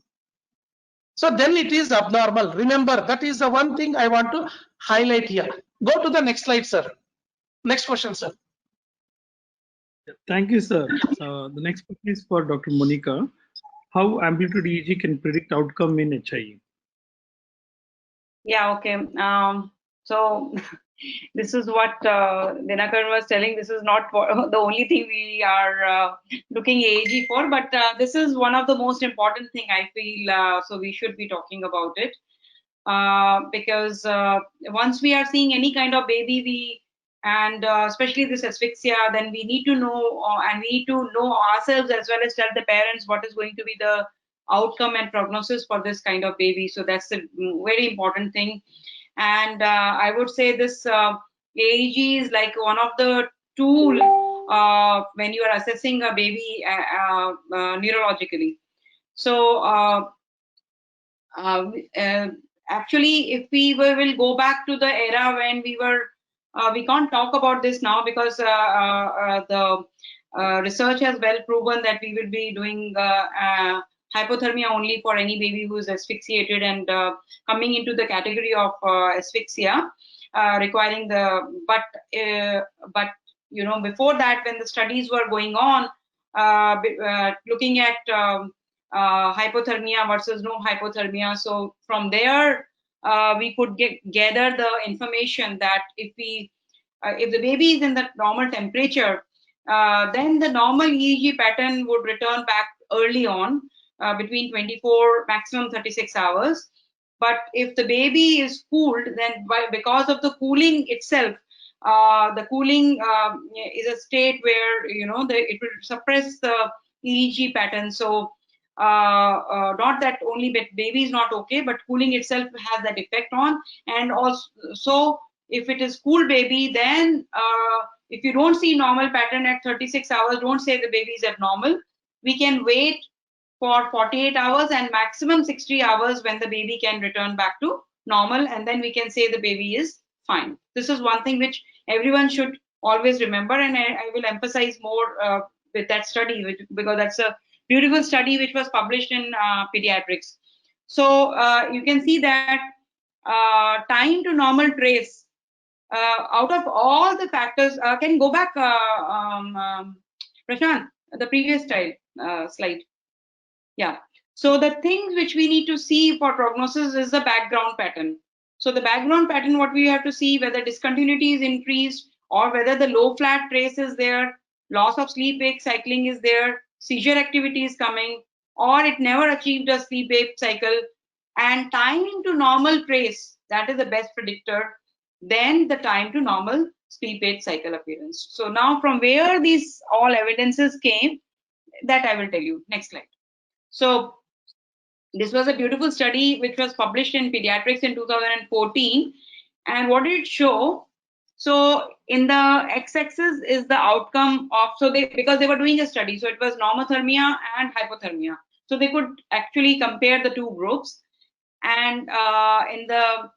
S3: So then it is abnormal. Remember, that is the one thing I want to highlight here. Go to the next slide, sir. Next question, sir.
S1: Thank you, sir. The next question is for Dr. Monica. How amplitude EEG can predict outcome in HIE?
S4: Yeah, okay. So this is what Dinakar was telling. This is not the only thing we are looking EEG for, but this is one of the most important thing I feel. So we should be talking about it because once we are seeing any kind of baby, and especially this asphyxia, then we need to know and we need to know ourselves as well as tell the parents what is going to be the outcome and prognosis for this kind of baby. So that's a very important thing. And I would say this AEG is like one of the tool when you are assessing a baby neurologically. So actually, if we will go back to the era when we were, we can't talk about this now because the research has well proven that we will be doing hypothermia only for any baby who is asphyxiated and coming into the category of asphyxia, requiring the, but you know, before that, when the studies were going on, looking at hypothermia versus no hypothermia. So from there, we could gather the information that if we, if the baby is in the normal temperature, then the normal EEG pattern would return back early on, between 24, maximum 36 hours. But if the baby is cooled, then because of the cooling itself, the cooling is a state where, you know, it will suppress the EEG pattern. So not that only baby is not okay, but cooling itself has that effect on. And also If it is school baby, then if you don't see normal pattern at 36 hours, don't say the baby is abnormal. We can wait for 48 hours and maximum 60 hours when the baby can return back to normal, and then we can say the baby is fine. This is one thing which everyone should always remember, and I will emphasize more with that study, because that's a beautiful study which was published in pediatrics. So you can see that time to normal trace, out of all the factors, can you go back, Prashant, the previous slide? Yeah. So the things which we need to see for prognosis is the background pattern. So the background pattern, what we have to see, whether discontinuity is increased or whether the low flat trace is there, loss of sleep-wake cycling is there, seizure activity is coming, or it never achieved a sleep-wake cycle, and time to normal trace, that is the best predictor, then the time to normal sleep-wake cycle appearance. So now from where these all evidences came, that I will tell you. Next slide. So this was a beautiful study which was published in Pediatrics in 2014. And what did it show? So in the x-axis is the outcome of, because they were doing a study, so it was normothermia and hypothermia. So they could actually compare the two groups. And in the,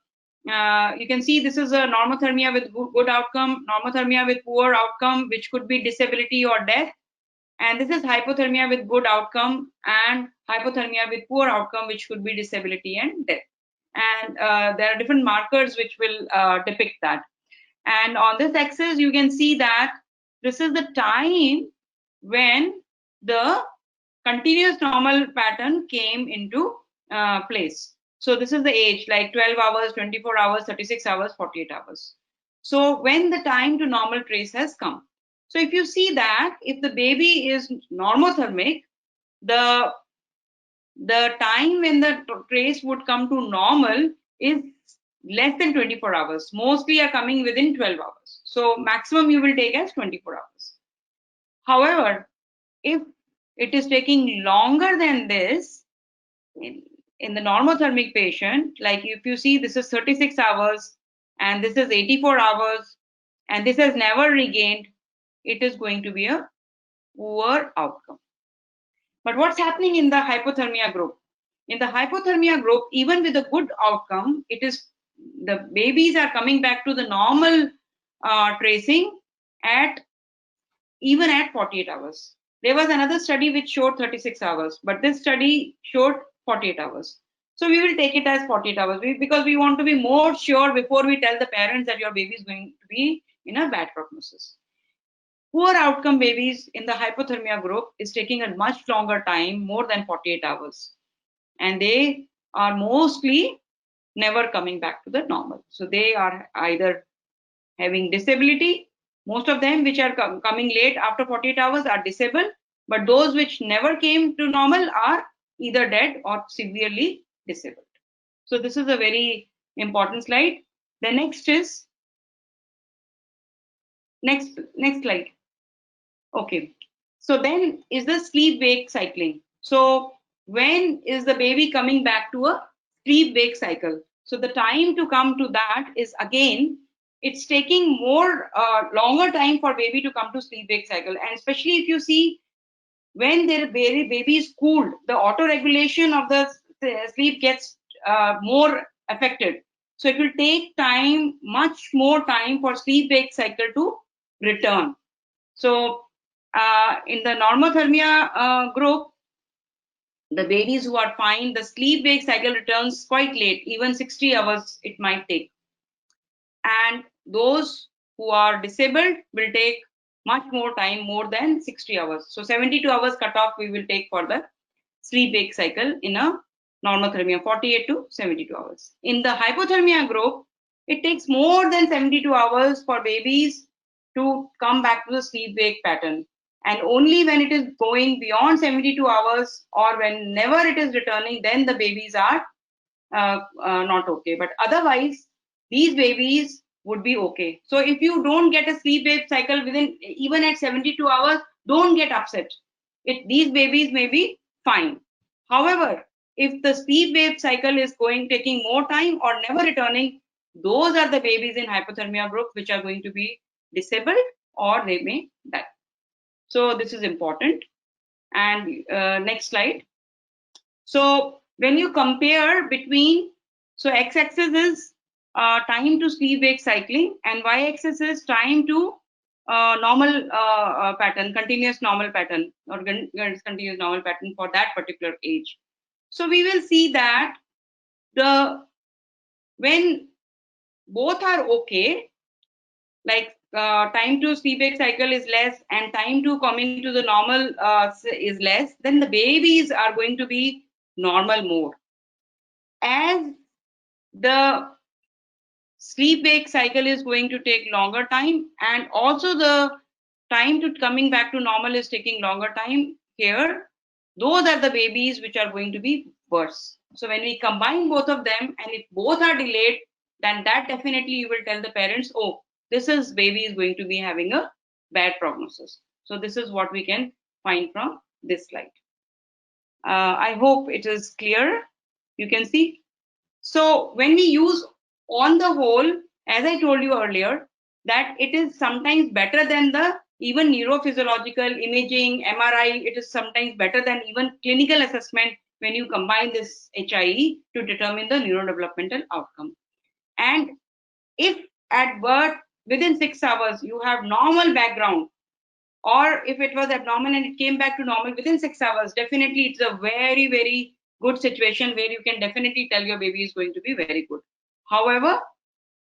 S4: you can see this is a normothermia with good outcome, normothermia with poor outcome, which could be disability or death. And this is hypothermia with good outcome and hypothermia with poor outcome, which could be disability and death. And there are different markers which will depict that. And on this axis, you can see that this is the time when the continuous normal pattern came into place. So this is the age, like 12 hours, 24 hours, 36 hours, 48 hours. So when the time to normal trace has come. So if you see that if the baby is normothermic, the time when the trace would come to normal is less than 24 hours. Mostly are coming within 12 hours. So maximum you will take as 24 hours. However, if it is taking longer than this, in the normothermic patient, like if you see this is 36 hours and this is 84 hours and this has never regained, it is going to be a poor outcome. But what's happening in the hypothermia group? In the hypothermia group, even with a good outcome, it is the babies are coming back to the normal tracing even at 48 hours. There was another study which showed 36 hours, but this study showed 48 hours. So we will take it as 48 hours because we want to be more sure before we tell the parents that your baby is going to be in a bad prognosis. Poor outcome babies in the hypothermia group is taking a much longer time, more than 48 hours. And they are mostly never coming back to the normal. So they are either having disability. Most of them which are coming late after 48 hours are disabled, but those which never came to normal are either dead or severely disabled. So this is a very important slide. The next is, next slide. Okay, so then is the sleep-wake cycling. So when is the baby coming back to a sleep-wake cycle? So the time to come to that is, again, it's taking more longer time for baby to come to sleep-wake cycle. And especially if you see when their baby is cooled, the auto-regulation of the sleep gets more affected. So it will take time, much more time for sleep-wake cycle to return. So in the normothermia group, the babies who are fine, the sleep-wake cycle returns quite late, even 60 hours it might take. And those who are disabled will take much more time, more than 60 hours. So 72 hours cutoff we will take for the sleep-wake cycle in a normothermia, 48 to 72 hours. In the hypothermia group, it takes more than 72 hours for babies to come back to the sleep-wake pattern. And only when it is going beyond 72 hours or whenever it is returning, then the babies are not okay. But otherwise, these babies would be okay. So if you don't get a sleep-wake cycle within, even at 72 hours, don't get upset. These babies may be fine. However, if the sleep-wake cycle is taking more time or never returning, those are the babies in hypothermia group which are going to be disabled or they may die. So this is important. And next slide. So when you compare between, so x-axis is time to sleep-wake cycling and y-axis is time to normal pattern, continuous normal pattern or continuous normal pattern for that particular age. So we will see that when both are okay, like time to sleep-wake cycle is less and time to coming to the normal is less, then the babies are going to be normal more. As the sleep-wake cycle is going to take longer time and also the time to coming back to normal is taking longer time here, those are the babies which are going to be worse. So when we combine both of them and if both are delayed, then that definitely you will tell the parents, oh, this is baby is going to be having a bad prognosis. So this is what we can find from this slide. I hope it is clear. You can see. So when we use on the whole, as I told you earlier, that it is sometimes better than the even neurophysiological imaging, MRI, it is sometimes better than even clinical assessment when you combine this HIE to determine the neurodevelopmental outcome. And if at birth within 6 hours you have normal background, or if it was abnormal and it came back to normal within 6 hours, definitely it's a very, very good situation where you can definitely tell your baby is going to be very good. However,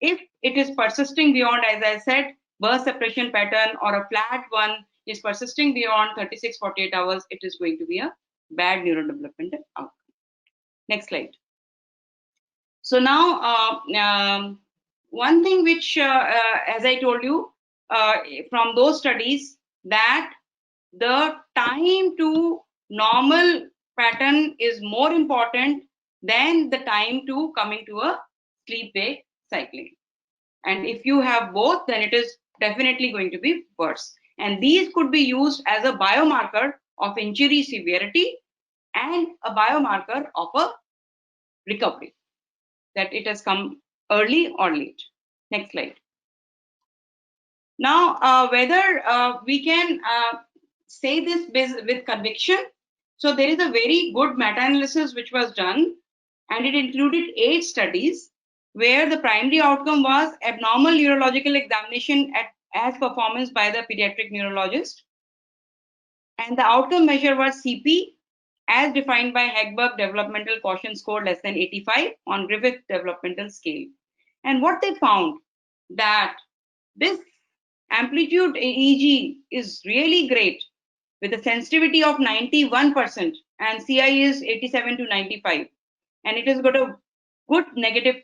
S4: if it is persisting beyond, as I said, birth suppression pattern or a flat one is persisting beyond 36-48 hours, it is going to be a bad neurodevelopmental outcome. Next slide. So now, one thing which, as I told you, from those studies, that the time to normal pattern is more important than the time to coming to a sleep-wake cycling. And if you have both, then it is definitely going to be worse. And these could be used as a biomarker of injury severity and a biomarker of a recovery, that it has come early or late. Next slide. Now, whether we can say this with conviction. So there is a very good meta-analysis which was done, and it included 8 studies where the primary outcome was abnormal neurological examination as performance by the pediatric neurologist. And the outcome measure was CP as defined by Hegberg Developmental Quotient Score less than 85 on Griffith Developmental Scale. And what they found, that this amplitude EEG is really great with a sensitivity of 91% and CI is 87 to 95. And it has got a good negative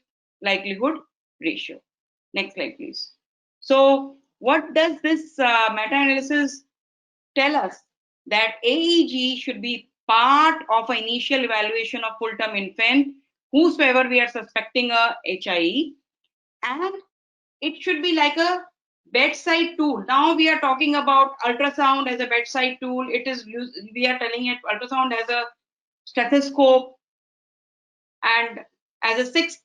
S4: likelihood ratio. Next slide, please. So what does this meta-analysis tell us? That AEG should be part of an initial evaluation of full-term infant, whosoever we are suspecting a HIE, and it should be like a bedside tool. Now we are talking about ultrasound as a bedside tool. It is used, we are telling it ultrasound as a stethoscope. And as a sixth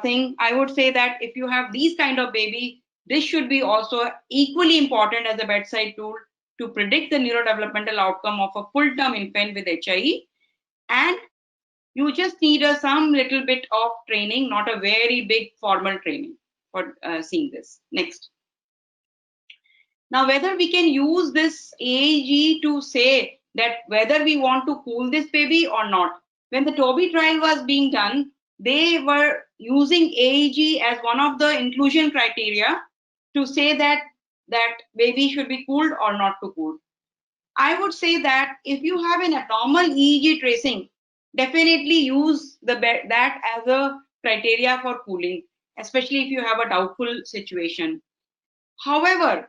S4: thing, I would say that if you have these kind of baby, this should be also equally important as a bedside tool to predict the neurodevelopmental outcome of a full-term infant with HIE. And you just need some little bit of training, not a very big formal training for seeing this. Next. Now, whether we can use this AEG to say that whether we want to cool this baby or not. When the TOBY trial was being done, they were using AEG as one of the inclusion criteria to say that baby should be cooled or not to cool. I would say that if you have an abnormal EEG tracing, definitely use that as a criteria for cooling, especially if you have a doubtful situation. However,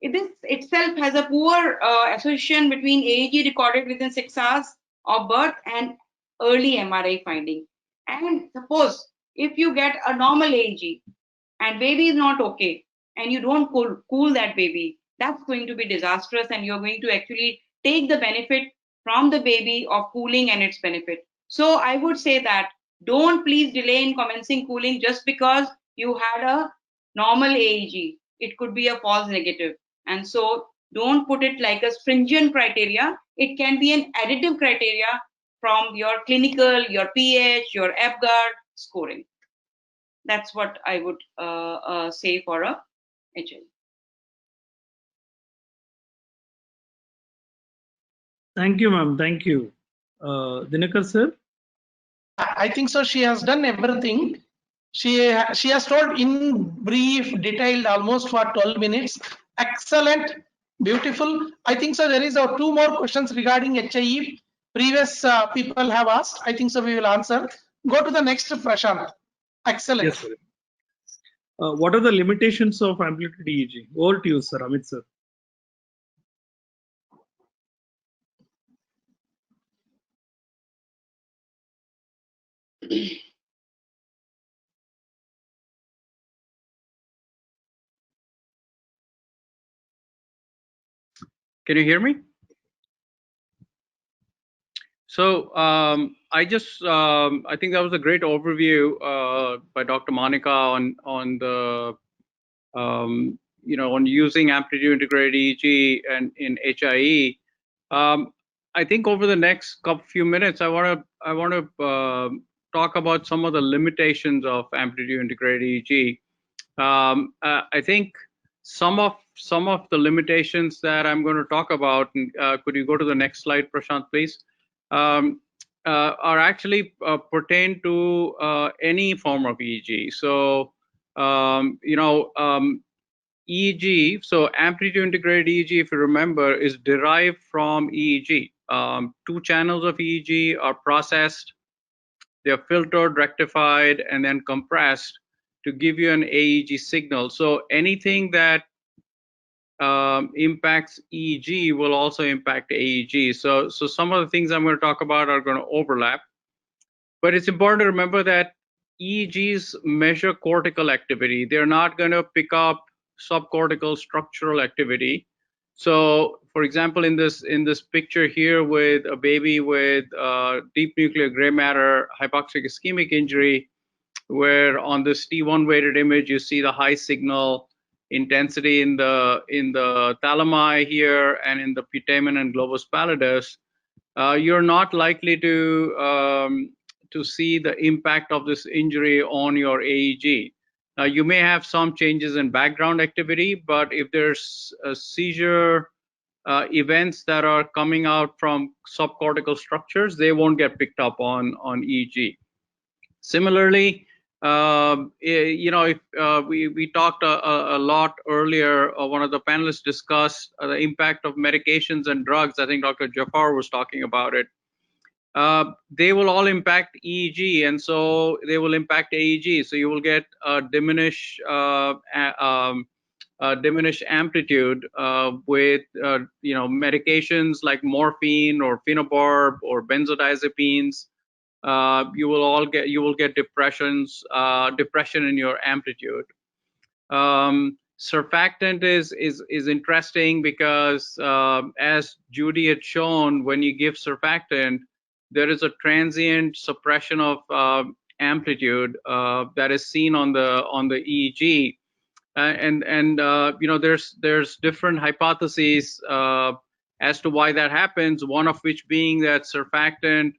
S4: this itself has a poor association between AEG recorded within 6 hours of birth and early MRI finding. And suppose if you get a normal AEG and baby is not okay and you don't cool that baby, that's going to be disastrous, and you're going to actually take the benefit from the baby of cooling and its benefit. So I would say that Don't please delay in commencing cooling just because you had a normal AEG. It could be a false negative. And so don't put it like a stringent criteria. It can be an additive criteria from your clinical, your pH, your Apgar scoring. That's what I would say for a HL.
S1: Thank you, ma'am. Thank you. Dinakar sir?
S3: I think so. She has done everything. She has told in brief, detailed, almost for 12 minutes. Excellent, beautiful. I think so. There is two more questions regarding HIE. Previous people have asked. I think so. We will answer. Go to the next, Prashant. Excellent.
S1: Yes, sir. What are the limitations of amplitude EEG? Over to you, sir. Amit sir.
S7: Can you hear me? So I think that was a great overview by Dr. Monica on the on using amplitude integrated EEG and in HIE. I think over the next few minutes, I want to talk about some of the limitations of amplitude integrated EEG. I think some of the limitations that I'm going to talk about, could you go to the next slide, Prashant, please, are actually pertain to any form of EEG. So, EEG, so amplitude integrated EEG, if you remember, is derived from EEG. Two channels of EEG are processed, they're filtered, rectified, and then compressed to give you an AEG signal. So anything that impacts EEG will also impact AEG. So some of the things I'm going to talk about are going to overlap. But it's important to remember that EEGs measure cortical activity. They're not going to pick up subcortical structural activity. So, for example, in this picture here with a baby with deep nuclear gray matter hypoxic ischemic injury, where on this T1 weighted image you see the high signal intensity in the thalami here and in the putamen and globus pallidus, you're not likely to see the impact of this injury on your AEG. Now, you may have some changes in background activity, but if there's seizure events that are coming out from subcortical structures, they won't get picked up on EEG. Similarly, if we talked a lot earlier, one of the panelists discussed the impact of medications and drugs. I think Dr. Jafar was talking about it. They will all impact EEG, and so they will impact AEG. So you will get diminished amplitude with medications like morphine or phenobarb or benzodiazepines. You will get depression in your amplitude. Surfactant is interesting because as Judy had shown, when you give surfactant, there is a transient suppression of amplitude that is seen on the EEG, there's different hypotheses as to why that happens. One of which being that surfactant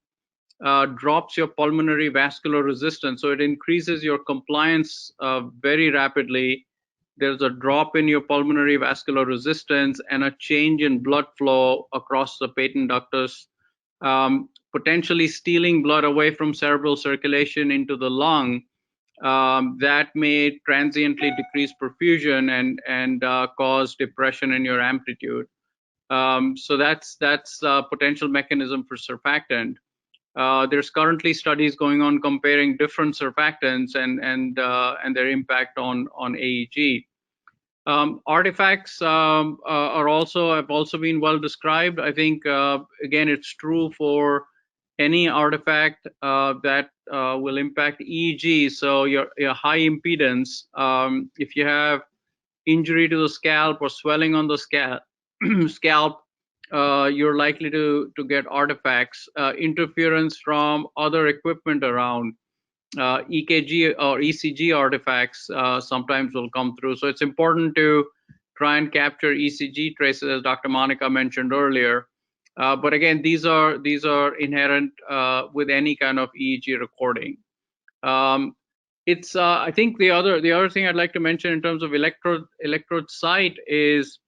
S7: drops your pulmonary vascular resistance, so it increases your compliance very rapidly. There's a drop in your pulmonary vascular resistance and a change in blood flow across the patent ductus, potentially stealing blood away from cerebral circulation into the lung. That may transiently decrease perfusion and cause depression in your amplitude. So that's a potential mechanism for surfactant. There's currently studies going on comparing different surfactants and their impact on AEG. Artifacts have also been well described. I think again it's true for any artifact that will impact EEG. So your high impedance, if you have injury to the scalp or swelling on the scalp, you're likely to get artifacts. Interference from other equipment around, EKG or ECG artifacts sometimes will come through. So it's important to try and capture ECG traces, as Dr. Monica mentioned earlier. But again, these are inherent with any kind of EEG recording. I think the other thing I'd like to mention in terms of electrode site is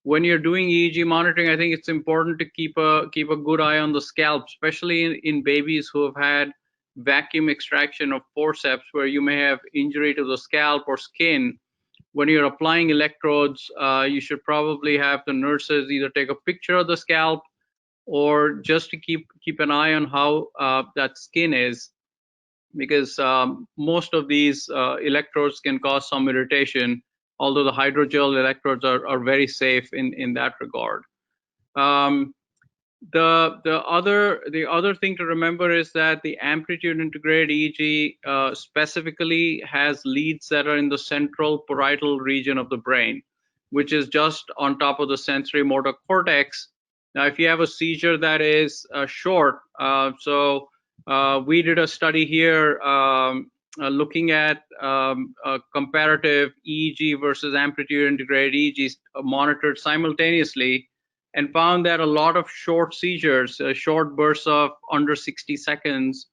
S7: when you're doing EEG monitoring, I think it's important to keep a good eye on the scalp, especially in babies who have had vacuum extraction of forceps, where you may have injury to the scalp or skin. When you're applying electrodes, you should probably have the nurses either take a picture of the scalp or just to keep an eye on how that skin is, because most of these electrodes can cause some irritation, although the hydrogel electrodes are very safe in that regard. The other thing to remember is that the amplitude integrated EEG specifically has leads that are in the central parietal region of the brain, which is just on top of the sensory motor cortex. Now, if you have a seizure that is short, we did a study here looking at comparative EEG versus amplitude integrated EEG monitored simultaneously, and found that a lot of short seizures, short bursts of under 60 seconds,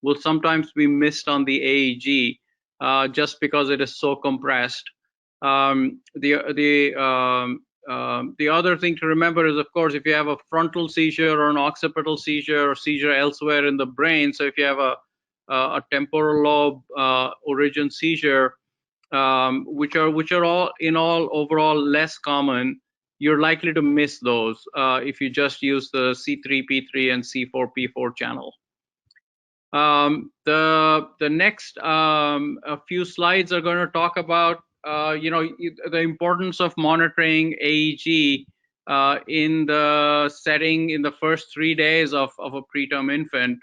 S7: will sometimes be missed on the AEG just because it is so compressed. The other thing to remember is, of course, if you have a frontal seizure or an occipital seizure or seizure elsewhere in the brain, so if you have a temporal lobe origin seizure, which are all overall less common, you're likely to miss those if you just use the C3P3 and C4P4 channel. The next a few slides are going to talk about the importance of monitoring AEG in the setting in the first 3 days of a preterm infant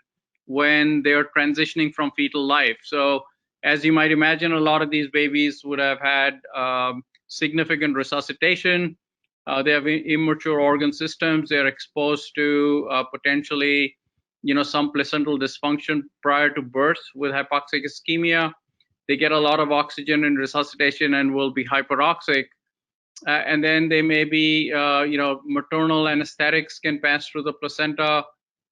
S7: when they're transitioning from fetal life. So as you might imagine, a lot of these babies would have had significant resuscitation. They have immature organ systems. They're exposed to potentially, some placental dysfunction prior to birth with hypoxic ischemia. They get a lot of oxygen in resuscitation and will be hyperoxic. And then they may be, maternal anesthetics can pass through the placenta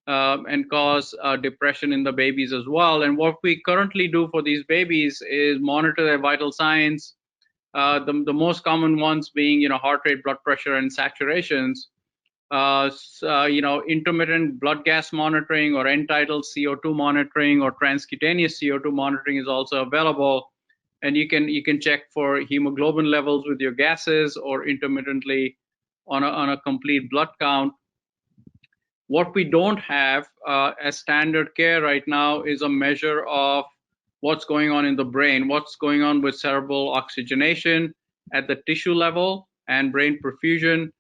S7: and cause depression in the babies as well. And what we currently do for these babies is monitor their vital signs. The most common ones being, heart rate, blood pressure, and saturations. Intermittent blood gas monitoring or end-tidal CO2 monitoring or transcutaneous CO2 monitoring is also available, and you can check for hemoglobin levels with your gases or intermittently on a complete blood count. What we don't have as standard care right now is a measure of what's going on in the brain, what's going on with cerebral oxygenation at the tissue level and brain perfusion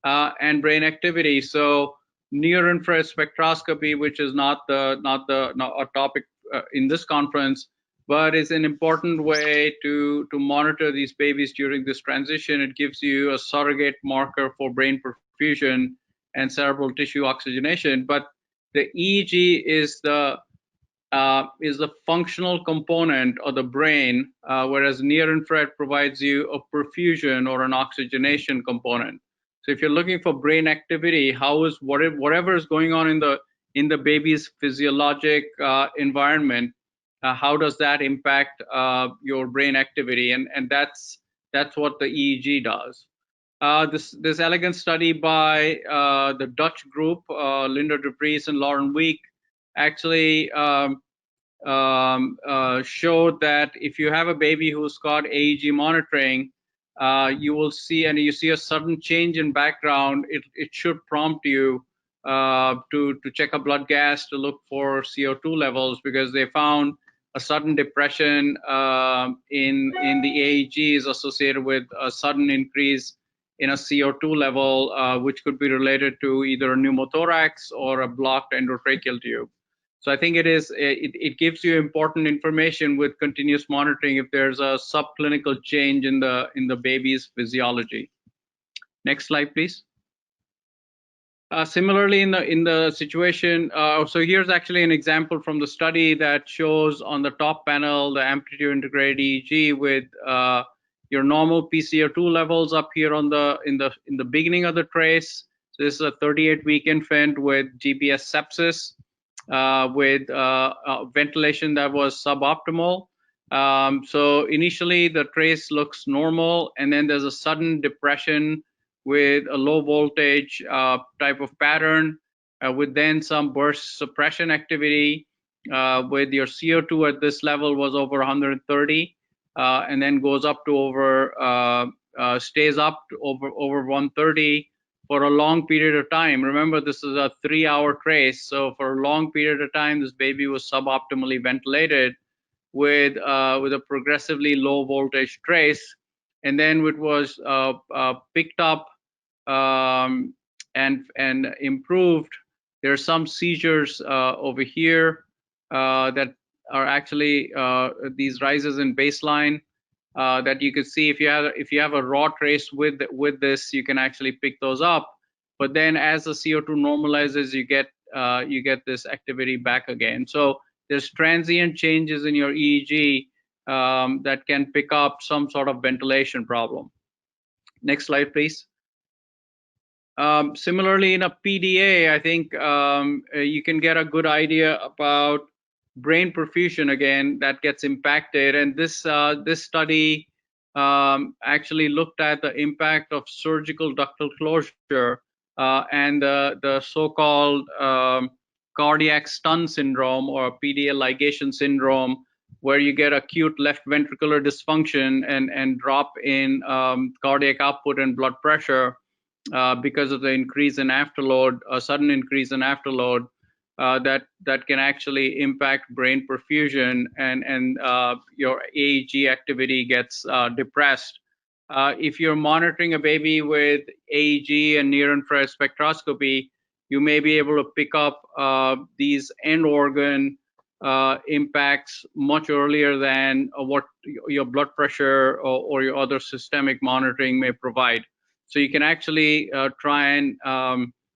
S7: and brain activity. So near-infrared spectroscopy, which is not a topic in this conference, but is an important way to monitor these babies during this transition. It gives you a surrogate marker for brain perfusion and cerebral tissue oxygenation. But the EEG is the functional component of the brain, whereas near-infrared provides you a perfusion or an oxygenation component. So if you're looking for brain activity, how is whatever is going on in the baby's physiologic environment, how does that impact your brain activity? And that's what the EEG does. This elegant study by the Dutch group, Linda de Vries and Lauren Week, actually showed that if you have a baby who's got AEG monitoring, you will see, and you see a sudden change in background, it should prompt you to check a blood gas to look for CO2 levels, because they found a sudden depression in the AEGs associated with a sudden increase in a CO2 level, which could be related to either a pneumothorax or a blocked endotracheal tube. So I think it gives you important information with continuous monitoring if there's a subclinical change in the baby's physiology. Next slide, please. Similarly, in the situation, so here's actually an example from the study that shows on the top panel the amplitude integrated EEG with your normal PCO2 levels up here on in the beginning of the trace. So this is a 38-week infant with GPS sepsis with ventilation that was suboptimal. So initially the trace looks normal, and then there's a sudden depression with a low voltage type of pattern, with then some burst suppression activity, with your CO2 at this level was over 130, and then goes up to over, stays up to over 130 for a long period of time. Remember, this is a 3-hour trace, so for a long period of time, this baby was suboptimally ventilated with a progressively low voltage trace, and then it was picked up and improved. There are some seizures over here that are actually these rises in baseline that you could see. If you have a raw trace with this, you can actually pick those up. But then as the CO2 normalizes, you get this activity back again. So there's transient changes in your EEG that can pick up some sort of ventilation problem. Next slide, please. Similarly, in a PDA, I think you can get a good idea about brain perfusion again that gets impacted. And this study actually looked at the impact of surgical ductal closure and the so-called cardiac stun syndrome or PDA ligation syndrome, where you get acute left ventricular dysfunction and drop in cardiac output and blood pressure because of the increase in afterload, a sudden increase in afterload that can actually impact brain perfusion, and your AEG activity gets depressed. If you're monitoring a baby with AEG and near-infrared spectroscopy, you may be able to pick up these end organ impacts much earlier than what your blood pressure or your other systemic monitoring may provide. So you can actually try and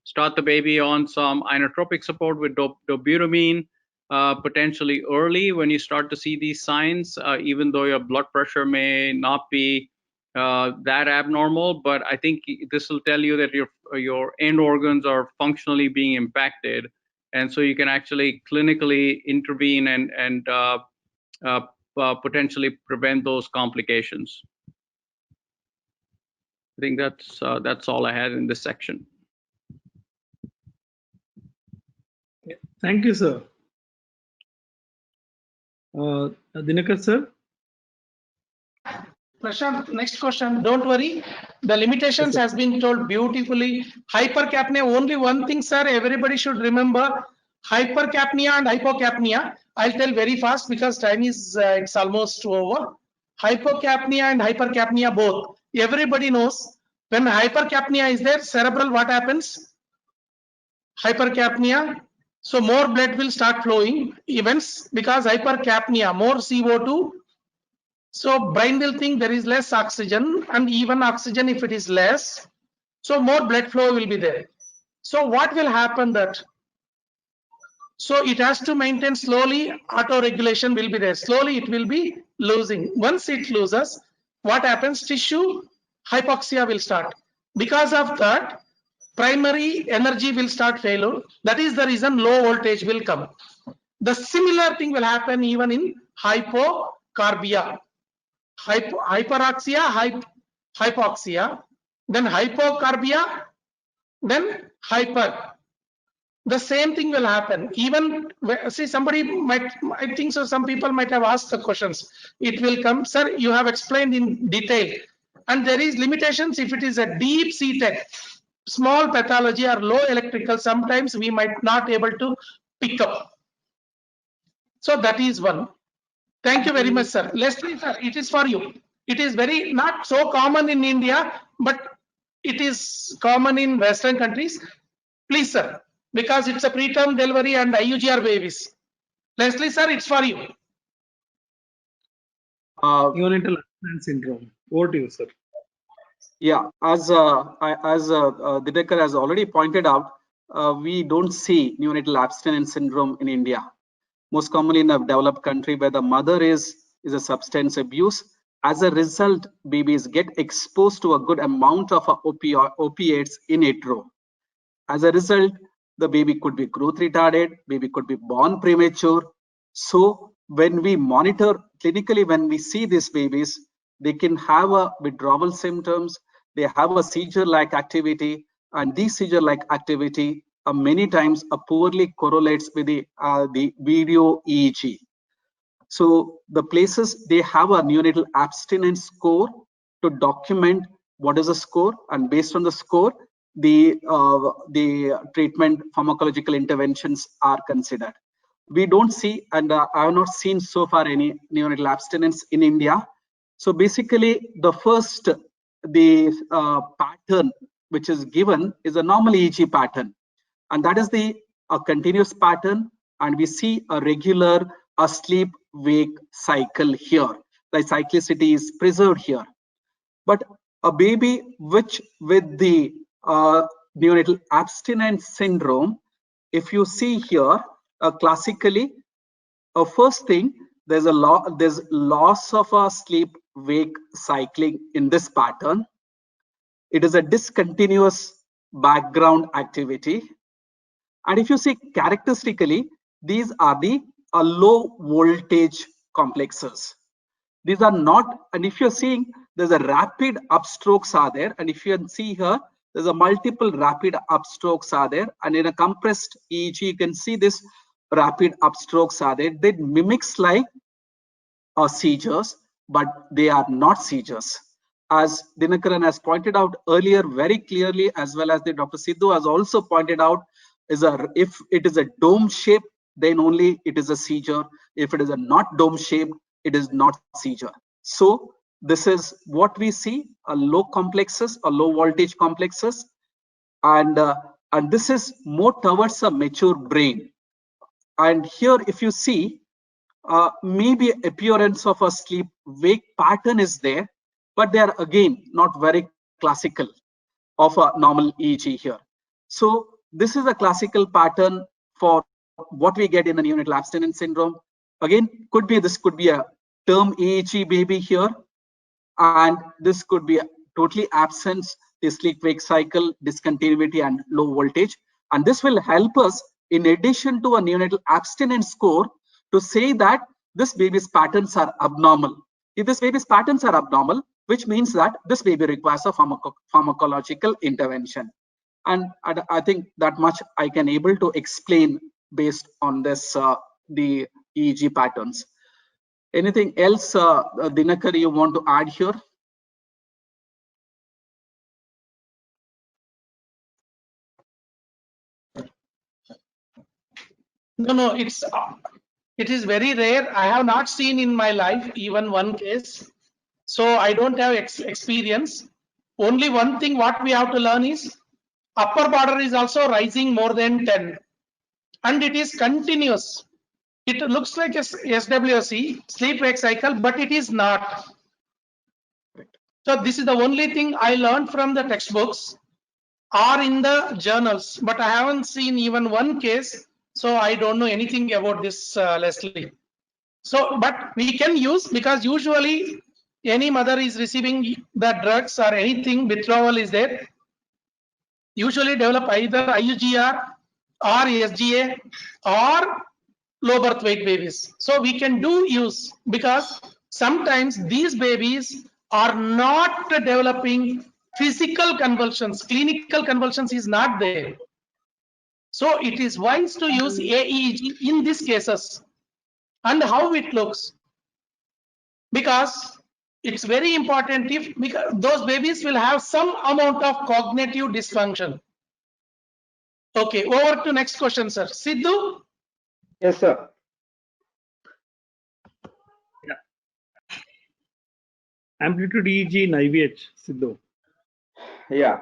S7: start the baby on some inotropic support with dobutamine potentially early when you start to see these signs, even though your blood pressure may not be that abnormal. But I think this will tell you that your end organs are functionally being impacted, and so you can actually clinically intervene and potentially prevent those complications. I think that's all I had in this section.
S1: Thank you, sir. Dinakar, sir.
S3: Prashant, next question. Don't worry. The limitations has been told beautifully. Hypercapnia, only one thing, sir, everybody should remember. Hypercapnia and hypocapnia. I'll tell very fast because time is it's almost over. Hypocapnia and hypercapnia both. Everybody knows when hypercapnia is there, cerebral, what happens? Hypercapnia. So more blood will start flowing events because hypercapnia, more CO2. So brain will think there is less oxygen, and even oxygen if it is less, so more blood flow will be there. So what will happen that? So it has to maintain slowly, auto regulation will be there. Slowly it will be losing. Once it loses, what happens? Tissue hypoxia will start. Because of that, primary energy will start failure. That is the reason low voltage will come. The similar thing will happen even in hypocarbia. Hyperoxia, hypoxia, then hypocarbia, then hyper. The same thing will happen. Even see, somebody might, I think so, some people might have asked the questions. It will come, sir, you have explained in detail, and there is limitations if it is a deep seated small pathology or low electrical, sometimes we might not able to pick up. So that is one. Thank you very much, sir. Leslie, sir, it is for you. It is very not so common in India, but it is common in Western countries. Please, sir, because it's a preterm delivery and IUGR babies. Leslie, sir, it's for you.
S1: Neonatal abstinence syndrome. Over to you, sir.
S10: Yeah, as Dinakar has already pointed out, we don't see neonatal abstinence syndrome in India. Most commonly in a developed country where the mother is a substance abuse. As a result, babies get exposed to a good amount of opiates in utero. As a result, the baby could be growth retarded, baby could be born premature. So when we monitor clinically, when we see these babies, they can have a withdrawal symptoms, they have a seizure-like activity, and these seizure-like activity many times poorly correlates with the video EEG. So the places they have a neonatal abstinence score to document what is the score, and based on the score, the treatment pharmacological interventions are considered. We don't see, and I have not seen so far any neonatal abstinence in India. So basically, the first pattern which is given is a normal EEG pattern, and that is the continuous pattern, and we see a regular sleep wake cycle here. The cyclicity is preserved here. But a baby which with the neonatal abstinence syndrome, if you see here, classically, first thing, there's loss of a sleep wake cycling in this pattern. It is a discontinuous background activity. And if you see characteristically, these are the low voltage complexes. These are not, and if you're seeing, there's a rapid upstrokes are there, and if you can see here, there's a multiple rapid upstrokes are there, and in a compressed EEG, you can see this rapid upstrokes are there. They mimics like seizures, but they are not seizures. As Dinakaran has pointed out earlier very clearly, as well as the Dr. Sidhu has also pointed out, if it is a dome shape, then only it is a seizure. If it is a not dome shaped, it is not seizure. So this is what we see, a low complexes, a low voltage complexes, and this is more towards a mature brain. And here, if you see, maybe appearance of a sleep wake pattern is there, but they are again not very classical of a normal EEG here. So this is a classical pattern for what we get in the neonatal abstinence syndrome. Again, this could be a term EEG baby here, and this could be a totally absence, the sleep wake cycle, discontinuity, and low voltage. And this will help us, in addition to a neonatal abstinence score, to say that this baby's patterns are abnormal. If this baby's patterns are abnormal, which means that this baby requires a pharmacological intervention. And I think that much I can able to explain based on this, the EEG patterns. Anything else, Dinakar, you want to add here?
S3: No, it is very rare. I have not seen in my life even one case. So I don't have experience. Only one thing what we have to learn is upper border is also rising more than 10, and it is continuous. It looks like a SWC, sleep wake cycle, but it is not. So this is the only thing I learned from the textbooks or in the journals, but I haven't seen even one case. So I don't know anything about this, Leslie. So, but we can use, because usually any mother is receiving the drugs or anything, withdrawal is there, usually develop either IUGR or SGA or low birth weight babies. So we can use, because sometimes these babies are not developing physical convulsions. Clinical convulsions is not there. So it is wise to use AEG in these cases. And how it looks, because it's very important, because those babies will have some amount of cognitive dysfunction. Okay, over to next question, sir. Sidhu?
S5: Yes, sir.
S1: Amplitude EEG in IVH, Sidhu.
S5: Yeah.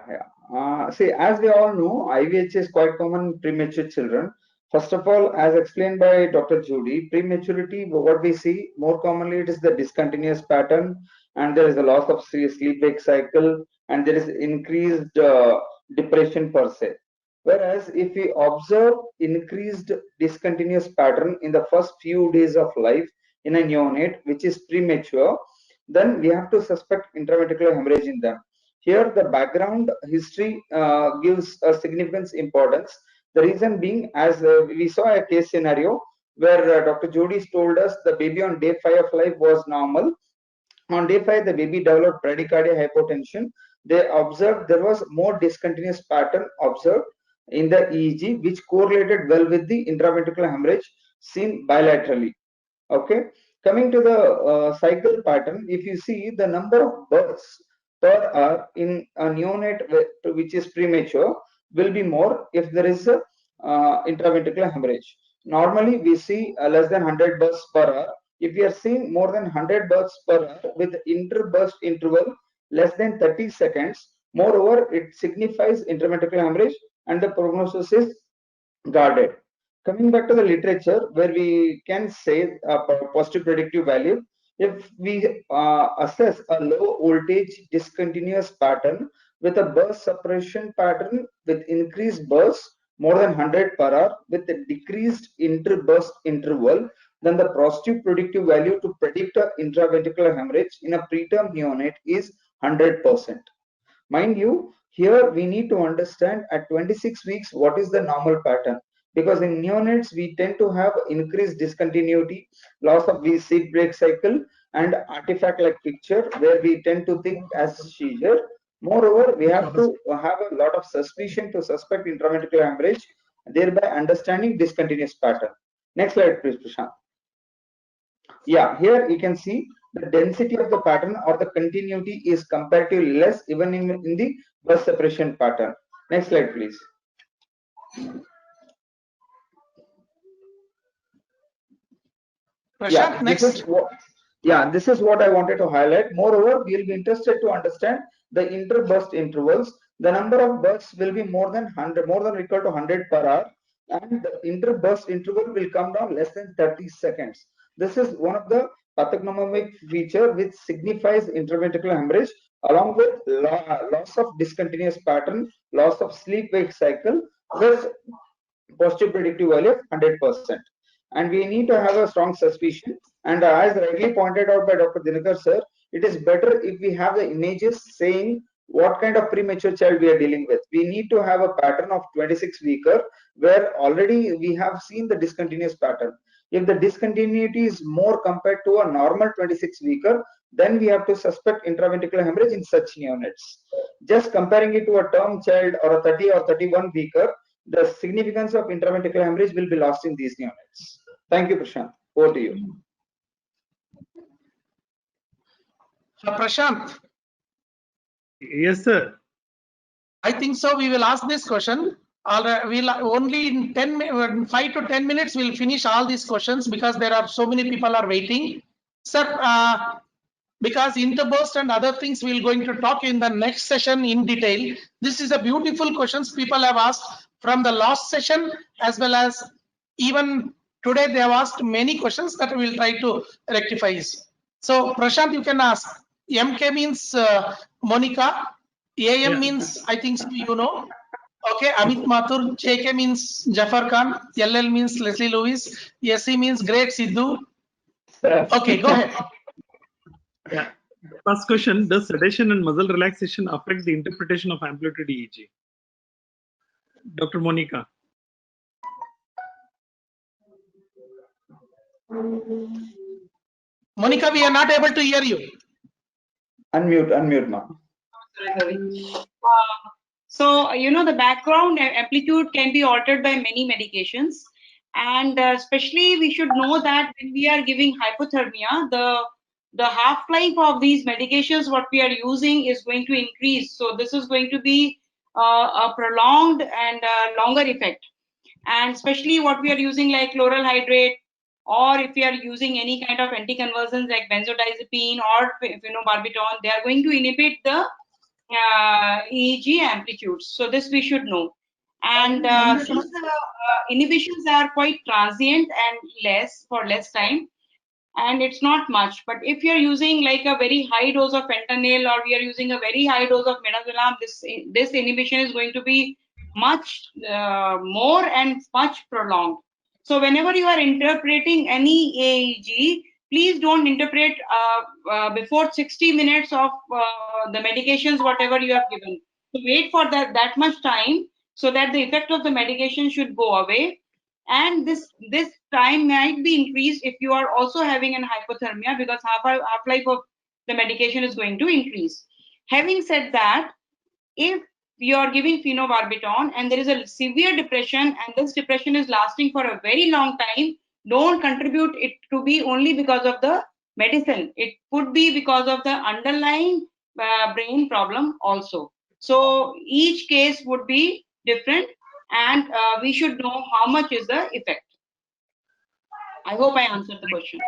S5: See, as we all know, IVH is quite common in premature children. First of all, as explained by Dr. Judy, prematurity, what we see more commonly, it is the discontinuous pattern, and there is a loss of sleep wake cycle, and there is increased depression per se. Whereas if we observe increased discontinuous pattern in the first few days of life in a neonate, which is premature, then we have to suspect intraventricular hemorrhage in them. Here, the background history gives a significant importance. The reason being, as we saw a case scenario where Dr. Jody told us the baby on day 5 of life was normal. On day 5, the baby developed bradycardia hypotension. They observed there was more discontinuous pattern observed in the EEG, which correlated well with the intraventricular hemorrhage seen bilaterally. Okay, coming to the cycle pattern, if you see the number of births per hour in a neonate which is premature will be more if there is a intraventricular hemorrhage. Normally, we see less than 100 births per hour. If we are seeing more than 100 births per hour with inter-burst interval less than 30 seconds, moreover, it signifies intraventricular hemorrhage and the prognosis is guarded. Coming back to the literature, where we can say a positive predictive value, if we assess a low voltage discontinuous pattern with a burst suppression pattern with increased bursts more than 100 per hour with a decreased inter-burst interval, then the positive predictive value to predict a intraventricular hemorrhage in a preterm neonate is 100%. Mind you, here we need to understand at 26 weeks what is the normal pattern, because in neonates we tend to have increased discontinuity, loss of the seed break cycle and artifact like picture where we tend to think as seizure. Moreover, we have to have a lot of suspicion to suspect intraventricular hemorrhage, thereby understanding discontinuous pattern. Next slide please, Prashant. Yeah, here you can see the density of the pattern or the continuity is comparatively less even in the burst separation pattern. Next slide please.
S3: Prashant,
S5: this is what I wanted to highlight. Moreover, we will be interested to understand the inter-burst intervals. The number of bursts will be more than equal to 100 per hour, and the inter-burst interval will come down less than 30 seconds. This is one of the pathognomonic feature which signifies intraventricular hemorrhage, along with loss of discontinuous pattern, loss of sleep-wake cycle, with positive predictive value of 100%. And we need to have a strong suspicion. And as rightly pointed out by Dr. Dinakar sir, it is better if we have the images saying what kind of premature child we are dealing with. We need to have a pattern of 26 weeker where already we have seen the discontinuous pattern. If the discontinuity is more compared to a normal 26 weeker, then we have to suspect intraventricular hemorrhage in such neonates. Just comparing it to a term child or a 30 or 31 weeker, the significance of intraventricular hemorrhage will be lost in these neonates. Thank you, Prashant. Over to you.
S3: Prashant.
S1: Yes, sir.
S3: I think so. We will ask this question. We'll only in 5 to 10 minutes we'll finish all these questions because there are so many people are waiting. Sir, because interburst and other things we're going to talk in the next session in detail. This is a beautiful questions people have asked from the last session as well as even today they have asked many questions that we will try to rectify. So Prashant, you can ask. MK means Monica, AM means I think you know. Okay, Amit Mathur, JK means Jafar Khan, LL means Leslie Lewis, SE means Great Sidhu. Okay, go ahead.
S1: Yeah. First question, does sedation and muscle relaxation affect the interpretation of amplitude EEG? Dr. Monica.
S3: Monica, we are not able to hear you.
S5: Unmute now.
S4: So, you know, the background amplitude can be altered by many medications. And especially we should know that when we are giving hypothermia, the half-life of these medications, what we are using is going to increase. So this is going to be a prolonged and longer effect. And especially what we are using like chloral hydrate, or if we are using any kind of anticonvulsants like benzodiazepine or phenobarbital, they are going to inhibit the EEG amplitudes. So this we should know. And some of the inhibitions are quite transient and less time, and it's not much. But if you're using like a very high dose of fentanyl or we are using a very high dose of midazolam, this inhibition is going to be much more and much prolonged. So whenever you are interpreting any AEG, please don't interpret before 60 minutes of the medications, whatever you have given. So wait for that much time so that the effect of the medication should go away. And this time might be increased if you are also having an hypothermia, because half-life of the medication is going to increase. Having said that, if you are giving phenobarbital and there is a severe depression and this depression is lasting for a very long time, don't contribute it to be only because of the medicine. It could be because of the underlying brain problem also. So each case would be different, and we should know how much is the effect. I hope I answered the question.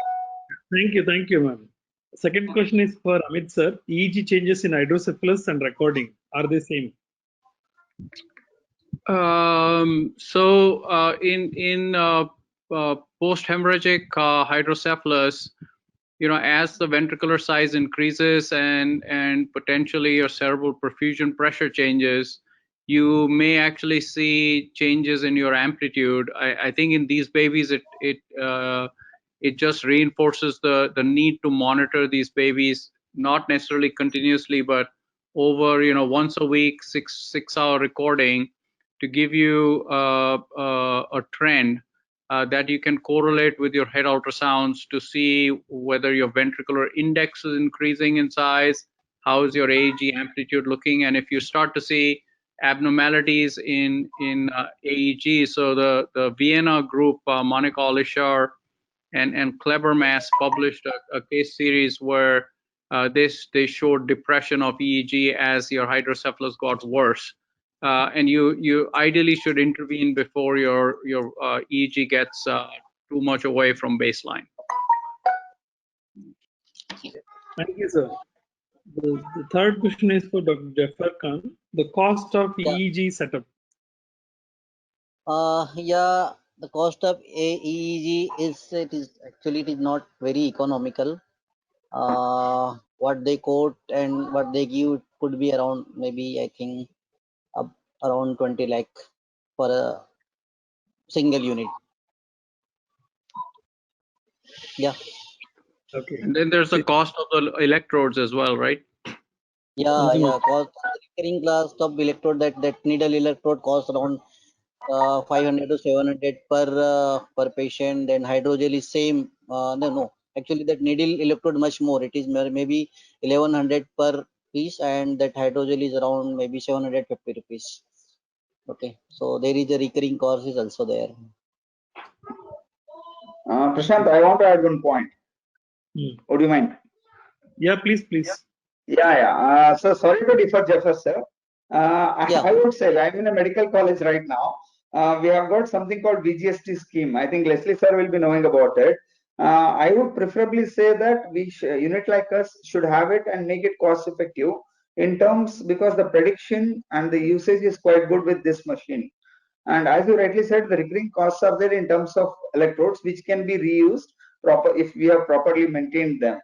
S1: Thank you, ma'am. Second question is for Amit sir. EEG changes in hydrocephalus and recording, are they same?
S7: In post-hemorrhagic hydrocephalus, as the ventricular size increases and potentially your cerebral perfusion pressure changes, you may actually see changes in your amplitude. I think in these babies, it just reinforces the need to monitor these babies, not necessarily continuously, but over once a week, six-hour recording, to give you a trend that you can correlate with your head ultrasounds to see whether your ventricular index is increasing in size, how is your AEG amplitude looking, and if you start to see abnormalities in AEG. So the Vienna group, Monica Olishar and Clebermass published a case series where they showed depression of EEG as your hydrocephalus got worse. And you ideally should intervene before your EEG gets too much away from baseline.
S1: Thank you, sir. The third question is for Dr. Jafar Khan. The cost of EEG setup.
S8: Yeah, the cost of EEG it is not very economical. What they quote and what they give could be around, maybe I think around 20 lakh for a single unit. Yeah.
S1: Okay.
S7: And then there's the cost of the electrodes as well, right?
S8: Yeah, cost recurring cost of electrode, that needle electrode costs around 500 to 700 per patient. Then hydrogel is same. No, actually that needle electrode much more. It is maybe 1100 per piece, and that hydrogel is around maybe 750 rupees. Okay, so there is a recurring cost is also there.
S5: Prashant, I want to add one point. Would you mind?
S1: Yeah, please.
S5: Yeah. So sorry to differ, Jafar sir. I would say I'm in a medical college right now. We have got something called VGST scheme. I think Leslie sir will be knowing about it. I would preferably say that unit like us should have it and make it cost effective in terms, because the prediction and the usage is quite good with this machine. And as you rightly said, the recurring costs are there in terms of electrodes, which can be reused if we have properly maintained them.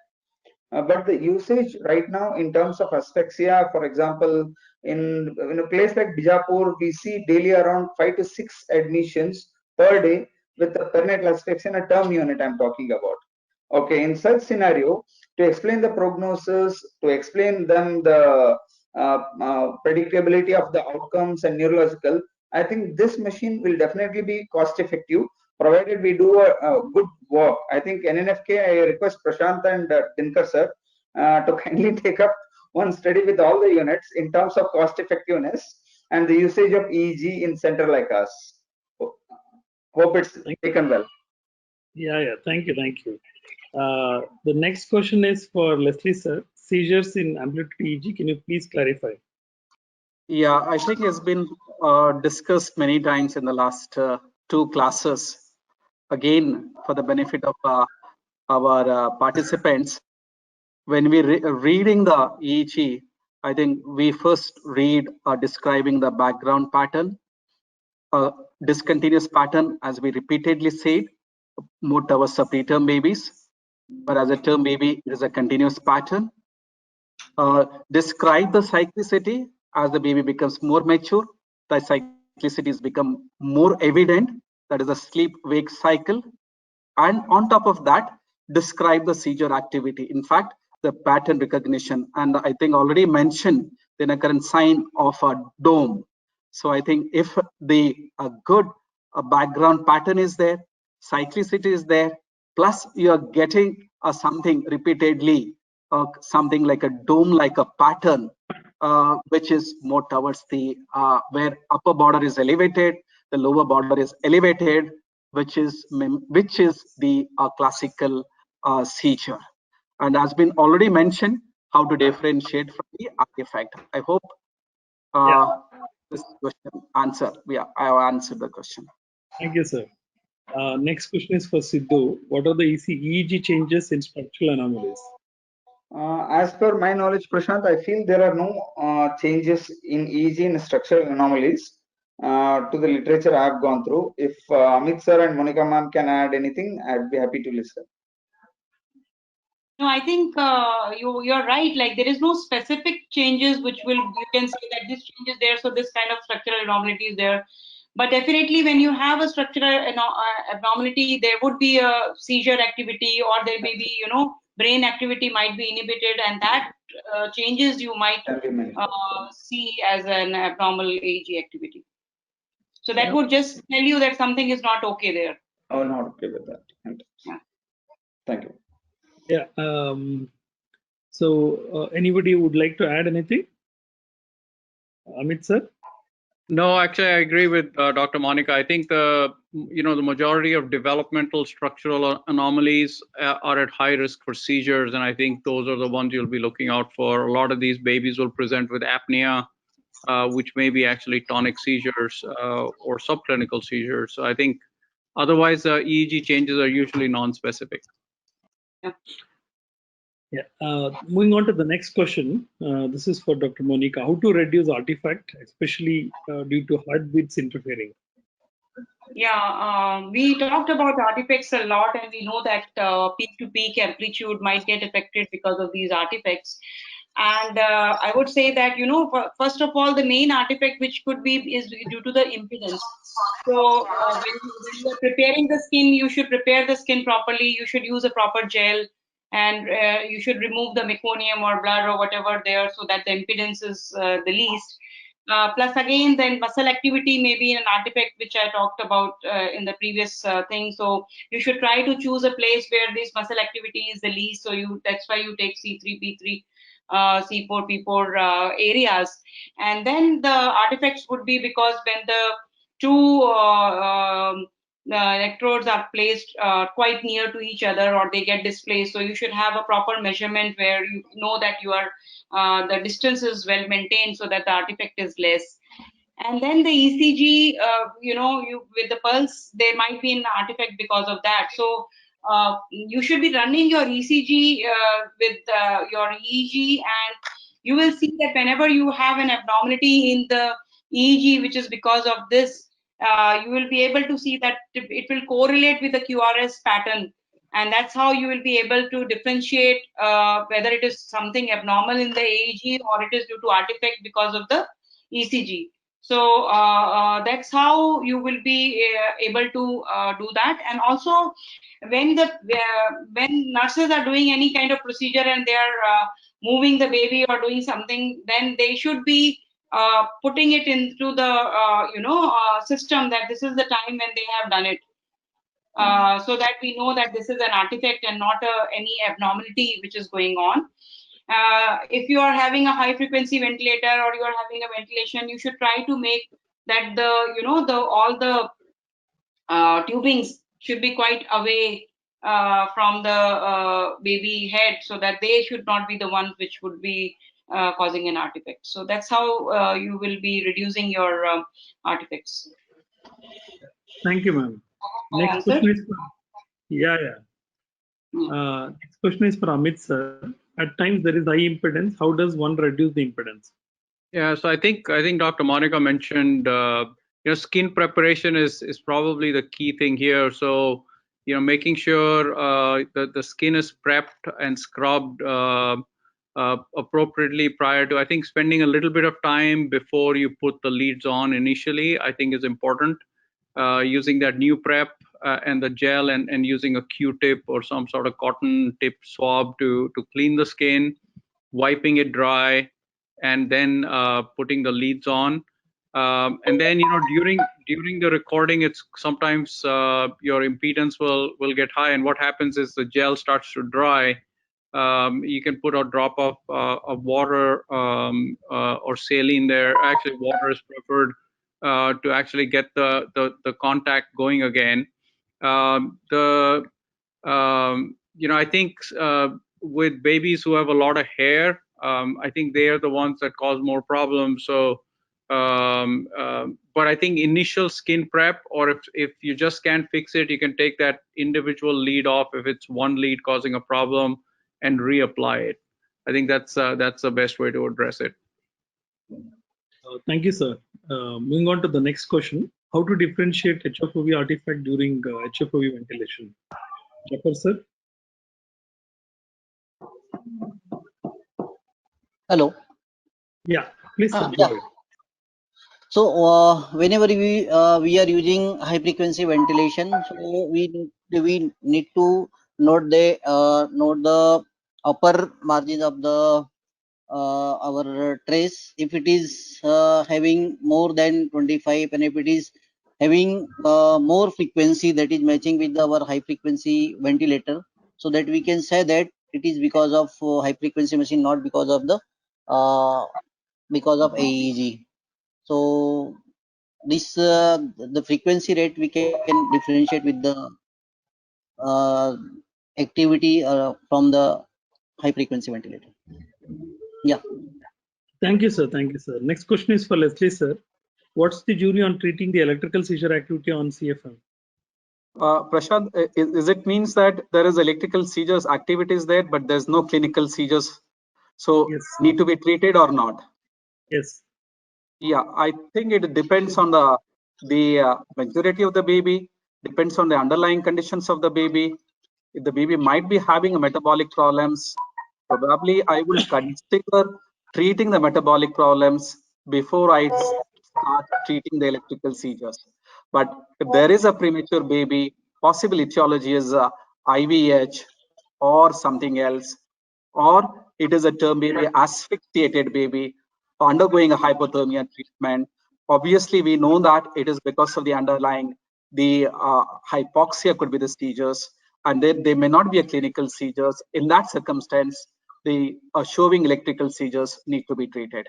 S5: But the usage right now in terms of asphyxia, for example, in a place like Bijapur, we see daily around 5 to 6 admissions per day with the perinatal asphyxia in a term unit I'm talking about. Okay, in such scenario, to explain the prognosis, to explain them the predictability of the outcomes and neurological, I think this machine will definitely be cost effective, provided we do a good work. I think NNFK, I request Prashant and Dinkar sir to kindly take up one study with all the units in terms of cost effectiveness and the usage of EEG in center like us. Hope it's taken well.
S1: Yeah. Thank you. The next question is for Leslie sir. Seizures in amplitude EEG. Can you please clarify?
S10: Yeah, I think it's been discussed many times in the last 2 classes. Again, for the benefit of our participants, when we reading the EEG, I think we first read describing the background pattern, discontinuous pattern, as we repeatedly said, more towards the preterm babies, but as a term baby, it is a continuous pattern. Describe the cyclicity as the baby becomes more mature. The cyclicities become more evident. That is the sleep-wake cycle. And on top of that, describe the seizure activity. In fact, the pattern recognition. And I think already mentioned the current sign of a dome. So I think if the good background pattern is there, cyclicity is there, plus you're getting something repeatedly, something like a dome, like a pattern, which is more towards the where upper border is elevated, the lower border is elevated, which is the classical seizure. And has been already mentioned how to differentiate from the artifact. I hope this question answer. Yeah, I have answered the question.
S1: Thank you, sir. Next question is for Sidhu. What are the EEG changes in structural anomalies?
S5: As per my knowledge, Prashant, I feel there are no changes in EEG in structural anomalies. To the literature I have gone through. If Amit sir and Monica ma'am can add anything, I'd be happy to listen.
S4: No, I think you're right. Like there is no specific changes which will you can say that this change is there, so this kind of structural abnormality is there. But definitely, when you have a structural abnormality, there would be a seizure activity, or there may be brain activity might be inhibited, and that changes you might see as an abnormal EEG activity. So that would just tell you that something is not okay there.
S5: Oh, not okay with that.
S4: Yeah.
S5: Thank you.
S1: Yeah. So anybody would like to add anything? Amit sir?
S7: No, actually, I agree with Dr. Monica. I think the majority of developmental structural anomalies are at high risk for seizures, and I think those are the ones you'll be looking out for. A lot of these babies will present with apnea, which may be actually tonic seizures or subclinical seizures. So I think otherwise EEG changes are usually non-specific.
S1: Yeah. Moving on to the next question. This is for Dr. Monica. How to reduce artifact, especially due to heartbeats interfering?
S4: Yeah, we talked about artifacts a lot, and we know that peak-to-peak amplitude might get affected because of these artifacts. And I would say that, first of all, the main artifact which could be is due to the impedance. So when you are preparing the skin, you should prepare the skin properly. You should use a proper gel, and you should remove the meconium or blood or whatever there, so that the impedance is the least. Plus again, then muscle activity may be an artifact which I talked about in the previous thing. So you should try to choose a place where this muscle activity is the least. So that's why you take C3, P3, C4, P4 areas. And then the artifacts would be because when the two electrodes are placed quite near to each other, or they get displaced. So you should have a proper measurement where you know that you are the distance is well maintained, so that the artifact is less. And then the ECG, with the pulse, there might be an artifact because of that. So you should be running your ECG with your EEG, and you will see that whenever you have an abnormality in the EEG, which is because of this, you will be able to see that it will correlate with the QRS pattern. And that's how you will be able to differentiate whether it is something abnormal in the EEG or it is due to artifact because of the ECG. So that's how you will be able to do that. And also, when nurses are doing any kind of procedure and they are moving the baby or doing something, then they should be putting it into the system that this is the time when they have done it. So that we know that this is an artifact and not any abnormality which is going on. If you are having a high frequency ventilator or you are having a ventilation, you should try to make that all the tubings should be quite away from the baby head, so that they should not be the ones which would be causing an artifact. So that's how you will be reducing your artifacts.
S1: Thank you, ma'am. Next question is for, next question is for Amit sir. At times there is high impedance. How does one reduce the impedance?
S7: Yeah, so I think Dr. Monica mentioned skin preparation is probably the key thing here. So making sure that the skin is prepped and scrubbed appropriately prior to. I think spending a little bit of time before you put the leads on initially, I think is important. Using that new prep and the gel and using a Q-tip or some sort of cotton tip swab to clean the skin, wiping it dry, and then putting the leads on. And then, you know, during the recording, it's sometimes your impedance will get high, and what happens is the gel starts to dry. You can put a drop of water or saline there. Actually, water is preferred to actually get the contact going again. You know, I think with babies who have a lot of hair, I think they are the ones that cause more problems. So, but I think initial skin prep, or if you just can't fix it, you can take that individual lead off if it's one lead causing a problem and reapply it. I think that's the best way to address it.
S1: Thank you, sir. Moving on to the next question: how to differentiate HFOV artifact during HFOV ventilation? Jafar, sir.
S8: Hello.
S1: Yeah, please. Sir,
S8: Yeah. So whenever we are using high frequency ventilation, so we need to note the upper margins of the our trace. If it is having more than 25, and if it is having more frequency that is matching with our high frequency ventilator, so that we can say that it is because of high frequency machine, not because of the AEG. So this the frequency rate we can differentiate with the activity from the high frequency ventilator. Yeah.
S1: Thank you, sir. Thank you, sir. Next question is for Leslie, sir. What's the jury on treating the electrical seizure activity on CFM?
S10: Prashant, is it means that there is electrical seizures activities there, but there's no clinical seizures, so
S1: yes,
S10: need to be treated or not?
S1: Yes.
S10: Yeah, I think it depends on the maturity of the baby, depends on the underlying conditions of the baby. If the baby might be having a metabolic problems, probably I will consider treating the metabolic problems before I start treating the electrical seizures. But if there is a premature baby, possible etiology is IVH or something else, or it is a term baby, asphyxiated baby, undergoing a hypothermia treatment. Obviously, we know that it is because of the underlying, the hypoxia could be the seizures, and they may not be a clinical seizures. In that circumstance, the showing electrical seizures need to be treated.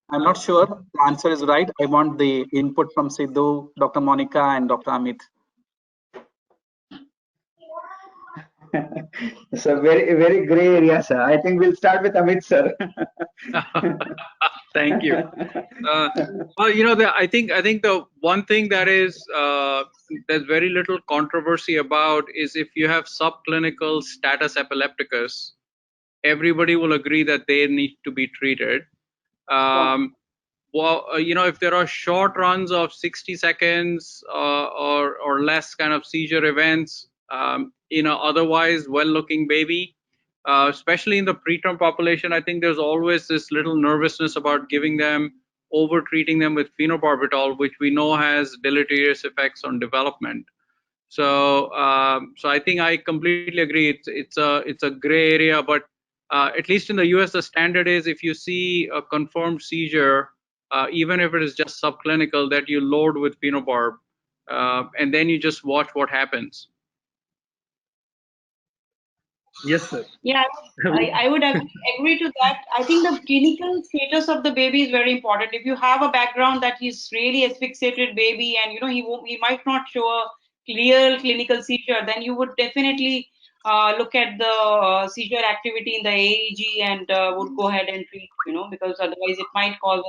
S10: I'm not sure the answer is right. I want the input from Sidhu, Dr. Monica, and Dr. Amit.
S5: It's a very gray area, sir. I think we'll start with Amit, sir.
S7: Thank you. Well, you know, I think the one thing that is there's very little controversy about is if you have subclinical status epilepticus, everybody will agree that they need to be treated. Well, you know, if there are short runs of 60 seconds or less kind of seizure events in an otherwise well-looking baby, especially in the preterm population, I think there's always this little nervousness about giving them, over-treating them with phenobarbital, which we know has deleterious effects on development. So, so I think I completely agree. It's a gray area, but at least in the US, the standard is if you see a confirmed seizure, even if it is just subclinical, that you load with phenobarb, and then you just watch what happens.
S1: Yes, sir.
S4: Yeah, I would agree to that. I think the clinical status of the baby is very important. If you have a background that he's really asphyxiated baby, and you know he might not show a clear clinical seizure, then you would definitely look at the seizure activity in the AEG and would go ahead and treat, you know, because otherwise it might cause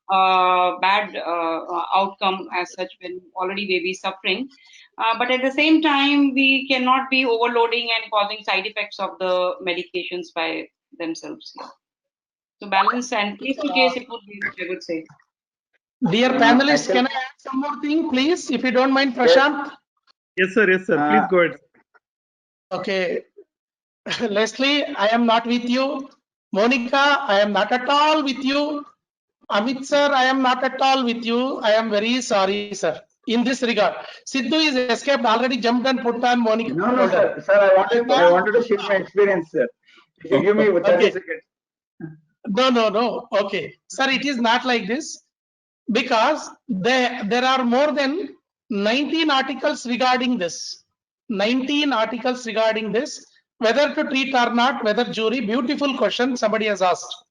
S4: a bad outcome as such when already baby is suffering. But at the same time, we cannot be overloading and causing side effects of the medications by themselves. Yeah. So balance and case to case, it would be, I would say.
S3: Dear panelists, can I add some more thing, please, if you don't mind, Prashant?
S1: Yes, sir. Yes, sir. Please go ahead.
S3: Okay. Leslie, I am not with you. Monica, I am not at all with you. Amit sir, I am not at all with you. I am very sorry, sir. In this regard, Sidhu is escaped, already jumped and put on Monica.
S5: No, no, sir. Sir, I wanted to share my experience, sir. If you give me 30
S3: Okay.
S5: seconds.
S3: No. Okay, sir, it is not like this, because there are more than 19 articles regarding this. 19 articles regarding this, whether to treat or not, whether jury. Beautiful question somebody has asked.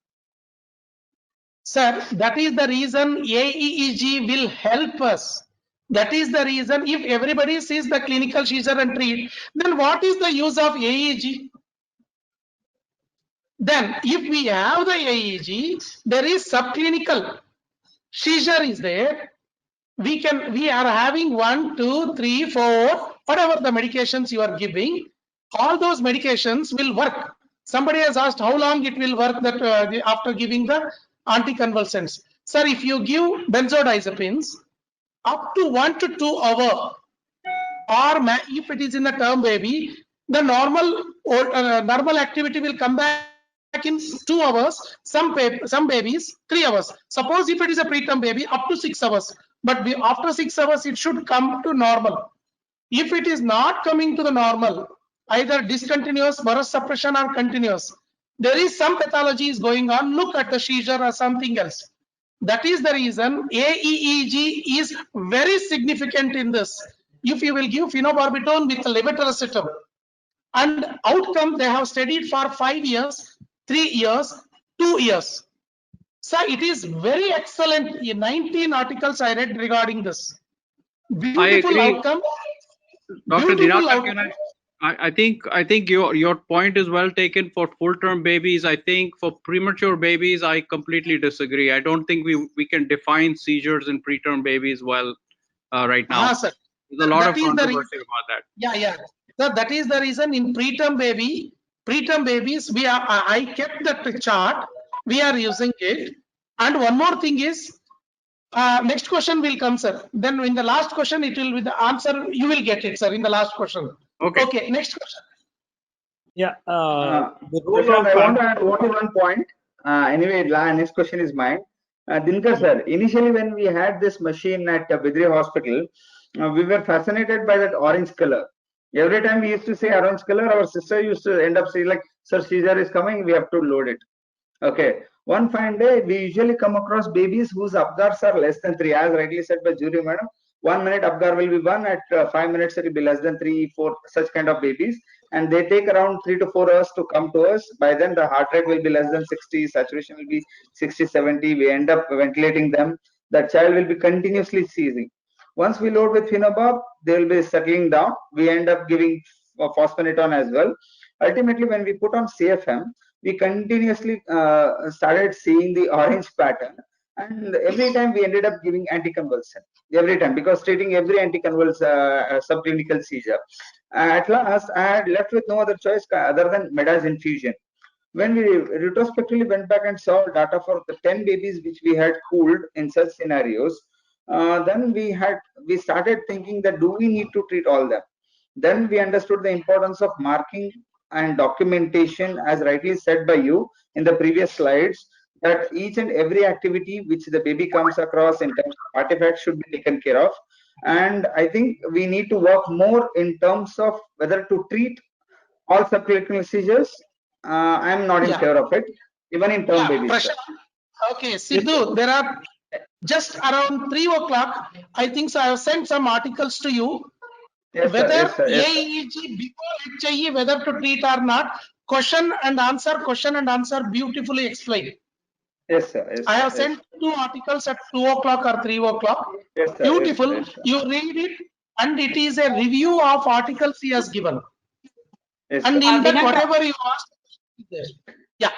S3: Sir, that is the reason AEEG will help us. That is the reason, if everybody sees the clinical seizure and treat, then what is the use of AEG? Then if we have the AEG, there is subclinical seizure is there. We are having 1, 2, 3, 4, whatever the medications you are giving, all those medications will work. Somebody has asked how long it will work that after giving the anticonvulsants. Sir, if you give benzodiazepines up to 1 to 2 hours, or if it is in the term baby, the normal activity will come back in 2 hours. Some babies 3 hours. Suppose if it is a preterm baby, up to 6 hours. But after 6 hours, it should come to normal. If it is not coming to the normal, either discontinuous, burst suppression, or continuous, there is some pathology is going on. Look at the seizure or something else. That is the reason AEEG is very significant in this. If you will give phenobarbital with levetiracetam, and outcome they have studied for 5 years, 3 years, 2 years. So it is very excellent. 19 articles I read regarding this. Beautiful
S7: I agree.
S3: outcome.
S7: Dr.
S3: Beautiful
S7: Dinakar,
S3: outcome.
S7: I think your point is well taken for full-term babies. I think for premature babies, I completely disagree. I don't think we can define seizures in preterm babies well right now.
S3: Sir.
S7: There's a lot
S3: That
S7: of
S3: is the
S7: controversy about that.
S3: Yeah. So that is the reason in preterm babies, I kept that chart. We are using it. And one more thing is, next question will come, sir. Then in the last question, it will be the answer. You will get it, sir, in the last question. Okay. Next question.
S1: Yeah.
S5: Prashant, I want to add only one point. Anyway, next question is mine. Dinkar sir, initially when we had this machine at Bidri Hospital, we were fascinated by that orange color. Every time we used to say orange color, our sister used to end up saying like, sir, seizure is coming, we have to load it. Okay. One fine day, we usually come across babies whose abgars are less than 3, as rightly said by jury madam. 1 minute abgar will be 1, at 5 minutes it will be less than 3, 4, such kind of babies. And they take around 3 to 4 hours to come to us. By then the heart rate will be less than 60, saturation will be 60, 70. We end up ventilating them. That child will be continuously seizing. Once we load with phenobarb, they will be settling down. We end up giving phosphonate as well. Ultimately, when we put on CFM, we continuously started seeing the orange pattern, and every time we ended up giving anticonvulsant, every time, because treating every anticonvulsant subclinical seizure. At last, I had left with no other choice other than Medas infusion. When we retrospectively went back and saw data for the 10 babies which we had pooled in such scenarios, then we started thinking that do we need to treat all them? Then we understood the importance of marking and documentation, as rightly said by you in the previous slides, that each and every activity which the baby comes across in terms of artifacts should be taken care of. And I think we need to work more in terms of whether to treat all subclinical seizures. I am not in favor of it, even in term babies.
S3: Okay, Sidhu, there are just around 3 o'clock. I think so. I have sent some articles to you.
S5: Yes,
S3: whether
S5: sir, yes, sir.
S3: AEG before HIE, whether to treat or not, question and answer beautifully explained.
S5: Yes, sir. Yes,
S3: I have
S5: sir,
S3: sent 2 articles at 2 o'clock or 3 o'clock.
S5: Yes, sir.
S3: Beautiful.
S5: Yes, sir.
S3: You read it, and it is a review of articles he has given.
S5: Yes,
S3: and
S5: sir.
S3: in that, whatever you asked, yeah.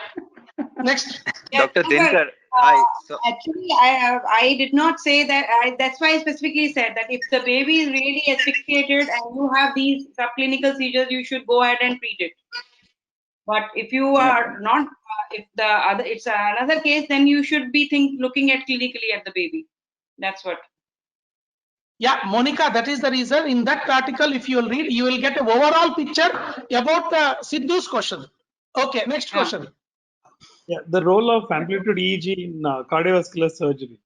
S3: Next.
S11: Dr. Dinkar, hi. So,
S4: actually, I did not say that. That's why I specifically said that if the baby is really asphyxiated and you have these subclinical seizures, you should go ahead and treat it. But if you are not, if the other, it's another case, then you should be looking at clinically at the baby. That's what.
S3: Yeah, Monica, that is the reason. In that article, if you will read, you will get an overall picture about Sidhu's question. Okay, next question.
S1: Yeah, the role of amplitude EEG in cardiovascular surgery.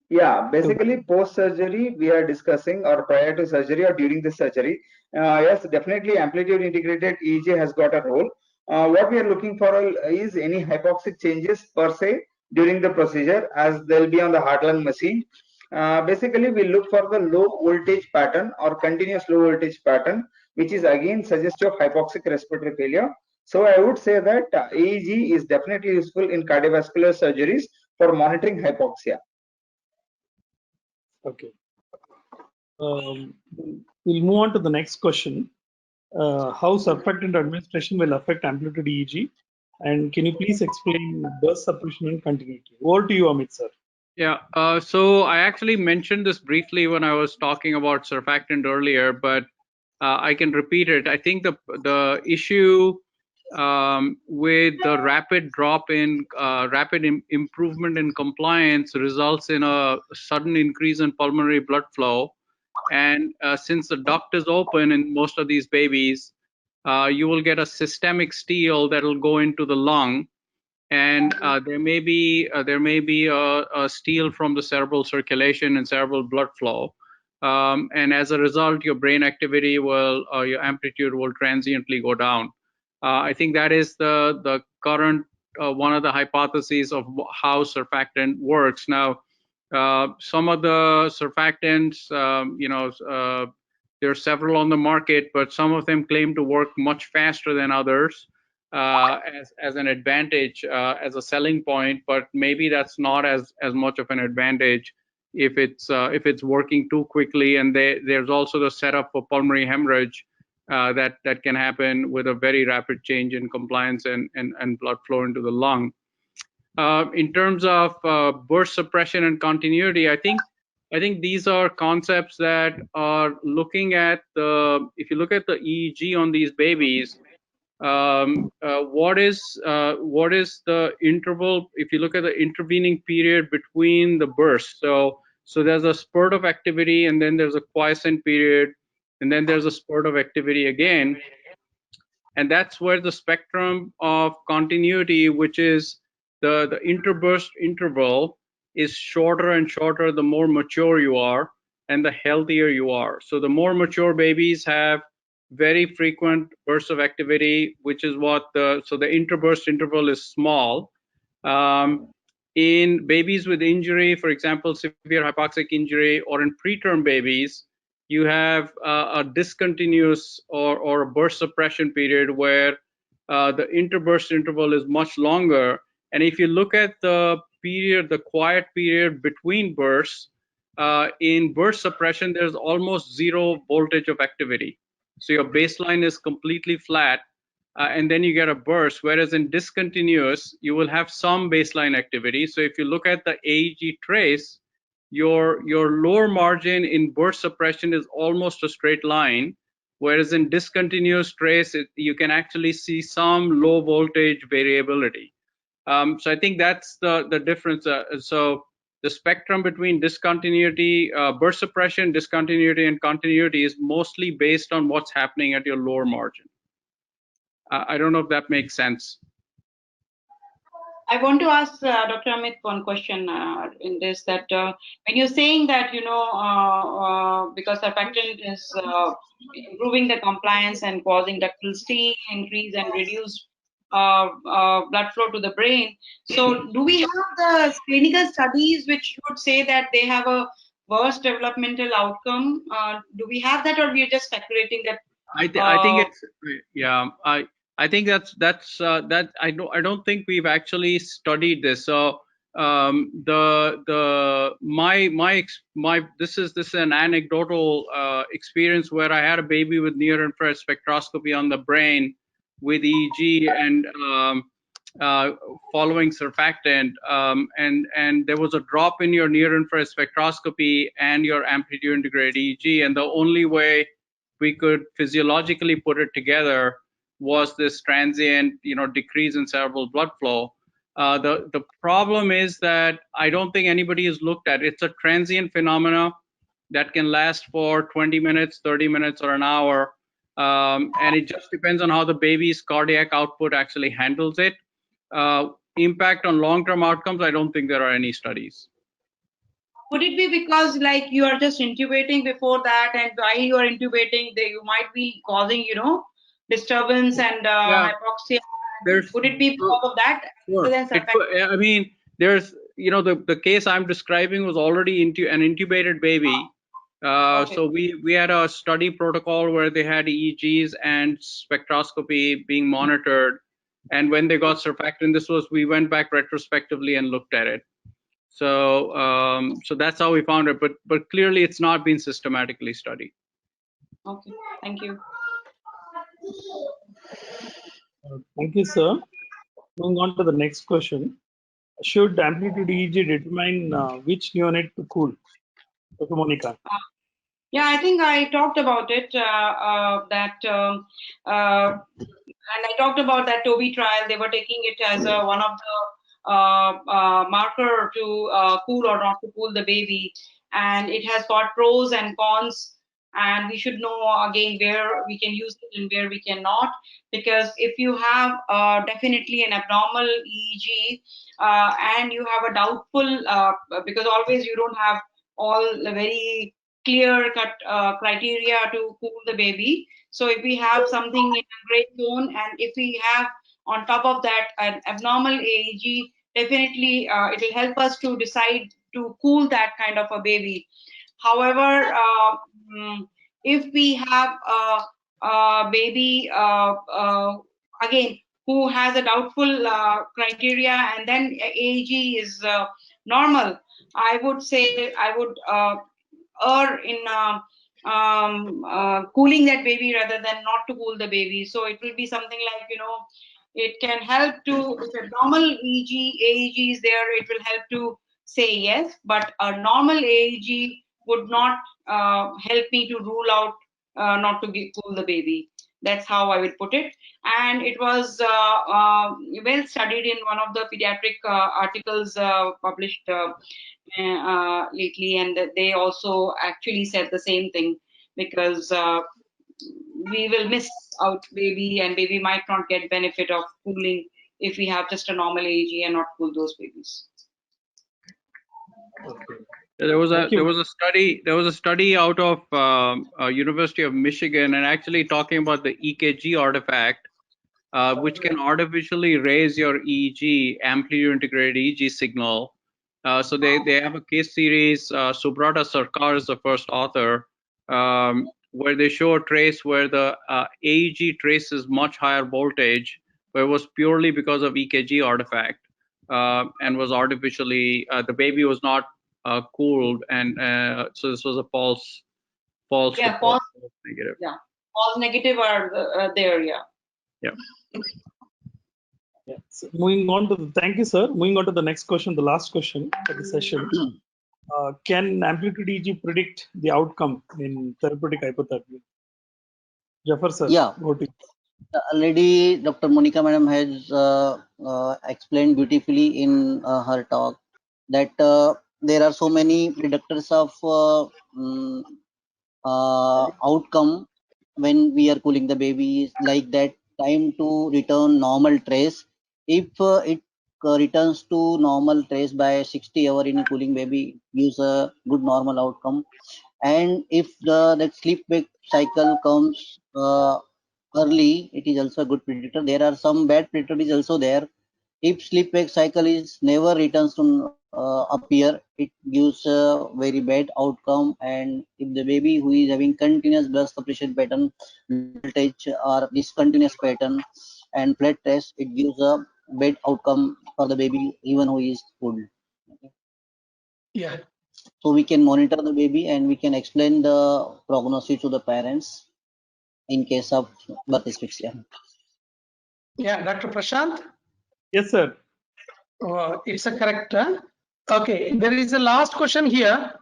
S5: Yeah, basically post-surgery we are discussing, or prior to surgery or during the surgery. Yes, definitely amplitude integrated EEG has got a role. What we are looking for is any hypoxic changes per se during the procedure, as they'll be on the heart-lung machine. Basically, we look for the low voltage pattern or continuous low voltage pattern, which is again suggestive of hypoxic respiratory failure. So I would say that EEG is definitely useful in cardiovascular surgeries for monitoring hypoxia.
S1: Okay. We'll move on to the next question. How surfactant administration will affect amplitude EEG? And can you please explain burst suppression and continuity? Over to you, Amit sir.
S7: Yeah, so I actually mentioned this briefly when I was talking about surfactant earlier, but I can repeat it. I think the issue with the rapid drop in improvement in compliance results in a sudden increase in pulmonary blood flow. And since the duct is open in most of these babies, you will get a systemic steal that will go into the lung, and there may be a steal from the cerebral circulation and cerebral blood flow, and as a result, your brain activity will, your amplitude will transiently go down. I think that is the current one of the hypotheses of how surfactant works. Now, some of the surfactants, there are several on the market, but some of them claim to work much faster than others as an advantage, as a selling point. But maybe that's not as much of an advantage if it's working too quickly. And there's also the setup for pulmonary hemorrhage that can happen with a very rapid change in compliance and blood flow into the lung. In terms of burst suppression and continuity, I think these are concepts that are looking at if you look at the EEG on these babies, what is the interval? If you look at the intervening period between the bursts, so there's a spurt of activity, and then there's a quiescent period, and then there's a spurt of activity again, and that's where the spectrum of continuity, which is the interburst interval, is shorter and shorter the more mature you are and the healthier you are. So the more mature babies have very frequent bursts of activity, which is what the interburst interval is small. In babies with injury, for example, severe hypoxic injury, or in preterm babies, you have a discontinuous or a burst suppression period where the interburst interval is much longer. And if you look at the period, the quiet period between bursts, in burst suppression, there's almost zero voltage of activity. So your baseline is completely flat, and then you get a burst. Whereas in discontinuous, you will have some baseline activity. So if you look at the AEG trace, your lower margin in burst suppression is almost a straight line, whereas in discontinuous trace, you can actually see some low voltage variability. So I think that's the difference. So the spectrum between discontinuity, burst suppression, discontinuity, and continuity is mostly based on what's happening at your lower margin. I don't know if that makes sense.
S4: I want to ask Dr. Amit one question in this, that when you're saying that, because surfactant is improving the compliance and causing ductal steal, increase and reduce blood flow to the brain. So do we have the clinical studies which would say that they have a worse developmental outcome? Do we have that, or we are just speculating that?
S7: I think it's, yeah. I think that's that. I don't think we've actually studied this. So this is an anecdotal experience where I had a baby with near-infrared spectroscopy on the brain with EEG and following surfactant, and there was a drop in your near-infrared spectroscopy and your amplitude integrated EEG, and the only way we could physiologically put it together was this transient, decrease in cerebral blood flow. The problem is that I don't think anybody has looked at it. It's a transient phenomena. that can last for 20 minutes, 30 minutes, or an hour. And it just depends on how the baby's cardiac output actually handles it. Impact on long-term outcomes, I don't think there are any studies.
S4: Would it be because like you are just intubating before that, and while you are intubating, you might be causing, disturbance and hypoxia? Would it be because of that?
S7: Sure. I mean, there's, the case I'm describing was already into an intubated baby.
S4: Okay.
S7: So we had a study protocol where they had EEGs and spectroscopy being monitored. And when they got surfactant, we went back retrospectively and looked at it. So so that's how we found it. But clearly it's not been systematically studied.
S4: Okay, thank you.
S1: Thank you, sir. Moving on to the next question. Should amplitude EEG determine which neonate to cool? Dr. Monica.
S4: Yeah, I think I talked about it, and I talked about that Toby trial. They were taking it as one of the marker to cool or not to cool the baby, and it has got pros and cons. And we should know again where we can use it and where we cannot, because if you have definitely an abnormal EEG and you have a doubtful, because always you don't have all the very clear-cut criteria to cool the baby. So if we have something in a gray zone, and if we have on top of that an abnormal EEG, definitely it will help us to decide to cool that kind of a baby. However, if we have a baby again who has a doubtful criteria and then EEG is normal, I would say I would err in cooling that baby rather than not to cool the baby. So it will be something like, it can help to, if a normal EEG is there, it will help to say yes, but a normal EEG would not help me to rule out not to cool the baby. That's how I would put it. And it was well studied in one of the pediatric articles published lately, and they also actually said the same thing, because we will miss out baby, and baby might not get benefit of cooling if we have just a normal EEG and not cool those babies.
S1: Okay.
S7: There was a study out of University of Michigan, and actually talking about the EKG artifact, which can artificially raise your EEG, amplitude integrated EEG signal. So they have a case series. Subrata Sarkar is the first author, where they show a trace where the EEG traces much higher voltage, but it was purely because of EKG artifact, and was artificially, the baby was not cooled, and so this was a false
S4: Yeah,
S7: report,
S4: false
S7: negative.
S4: Yeah, false negative are there. Yeah.
S7: Yeah.
S1: Yeah. So moving on to thank you, sir. Moving on to the next question, the last question for the session. Can amplitude EEG predict the outcome in therapeutic hypothermia? Jafar sir.
S8: Yeah.
S1: Go to you.
S8: Already Dr. Monica madam has explained beautifully in her talk that there are so many predictors of outcome when we are cooling the baby, like that time to return normal trace. If it returns to normal trace by 60 hours in a cooling baby, gives a good normal outcome. And if that sleep wake cycle comes early, it is also a good predictor. There are some bad predictors also there. If sleep wake cycle is never returns to appear, it gives a very bad outcome. And if the baby who is having continuous blood suppression pattern, voltage or discontinuous pattern and flat test, it gives a bad outcome for the baby even who is cool. Okay.
S3: Yeah.
S8: So we can monitor the baby and we can explain the prognosis to the parents in case of birth asphyxia.
S3: Yeah, Dr. Prashant?
S1: Yes, sir.
S3: It's a correct. Okay, there is a last question here.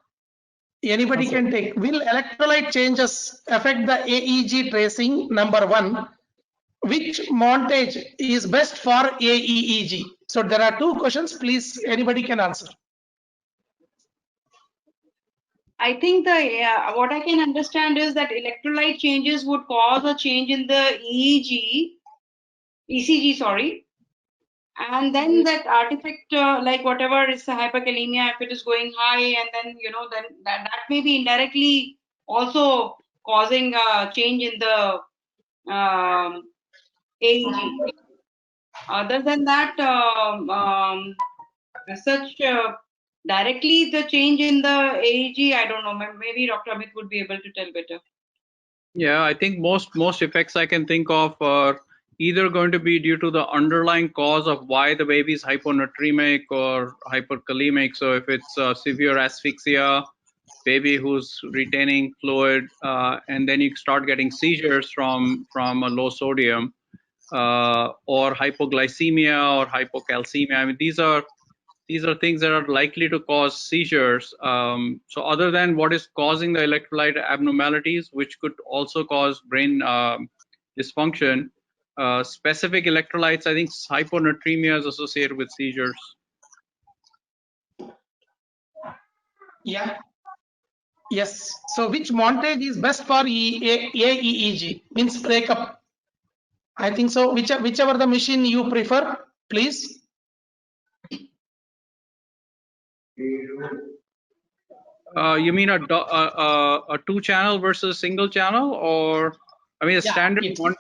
S3: Anybody can take. Will electrolyte changes affect the AEG tracing? Number one. Which montage is best for AEEG? So there are two questions. Please, anybody can answer.
S4: I think what I can understand is that electrolyte changes would cause a change in the ECG, sorry. And then that artifact, like whatever is the hyperkalemia, if it is going high, and then, then that may be indirectly also causing a change in the AEG. Other than that, as such, directly the change in the AEG, I don't know. Maybe Dr. Amit would be able to tell better.
S7: Yeah, I think most effects I can think of are either going to be due to the underlying cause of why the baby is hyponatremic or hyperkalemic. So if it's severe asphyxia, baby who's retaining fluid, and then you start getting seizures from a low sodium, or hypoglycemia or hypocalcemia. I mean, these are things that are likely to cause seizures. So other than what is causing the electrolyte abnormalities, which could also cause brain dysfunction, specific electrolytes, I think hyponatremia is associated with seizures.
S3: Yeah. Yes. So which montage is best for AEEG? Means breakup. I think so. Whichever the machine you prefer, please.
S7: You mean a 2-channel versus single channel, or I mean a standard montage?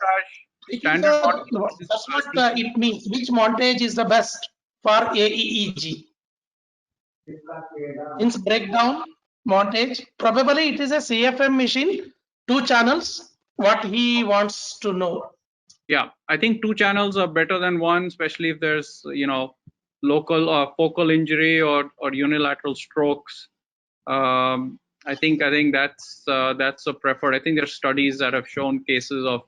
S3: That's what it means. Which montage is the best for AEEG? Means breakdown montage. Probably it is a CFM machine, 2 channels. What he wants to know.
S7: Yeah, I think 2 channels are better than 1, especially if there's local or focal injury or unilateral strokes. I think that's a preferred. I think there are studies that have shown cases of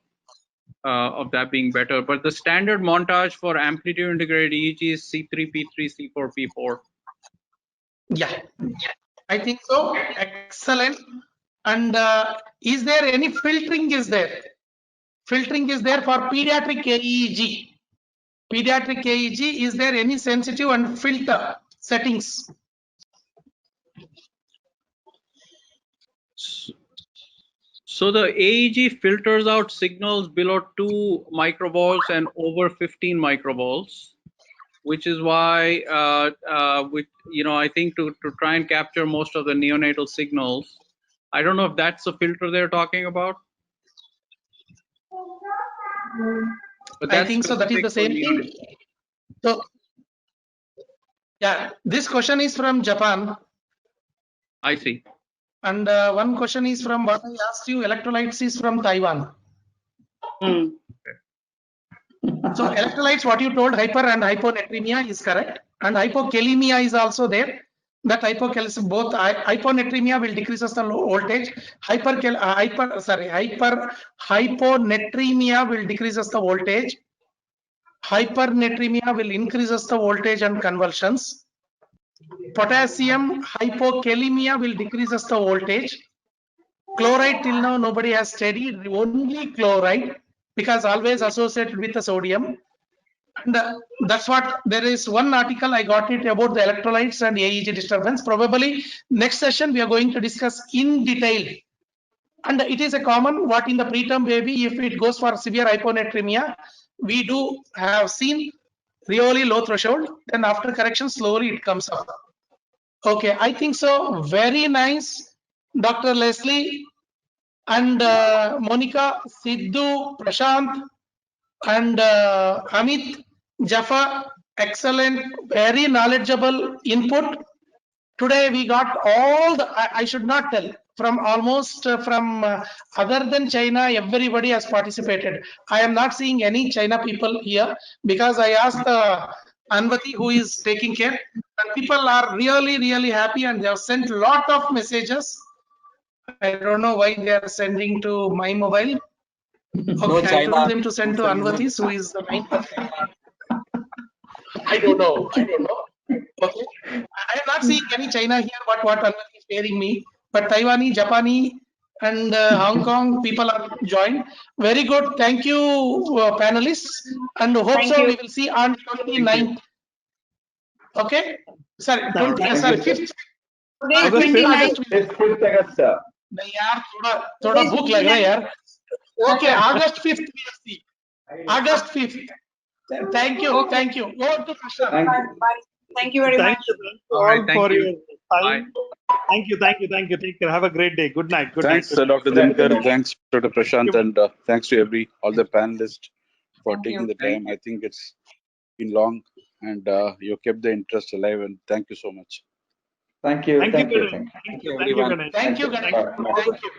S7: that being better. But the standard montage for amplitude integrated EEG is C3, P3, C4, P4.
S3: Yeah, I think so. Excellent. And is there any filtering is there? Filtering is there for pediatric AEG. Pediatric AEG, is there any sensitive and filter settings?
S7: So the AEG filters out signals below 2 microvolts and over 15 microvolts, which is why, I think to try and capture most of the neonatal signals. I don't know if that's the filter they're talking about. But
S3: I think so. That is the same thing. So, yeah, this question is from Japan.
S7: I see.
S3: And one question is from what I asked you, electrolytes is from Taiwan. So electrolytes, what you told, hyper and hyponatremia is correct. And hypokalemia is also there. That hypokalemia, both hyponatremia will decrease the voltage. Hyponatremia will decrease the voltage. Hypernatremia will increase the voltage and convulsions. Potassium hypokalemia will decrease the voltage. Chloride till now nobody has studied, only chloride, because always associated with the sodium. And that's what, there is one article I got it about the electrolytes and AEG disturbance. Probably next session we are going to discuss in detail. And it is a common what in the preterm baby, if it goes for severe hyponatremia, we do have seen really low threshold, then after correction slowly it comes up. Okay, I think so. Very nice, Dr. Leslie and Monica, Sidhu, Prashant, and Amit, Jaffa. Excellent, very knowledgeable input. Today we got all the, I should not tell, from almost from other than China, everybody has participated. I am not seeing any China people here because I asked Anvati who is taking care, and people are really happy and they have sent a lot of messages. I don't know why they are sending to my mobile. Okay, I told them to send to Anvati's, who is the main person. I don't know. Okay. I am not seeing any China here, what Anvati is sharing me. But Taiwanese, Japanese, and Hong Kong people are joined. Very good. Thank you, panelists. And hope so we will see on 29th. Okay? Sorry, 5th.
S4: Today is
S1: August
S4: 29th.
S5: 5th August, sir.
S3: नहीं यार थोड़ा भूख लग रहा है यार. Okay, August 5th we'll see. August 5th. Thank you.
S4: Okay.
S3: Thank you. Over to Prashant.
S5: Thank you.
S4: Bye. Thank you very
S1: Thank
S4: much.
S1: you, thank you
S7: All
S1: all
S7: right, thank
S1: for
S7: you.
S1: your time. Thank you. Take care. Have a great day. Good night. Good
S12: Thanks,
S1: night.
S12: Dr.
S5: Good night.
S12: Dinkar. Thanks, Dr. Prashant, and thanks to all the panelists for
S4: Thank
S12: taking
S4: you.
S12: the time. I think it's been long, and you kept the interest alive. And thank you so much.
S5: Thank you.
S1: Thank you,
S5: Thank you.
S1: Ganesh.
S5: Thank you.
S1: Thank you,
S10: everyone.
S1: Ganesh.
S3: Thank you,
S5: Thank
S3: Ganesh.
S5: you.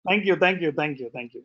S3: Thank you. Thank you.
S1: Thank you.